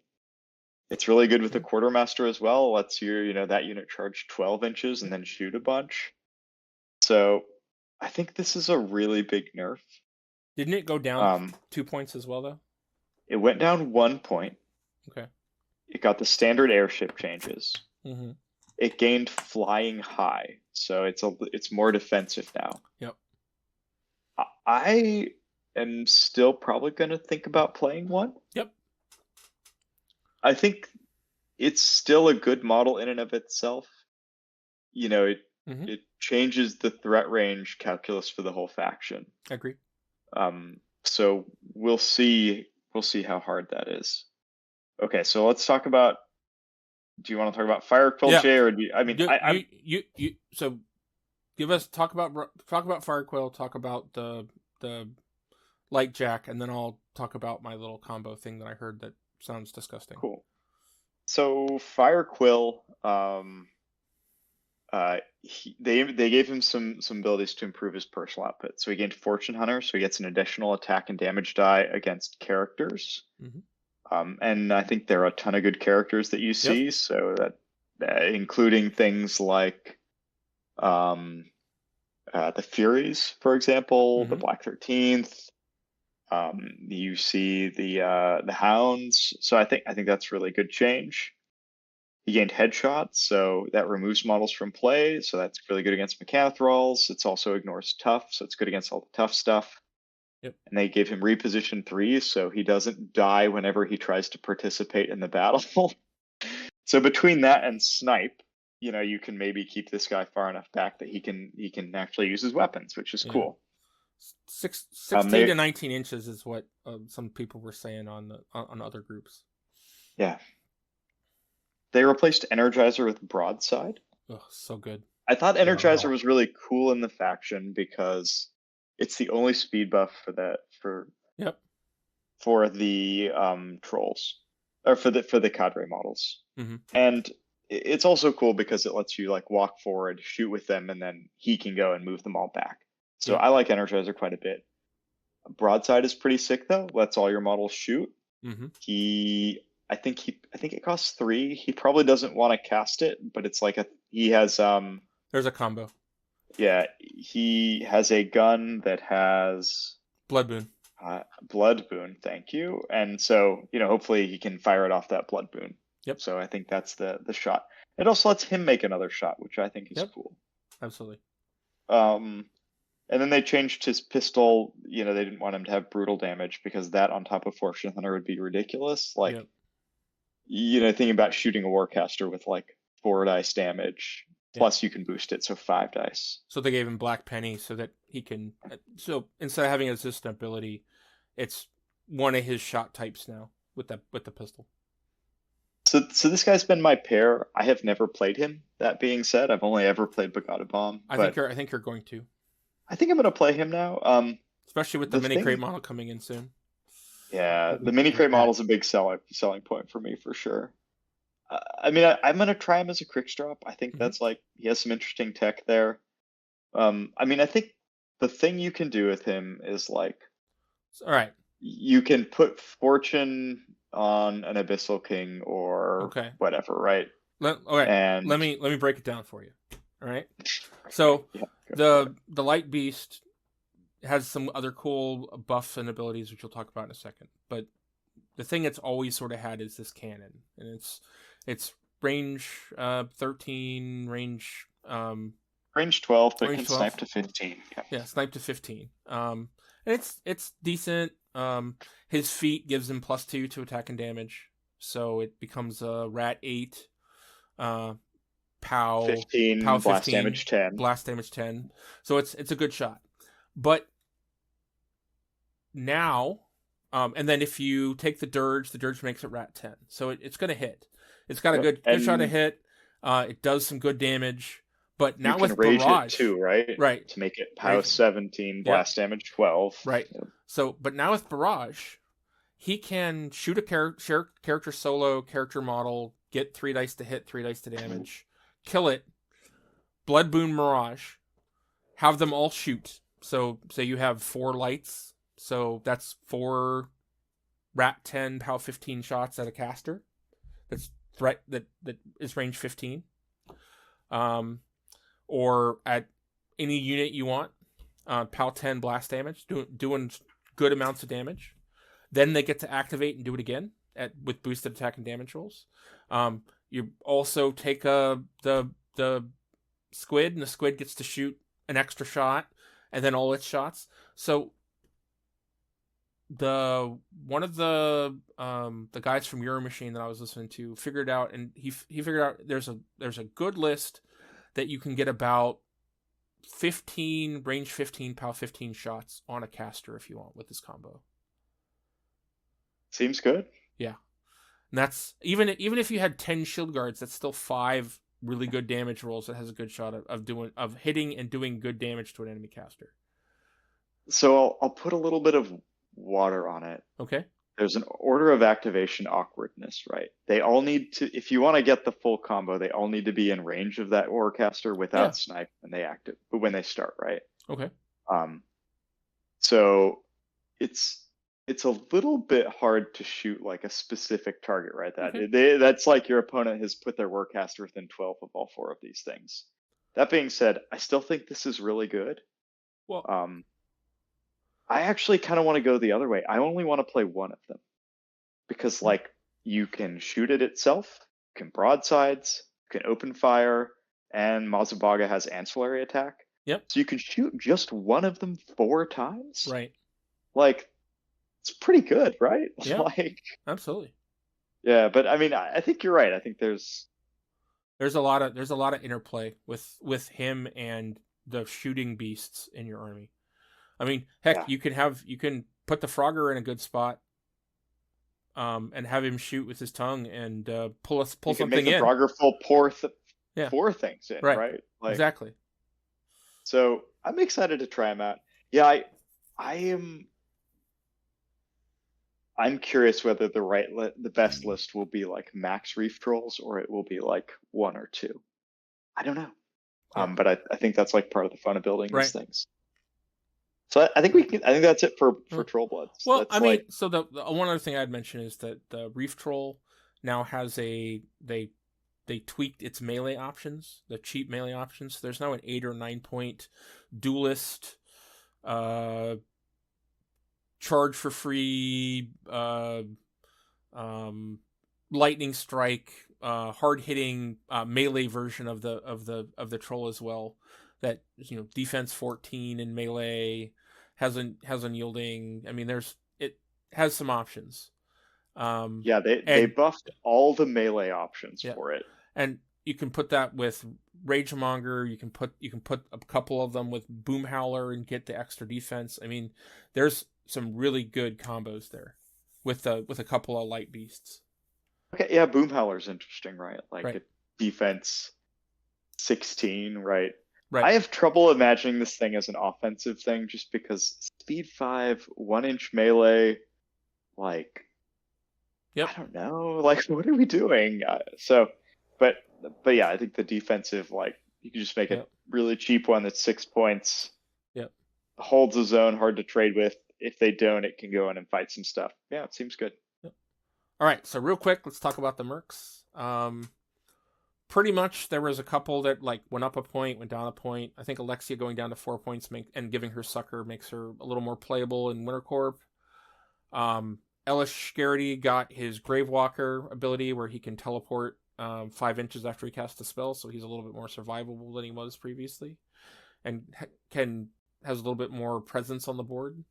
It's really good with the quartermaster as well. It lets that unit charge 12 inches and then shoot a bunch. So I think this is a really big nerf. Didn't it go down 2 points as well, though? It went down 1 point. Okay. It got the standard airship changes. Mm-hmm. It gained flying high, so it's more defensive now. Yep. I am still probably going to think about playing one. Yep. I think it's still a good model in and of itself. It changes the threat range calculus for the whole faction. I agree. So we'll see how hard that is. Okay, so let's talk about. Do you want to talk about Fire Quill, Jay, or do you, I mean, so give us talk about Fire Quill, talk about the Light Jack, and then I'll talk about my little combo thing that I heard that sounds disgusting. Cool. So Fire Quill, they gave him some abilities to improve his personal output. So he gained Fortune Hunter, so he gets an additional attack and damage die against characters. Mm-hmm. And I think there are a ton of good characters that you see. Yep. So that including things like the Furies, for example, the Black 13th. You see the Hounds. So I think that's really good change. He gained Headshot, so that removes models from play. So that's really good against Mechanothralls. It's also ignores Tough, so it's good against all the tough stuff. Yep. And they gave him Reposition 3, so he doesn't die whenever he tries to participate in the battle. So between that and Snipe, you can maybe keep this guy far enough back that he can actually use his weapons, which is cool. 16 to 19 inches is what some people were saying on other groups. Yeah. They replaced Energizer with Broadside. Oh, so good. I thought Energizer was really cool in the faction because it's the only speed buff for the trolls, or for the cadre models. Mm-hmm. And it's also cool because it lets you walk forward, shoot with them, and then he can go and move them all back. So I like Energizer quite a bit. Broadside is pretty sick though. Lets all your models shoot. Mm-hmm. I think it costs 3. He probably doesn't want to cast it, but it's he has there's a combo. Yeah, he has a gun that has Blood Boon. Blood Boon, thank you. And so, hopefully he can fire it off that Blood Boon. Yep. So I think that's the shot. It also lets him make another shot, which I think is cool. Absolutely. And then they changed his pistol. They didn't want him to have brutal damage because that on top of Fortune Hunter would be ridiculous. Thinking about shooting a Warcaster with 4 dice damage. Plus, you can boost it, so 5 dice. So they gave him Black Penny so that he can. So instead of having a resistant ability, it's one of his shot types now with the pistol. So this guy's been my pair. I have never played him. That being said, I've only ever played Bogota Bomb. I think you're going to. I think I'm going to play him now. Especially with the mini crate model coming in soon. Yeah, the mini crate model is a big selling point for me for sure. I'm going to try him as a Crix drop. I think that's he has some interesting tech there. I think the thing you can do with him is all right. You can put Fortune on an Abyssal King or whatever, right? Let me break it down for you. All right. So Yeah, the light beast has some other cool buffs and abilities, which we'll talk about in a second. But the thing it's always sort of had is this cannon, and it's range 13, range range 12, but range can 12. snipe to 15. Yeah, snipe to 15. And it's decent. His feat gives him +2 to attack and damage, so it becomes a rat 8. POW 15, POW 15, blast damage 10. Blast damage 10. So it's a good shot. But now, and then if you take the dirge makes it rat 10. So it's going to hit. It's got a good shot to hit. It does some good damage. But now with rage barrage it too, right? Right. To make it POW 17, blast damage 12. Right. Yep. So, but now with barrage, he can shoot a character solo, character model, get 3 dice to hit, 3 dice to damage, kill it, Blood Boon Mirage, have them all shoot. So say you have 4 lights, so that's 4 rat 10, POW 15 shots at a caster. That's that is range 15. Or at any unit you want, POW 10 blast damage, doing good amounts of damage. Then they get to activate and do it again with boosted attack and damage rolls. You also take the squid, and the squid gets to shoot an extra shot, and then all its shots. So one of the guys from Warmachine that I was listening to figured out, and he figured out there's a good list that you can get about 15 range 15 POW 15 shots on a caster if you want with this combo. Seems good. Yeah. And that's even if you had 10 shield guards, that's still 5 really good damage rolls that has a good shot of hitting and doing good damage to an enemy caster. So I'll put a little bit of water on it. Okay. There's an order of activation awkwardness, right? They all need to, if you want to get the full combo, they all need to be in range of that aura caster without snipe when they active, but when they start, right? Okay. So it's a little bit hard to shoot like a specific target, right? That's like your opponent has put their warcaster within 12 of all 4 of these things. That being said, I still think this is really good. Well, I actually kind of want to go the other way. I only want to play one of them because like you can shoot it itself, you can broadsides, you can open fire, and Mazubaga has ancillary attack. Yep. So you can shoot just one of them 4 times. Right. Like, it's pretty good, right? Yeah. Like, absolutely. Yeah, but I mean, I think you're right. I think there's a lot of interplay with him and the shooting beasts in your army. I mean, heck, you can put the Frogger in a good spot, and have him shoot with his tongue and pull something make the in. Frogger full pour 4 things in, right? Like, exactly. So I'm excited to try them out. Yeah, I'm curious whether the best list will be like max reef trolls or it will be like 1 or 2. I don't know. Yeah. But I think that's like part of the fun of building Right. these things. So I think that's it for Troll Bloods. Well, that's I mean, so the one other thing I'd mention is that the Reef Troll now has they tweaked its melee options, the cheap melee options. So there's now an 8 or 9 point duelist, charge for free, lightning strike, hard hitting melee version of the troll as well. That, defense 14 in melee, has unyielding. I mean, it has some options. They buffed all the melee options for it, and you can put that with Ragemonger. You can put a couple of them with Boom Howler and get the extra defense. I mean, there's some really good combos there with a couple of light beasts. Okay, yeah, Boom Howler's interesting, right? Like Right. a defense 16, right? Right. I have trouble imagining this thing as an offensive thing just because speed 5, 1-inch melee, like, Yep. I don't know, like, what are we doing? But yeah, I think the defensive, like, you can just make a really cheap one that's 6 points. Yep. Holds a zone, hard to trade with. If they don't, it can go in and fight some stuff. Yeah, it seems good. Yep. All right, so real quick, let's talk about the mercs. pretty much there was a couple that like went up a point, went down a point. I think Alexia going down to 4 points and giving her sucker makes her a little more playable in Winter Corp. Ellis Garrity got his Gravewalker ability where he can teleport 5 inches after he casts a spell, so he's a little bit more survivable than he was previously, and has a little bit more presence on the board.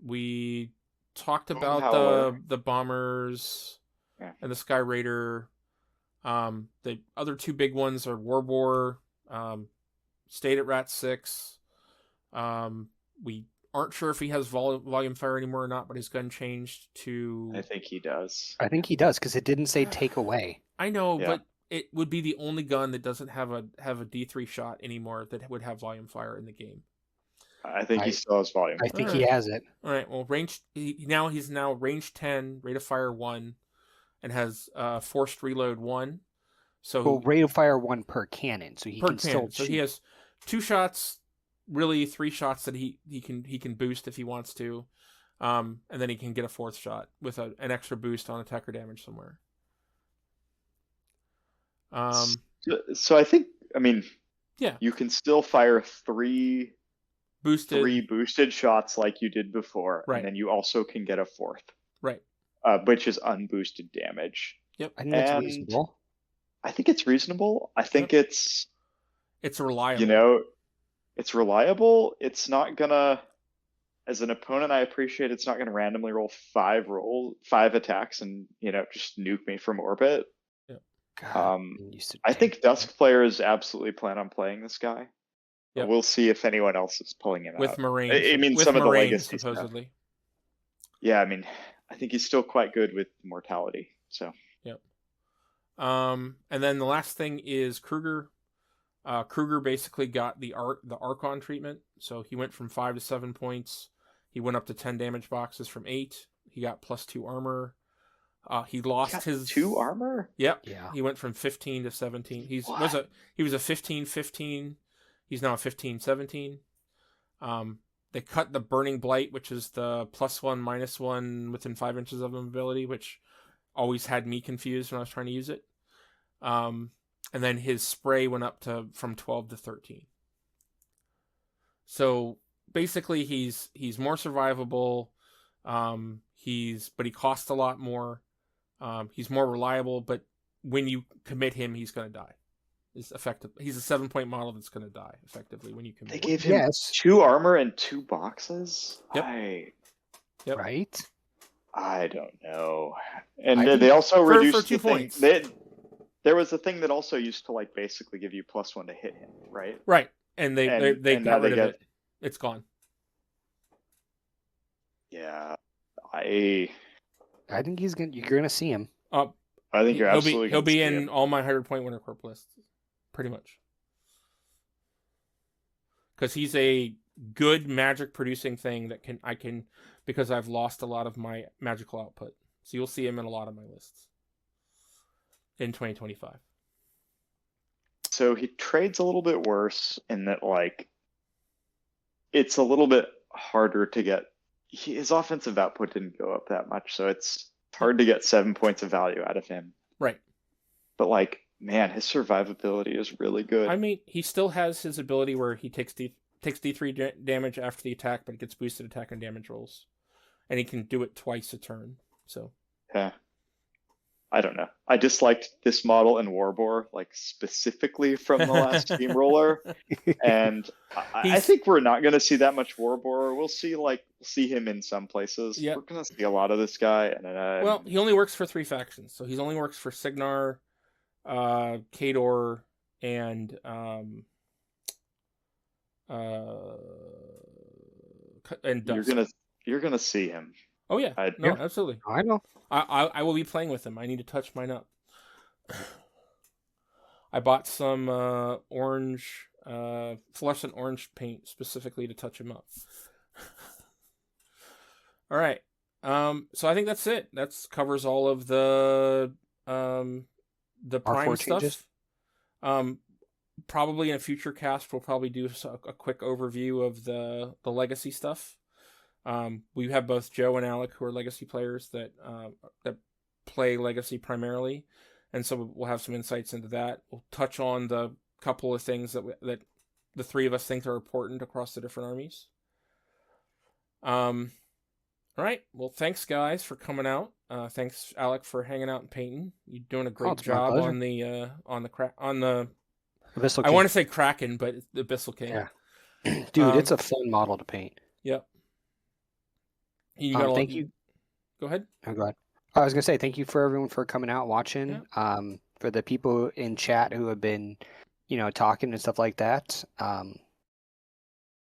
We talked about the bombers and the Sky Raider. The other 2 big ones are Warbore, stayed at Rat 6. We aren't sure if he has volume fire anymore or not, but his gun changed to... I think he does. I think he does, because it didn't say take away. I know, but it would be the only gun that doesn't have a D3 shot anymore that would have volume fire in the game. I think he still has volume. I think he has it. All right, well, he's now range 10, rate of fire 1, and has forced reload 1. So rate of fire 1 per cannon, so he can still shoot. So he has 2 shots, really 3 shots that he can boost if he wants to, and then he can get a 4th shot with an extra boost on attacker damage somewhere. So I think, you can still fire 3 boosted shots like you did before, right. And then you also can get a 4th, right? Which is unboosted damage. Yep, I think that's reasonable. I think it's reasonable. I think it's reliable. It's reliable. It's not gonna, as an opponent, I appreciate it's not gonna randomly roll 5 attacks and just nuke me from orbit. Yeah. God, I think Dusk players absolutely plan on playing this guy. Yep. We'll see if anyone else is pulling him with out. Marines. Some of the Marines, legacy supposedly. Stuff. Yeah, I think he's still quite good with mortality. So. Yep. And then the last thing is Kruger. Kruger basically got the Archon treatment, so he went from 5 to 7 points. He went up to 10 damage boxes from 8. He got +2 armor. He lost his 2 armor. Yep. Yeah. He went from 15 to 17. He was a 15-15. He's now a 15-17. They cut the Burning Blight, which is the +1/-1 within 5 inches of him ability, which always had me confused when I was trying to use it. And then his spray went up from 12 to 13. So basically, he's more survivable. But he costs a lot more. He's more reliable, but when you commit him, he's going to die. He's a 7-point model that's going to die effectively when you commit. They gave him 2 armor and 2 boxes. Yep. Yep. Right. I don't know. And they also reduced for 2 points. There was a thing that also used to basically give you +1 to hit him, right? Right, and they got rid of it. It's gone. Yeah, I think you're gonna see him. I think you're absolutely. He'll be in all my 100-point Winter Corp lists, pretty much, because he's a good magic producing thing that I can because I've lost a lot of my magical output. So you'll see him in a lot of my lists in 2025. So he trades a little bit worse in that, it's a little bit harder to get. His offensive output didn't go up that much, so it's hard to get 7 points of value out of him. Right. But man, his survivability is really good. He still has his ability where he takes D3 damage after the attack, but it gets boosted attack and damage rolls, and he can do it twice a turn. So. Yeah. I don't know. I disliked this model in Warbore, specifically from the last Steamroller, and I think we're not going to see that much Warbore. We'll see him in some places. Yep. We're going to see a lot of this guy. And he only works for 3 factions, so he only works for Signar, Khador, and Dusk. You're gonna see him. Oh yeah, absolutely. I know. I will be playing with him. I need to touch mine up. I bought some orange, fluorescent orange paint specifically to touch him up. All right. So I think that's it. That covers all of the Prime stuff. Changes. Probably in a future cast, we'll probably do a quick overview of the legacy stuff. We have both Joe and Alec, who are legacy players that play legacy primarily, and so we'll have some insights into that. We'll touch on the couple of things that the three of us think are important across the different armies. All right. Well, thanks guys for coming out. Thanks Alec for hanging out and painting. You're doing a great job on the Abyssal King. I want to say Kraken, but it's the Abyssal King. Yeah. Dude, it's a fun model to paint. Yep. You got thank you. Go ahead. Oh, go ahead. I was gonna say thank you for everyone for coming out watching. Yeah. For the people in chat who have been, talking and stuff like that.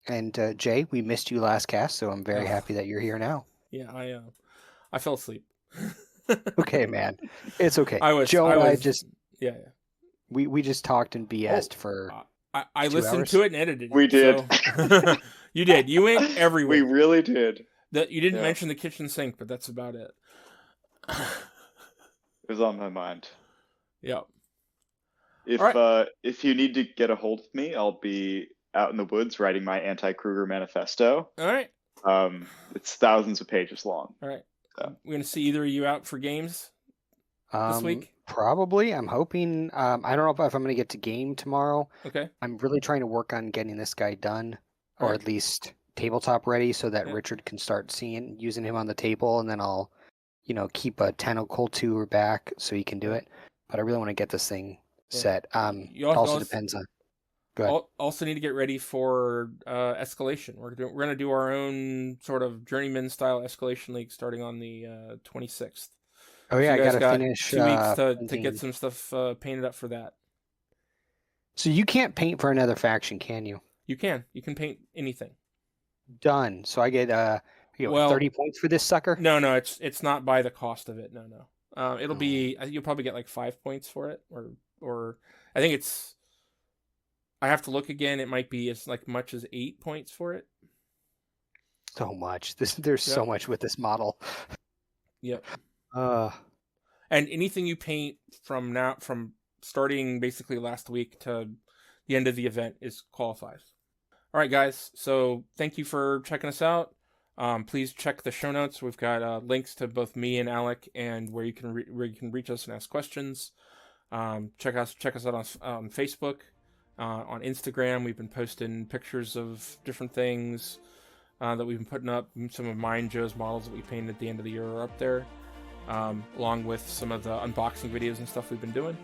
And Jay, we missed you last cast, so I'm very happy that you're here now. Yeah, I fell asleep. Okay, man, it's okay. Joe and I just we just talked and BS'd for. I 2 listened hours? to it and edited it. We did. So... You did. You went everywhere. We really did. You didn't mention the kitchen sink, but that's about it. It was on my mind. Yep. If you need to get a hold of me, I'll be out in the woods writing my anti-Kruger manifesto. All right. It's thousands of pages long. All right. So. We're gonna see either of you out for games this week. Probably. I'm hoping. I don't know if I'm gonna get to game tomorrow. Okay. I'm really trying to work on getting this guy done, or at least tabletop ready, so that Richard can start using him on the table, and then I'll, keep a tentacle tour back so he can do it. But I really want to get this thing set. It also depends on. Go ahead. Also need to get ready for escalation. We're gonna do our own sort of journeyman style escalation league starting on the 26th. Oh yeah, so I gotta finish 2 weeks to get some stuff painted up for that. So you can't paint for another faction, can you? You can paint anything. Done. So I get 30 points for this sucker. No, it's not by the cost of it. No. It'll be you'll probably get like 5 points for it, or I think it's. I have to look again. It might be as like much as 8 points for it. So much. There's so much with this model. Yep. And anything you paint from starting basically last week to the end of the event qualifies. All right, guys. So thank you for checking us out. Please check the show notes. We've got links to both me and Alec, and where you can reach us and ask questions. Check us out on Facebook, on Instagram. We've been posting pictures of different things that we've been putting up. Some of mine, Joe's models that we painted at the end of the year are up there, along with some of the unboxing videos and stuff we've been doing.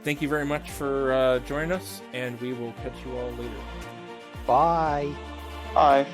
Thank you very much for joining us, and we will catch you all later. Bye. Bye.